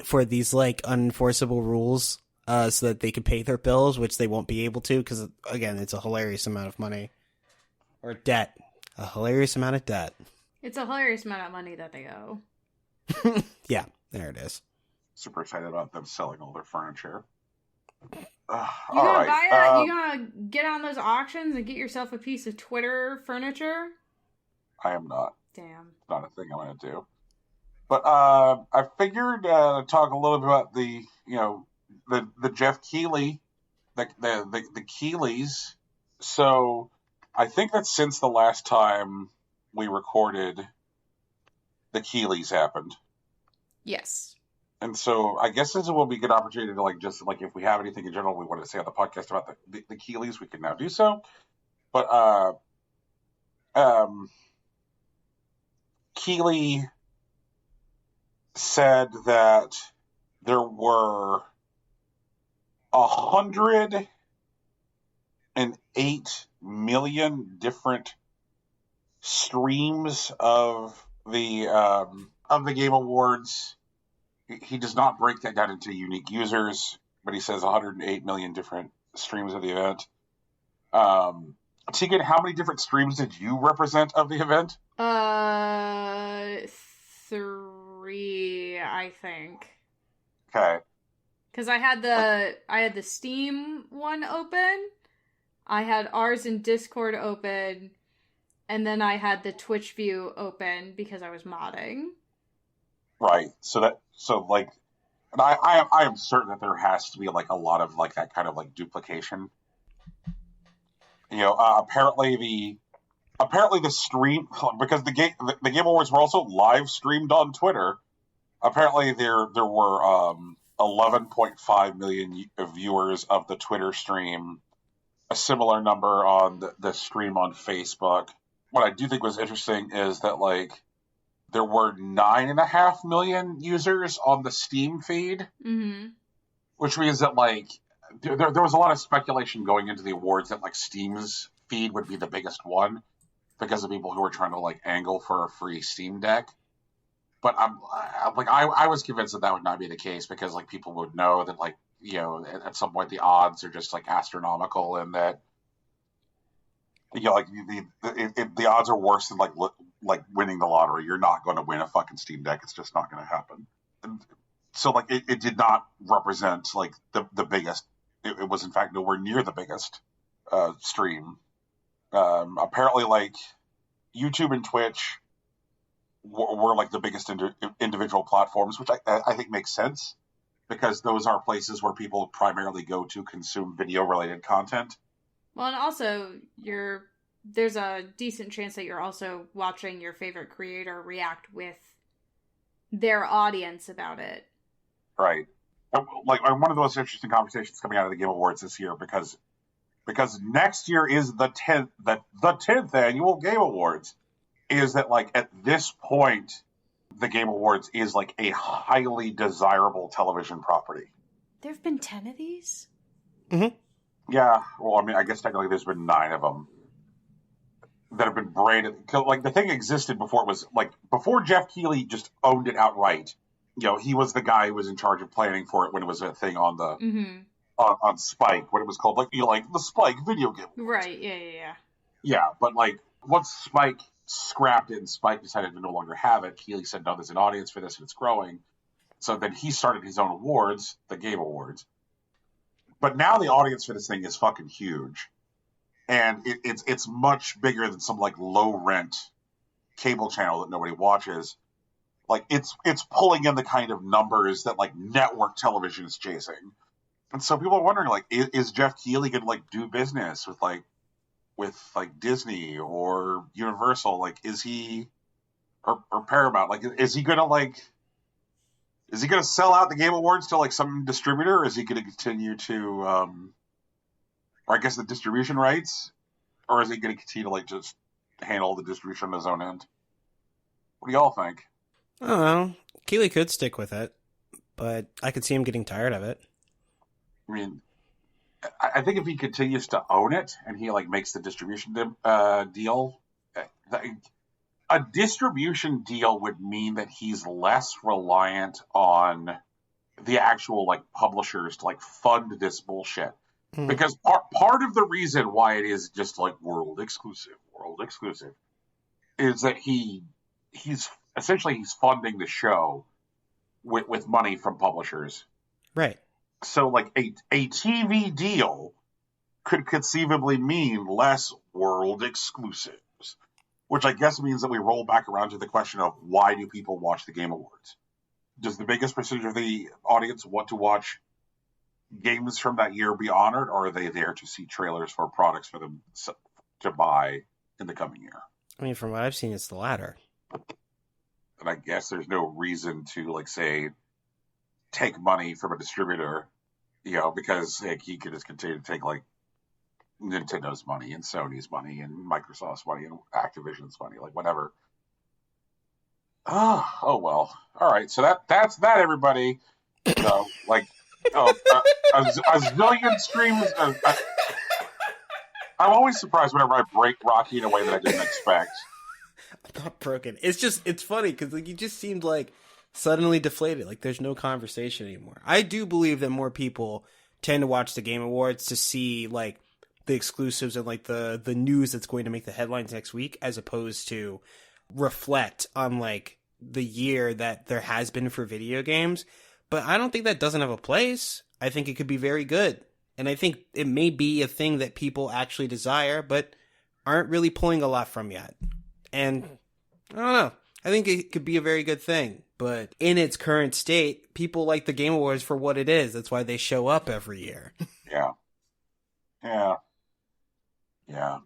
Speaker 2: for these, like, unenforceable rules so that they can pay their bills, which they won't be able to because, again, it's a hilarious amount of money. Or debt. A hilarious amount of debt.
Speaker 3: It's a hilarious amount of money that they owe.
Speaker 2: Yeah, there it is.
Speaker 1: Super excited about them selling all their furniture.
Speaker 3: You gonna buy that? You gonna get on those auctions and get yourself a piece of Twitter furniture?
Speaker 1: I am not.
Speaker 3: Damn.
Speaker 1: It's not a thing I'm gonna do. But I figured to talk a little bit about the Jeff Keighley, the Keighleys. So I think that since the last time we recorded, the Keighleys happened.
Speaker 3: Yes.
Speaker 1: And so I guess this will be a good opportunity to, like, just, like, if we have anything in general we want to say on the podcast about the Keighleys, we can now do so. But Keighley said that there were 108 million different streams of the Game Awards. He does not break that down into unique users, but he says 108 million different streams of the event. Tegan, how many different streams did you represent of the event?
Speaker 3: 3, I think.
Speaker 1: Okay.
Speaker 3: Because I had the Steam one open, I had ours in Discord open, and then I had the Twitch view open because I was modding.
Speaker 1: Right. And I am certain that there has to be like a lot of like that kind of like duplication. Apparently the stream, because the Game Awards were also live streamed on Twitter. Apparently there were 11.5 million viewers of the Twitter stream, a similar number on the stream on Facebook. What I do think was interesting is that like there were 9.5 million users on the Steam feed, which means that like there was a lot of speculation going into the awards that like Steam's feed would be the biggest one because of people who were trying to like angle for a free Steam Deck. But I was convinced that would not be the case because like people would know that like at some point the odds are just like astronomical and that like the odds are worse than like winning the lottery. You're not going to win a fucking Steam Deck. It's just not going to happen. So like it did not represent like the biggest. It was in fact nowhere near the biggest stream. Apparently like YouTube and Twitch were like the biggest individual platforms, which I think makes sense because those are places where people primarily go to consume video related content.
Speaker 3: Well, and also there's a decent chance that you're also watching your favorite creator react with their audience about it.
Speaker 1: Right. Like one of the most interesting conversations coming out of the Game Awards this year because next year is the 10th annual Game Awards. Is that like at this point the Game Awards is like a highly desirable television property.
Speaker 3: There have been 10 of these?
Speaker 2: Mm-hmm.
Speaker 1: Yeah, well, I mean, I guess technically there's been 9 of them that have been braided. Like the thing existed before it was like before Jeff Keighley just owned it outright. He was the guy who was in charge of planning for it when it was a thing on the on Spike, what it was called, like the Spike video game.
Speaker 3: Right? Yeah.
Speaker 1: Yeah, but like once Spike scrapped it and Spike decided to no longer have it, Keighley said, no, there's an audience for this and it's growing. So then he started his own awards, the Game Awards. But now the audience for this thing is fucking huge. And it's much bigger than some like low rent cable channel that nobody watches. Like it's pulling in the kind of numbers that like network television is chasing. And so people are wondering like, is Jeff Keighley gonna like do business with Disney or Universal? Like, is he or Paramount? Like, is he gonna sell out the Game Awards to like some distributor? Or is he gonna continue to, or I guess the distribution rights, or is he gonna continue to like just handle the distribution on his own end? What do y'all think?
Speaker 2: I don't know. Keighley could stick with it, but I could see him getting tired of it.
Speaker 1: I mean, I think if he continues to own it and he like makes the distribution deal, a distribution deal would mean that he's less reliant on the actual like publishers to like fund this bullshit. Because part of the reason why it is just like world exclusive is that he's essentially funding the show with money from publishers.
Speaker 2: Right.
Speaker 1: So, like, a TV deal could conceivably mean less world exclusives, which I guess means that we roll back around to the question of why do people watch the Game Awards? Does the biggest percentage of the audience want to watch games from that year be honored, or are they there to see trailers for products for them to buy in the coming year?
Speaker 2: I mean, from what I've seen, it's the latter.
Speaker 1: And I guess there's no reason to, like, say, take money from a distributor, because like, he could just continue to take like Nintendo's money and Sony's money and Microsoft's money and Activision's money, like whatever. Oh well. All right. So that's that, everybody. A zillion streams. I'm always surprised whenever I break Rocky in a way that I didn't expect.
Speaker 2: I'm not broken. It's funny because like you just seemed like suddenly deflated. Like there's no conversation anymore. I do believe that more people tend to watch the Game Awards to see like the exclusives and like the news that's going to make the headlines next week, as opposed to reflect on like the year that there has been for video games. But I don't think that doesn't have a place. I think it could be very good. And I think it may be a thing that people actually desire, but aren't really pulling a lot from yet. And I don't know. I think it could be a very good thing. But in its current state, people like the Game Awards for what it is. That's why they show up every year.
Speaker 1: Yeah. Yeah. Yeah.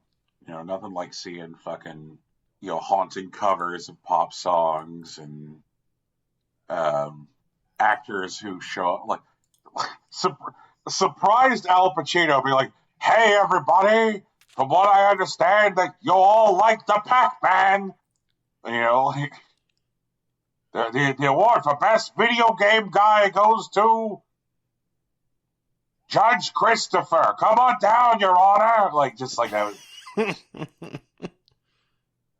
Speaker 1: Nothing like seeing fucking, haunting covers of pop songs and actors who show up. Like, surprised Al Pacino be like, "Hey, everybody, from what I understand, that you all like the Pac-Man." Like, the award for best video game guy goes to Judge Christopher. Come on down, Your Honor. Like, just like that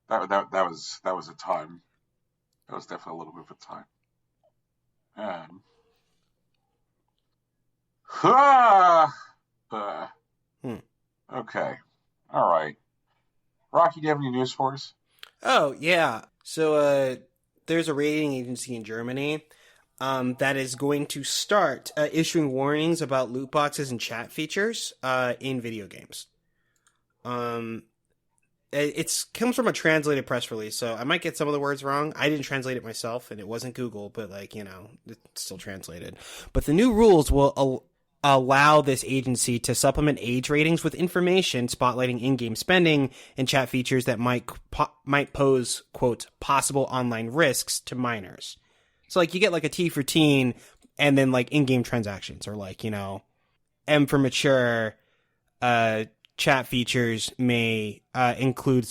Speaker 1: was that was a time. That was definitely a little bit of a time. Okay. All right. Rocky, do you have any news for us?
Speaker 2: Oh, yeah. So there's a rating agency in Germany that is going to start issuing warnings about loot boxes and chat features in video games. It comes from a translated press release, so I might get some of the words wrong. I didn't translate it myself, and it wasn't Google, but it's still translated. But the new rules will allow this agency to supplement age ratings with information spotlighting in-game spending and chat features that might pose, quote, possible online risks to minors. So, you get, a T for teen, and then, in-game transactions, or, M for mature, chat features may include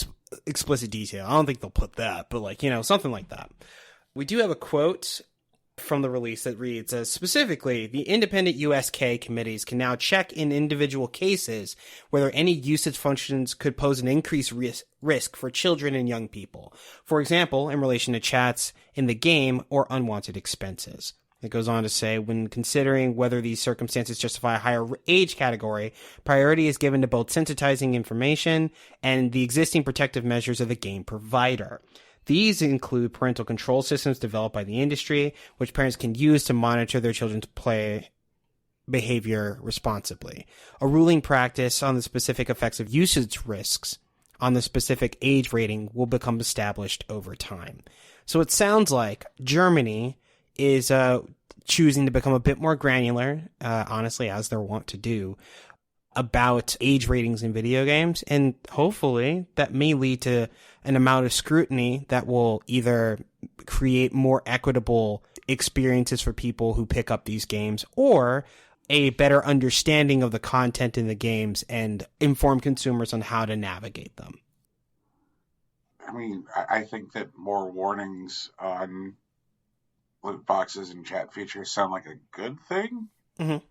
Speaker 2: explicit detail. I don't think they'll put that, but something like that. We do have a quote from the release that reads, specifically, the independent USK committees can now check in individual cases whether any usage functions could pose an increased risk for children and young people. For example, in relation to chats in the game or unwanted expenses. It goes on to say, when considering whether these circumstances justify a higher age category, priority is given to both sensitizing information and the existing protective measures of the game provider. These include parental control systems developed by the industry, which parents can use to monitor their children's play behavior responsibly. A ruling practice on the specific effects of usage risks on the specific age rating will become established over time. So it sounds like Germany is choosing to become a bit more granular, honestly, as they're wont to do, about age ratings in video games, and hopefully that may lead to an amount of scrutiny that will either create more equitable experiences for people who pick up these games, or a better understanding of the content in the games and inform consumers on how to navigate them.
Speaker 1: I mean, I think that more warnings on loot boxes and chat features sound like a good thing.
Speaker 2: Mm-hmm.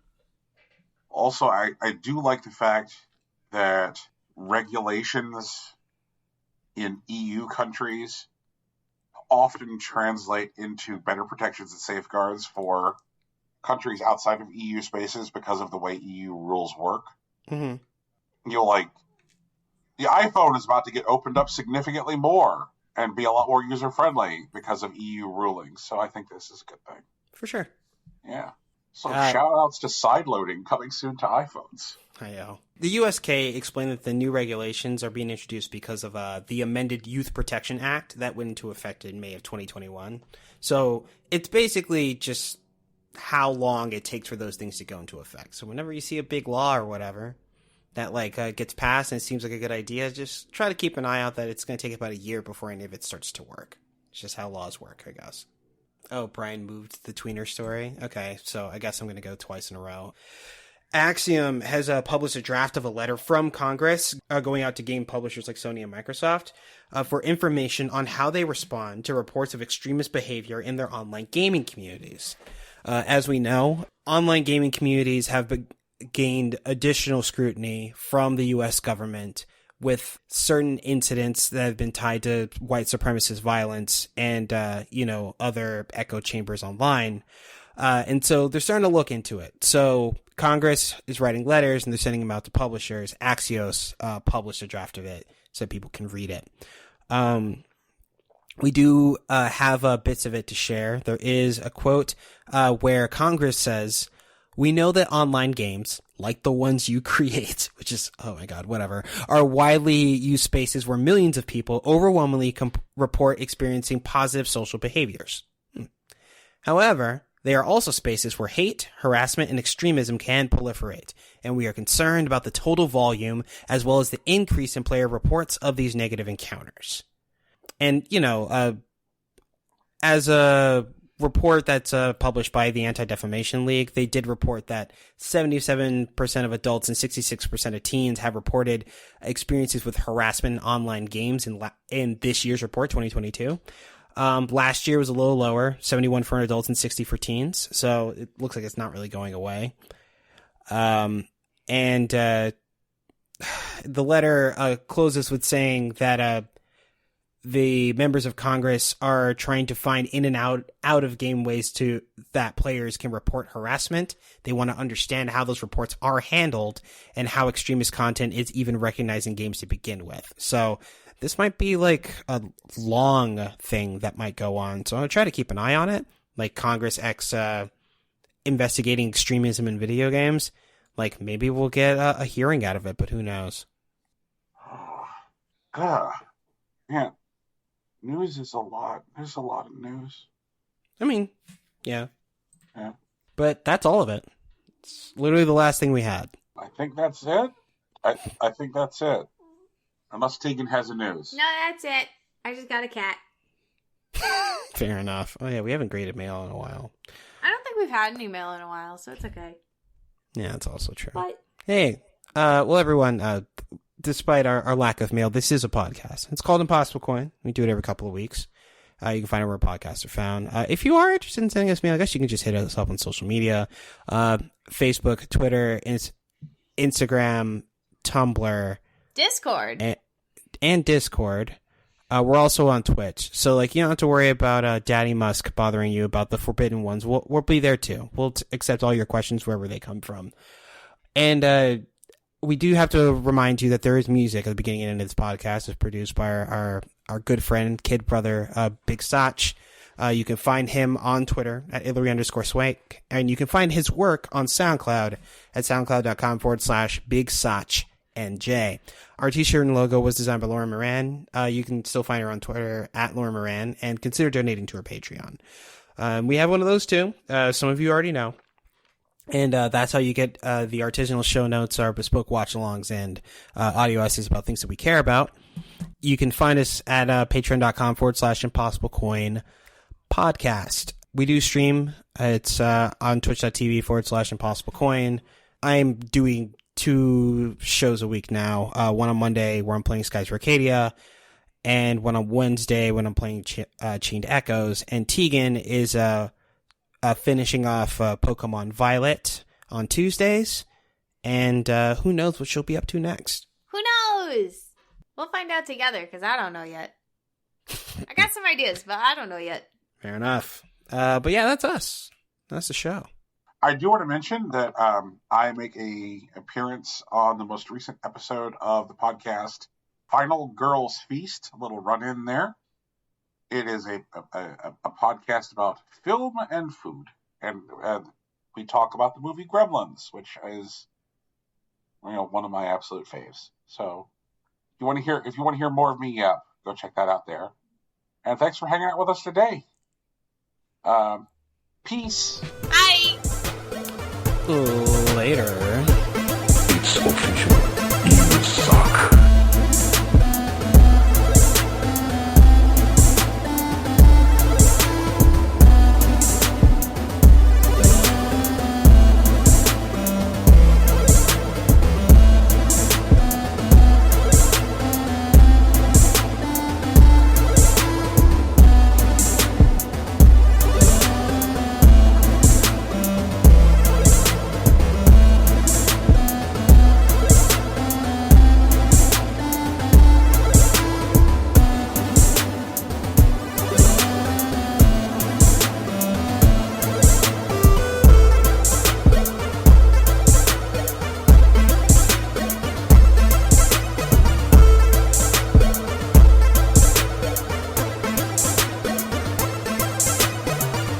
Speaker 1: Also, I do like the fact that regulations in EU countries often translate into better protections and safeguards for countries outside of EU spaces because of the way EU rules work.
Speaker 2: Mm-hmm.
Speaker 1: The iPhone is about to get opened up significantly more and be a lot more user-friendly because of EU rulings. So I think this is a good thing.
Speaker 2: For sure.
Speaker 1: Yeah. So shout-outs to sideloading coming soon to iPhones.
Speaker 2: I know. The USK explained that the new regulations are being introduced because of the amended Youth Protection Act that went into effect in May of 2021. So it's basically just how long it takes for those things to go into effect. So whenever you see a big law or whatever that gets passed and it seems like a good idea, just try to keep an eye out that it's going to take about a year before any of it starts to work. It's just how laws work, I guess. Oh, Brian moved the tweener story. Okay, so I guess I'm going to go twice in a row. Axiom has published a draft of a letter from Congress going out to game publishers like Sony and Microsoft for information on how they respond to reports of extremist behavior in their online gaming communities. As we know, online gaming communities have gained additional scrutiny from the U.S. government with certain incidents that have been tied to white supremacist violence and, other echo chambers online. And so they're starting to look into it. So Congress is writing letters and they're sending them out to publishers. Axios published a draft of it so people can read it. we do have bits of it to share. There is a quote where Congress says, "We know that online games, like the ones you create," which is, oh my God, whatever, are widely used spaces where millions of people overwhelmingly report experiencing positive social behaviors. However, they are also spaces where hate, harassment, and extremism can proliferate, and we are concerned about the total volume as well as the increase in player reports of these negative encounters. And, as a report that's published by the Anti-Defamation League, they did report that 77% of adults and 66% of teens have reported experiences with harassment in online games in this year's report, 2022. Last year was a little lower, 71 for adults and 60 for teens. So it looks like it's not really going away. The letter closes with saying that the members of Congress are trying to find in and out of game ways that players can report harassment. They want to understand how those reports are handled and how extremist content is even recognized in games to begin with. So this might be like a long thing that might go on. So I'm going to try to keep an eye on it. Like Congress X investigating extremism in video games. Like maybe we'll get a hearing out of it, but who knows?
Speaker 1: Man. News is a lot. There's a lot of news.
Speaker 2: I mean, yeah. But that's all of it. It's literally the last thing we had.
Speaker 1: I think that's it. I think that's it. Unless Tegan has a news.
Speaker 3: No, that's it. I just got a cat.
Speaker 2: Fair enough. Oh, yeah, we haven't graded mail in a while.
Speaker 3: I don't think we've had any mail in a while, so it's okay.
Speaker 2: Yeah, that's also true.
Speaker 3: But
Speaker 2: hey, well, everyone, despite our lack of mail, this is a podcast. It's called Impossible Coin. We do it every couple of weeks. You can find it where podcasts are found. If you are interested in sending us mail, I guess you can just hit us up on social media. Facebook, Twitter, Instagram, Tumblr.
Speaker 3: Discord.
Speaker 2: And Discord. We're also on Twitch. So, you don't have to worry about Daddy Musk bothering you about the Forbidden Ones. We'll be there, too. We'll accept all your questions wherever they come from. And, we do have to remind you that there is music at the beginning and end of this podcast. It's produced by our good friend, kid brother, Big Sach. You can find him on Twitter at Hillary_Swank. And you can find his work on SoundCloud at soundcloud.com/BigSachNJ. Our t-shirt and logo was designed by Laura Moran. You can still find her on Twitter at Laura Moran and consider donating to her Patreon. We have one of those too. Some of you already know. And that's how you get the artisanal show notes, our bespoke watch-alongs, and audio essays about things that we care about. You can find us at patreon.com/impossiblecoin podcast. We do stream. It's on twitch.tv/impossiblecoin. I'm doing 2 shows a week now. One on Monday where I'm playing Skies for Arcadia, and one on Wednesday when I'm playing Chained Echoes. And Tegan is finishing off Pokemon Violet on Tuesdays, and who knows what she'll be up to next.
Speaker 3: Who knows? We'll find out together, because I don't know yet. I got some ideas, but I don't know yet.
Speaker 2: Fair enough. But yeah, that's us. That's the show.
Speaker 1: I do want to mention that I make a appearance on the most recent episode of the podcast, Final Girls Feast, a little run-in there. It is a podcast about film and food, and we talk about the movie Gremlins, which is one of my absolute faves. So if you want to hear more of me, go check that out there. And thanks for hanging out with us today. Peace.
Speaker 3: Bye.
Speaker 2: Later.
Speaker 4: It's official.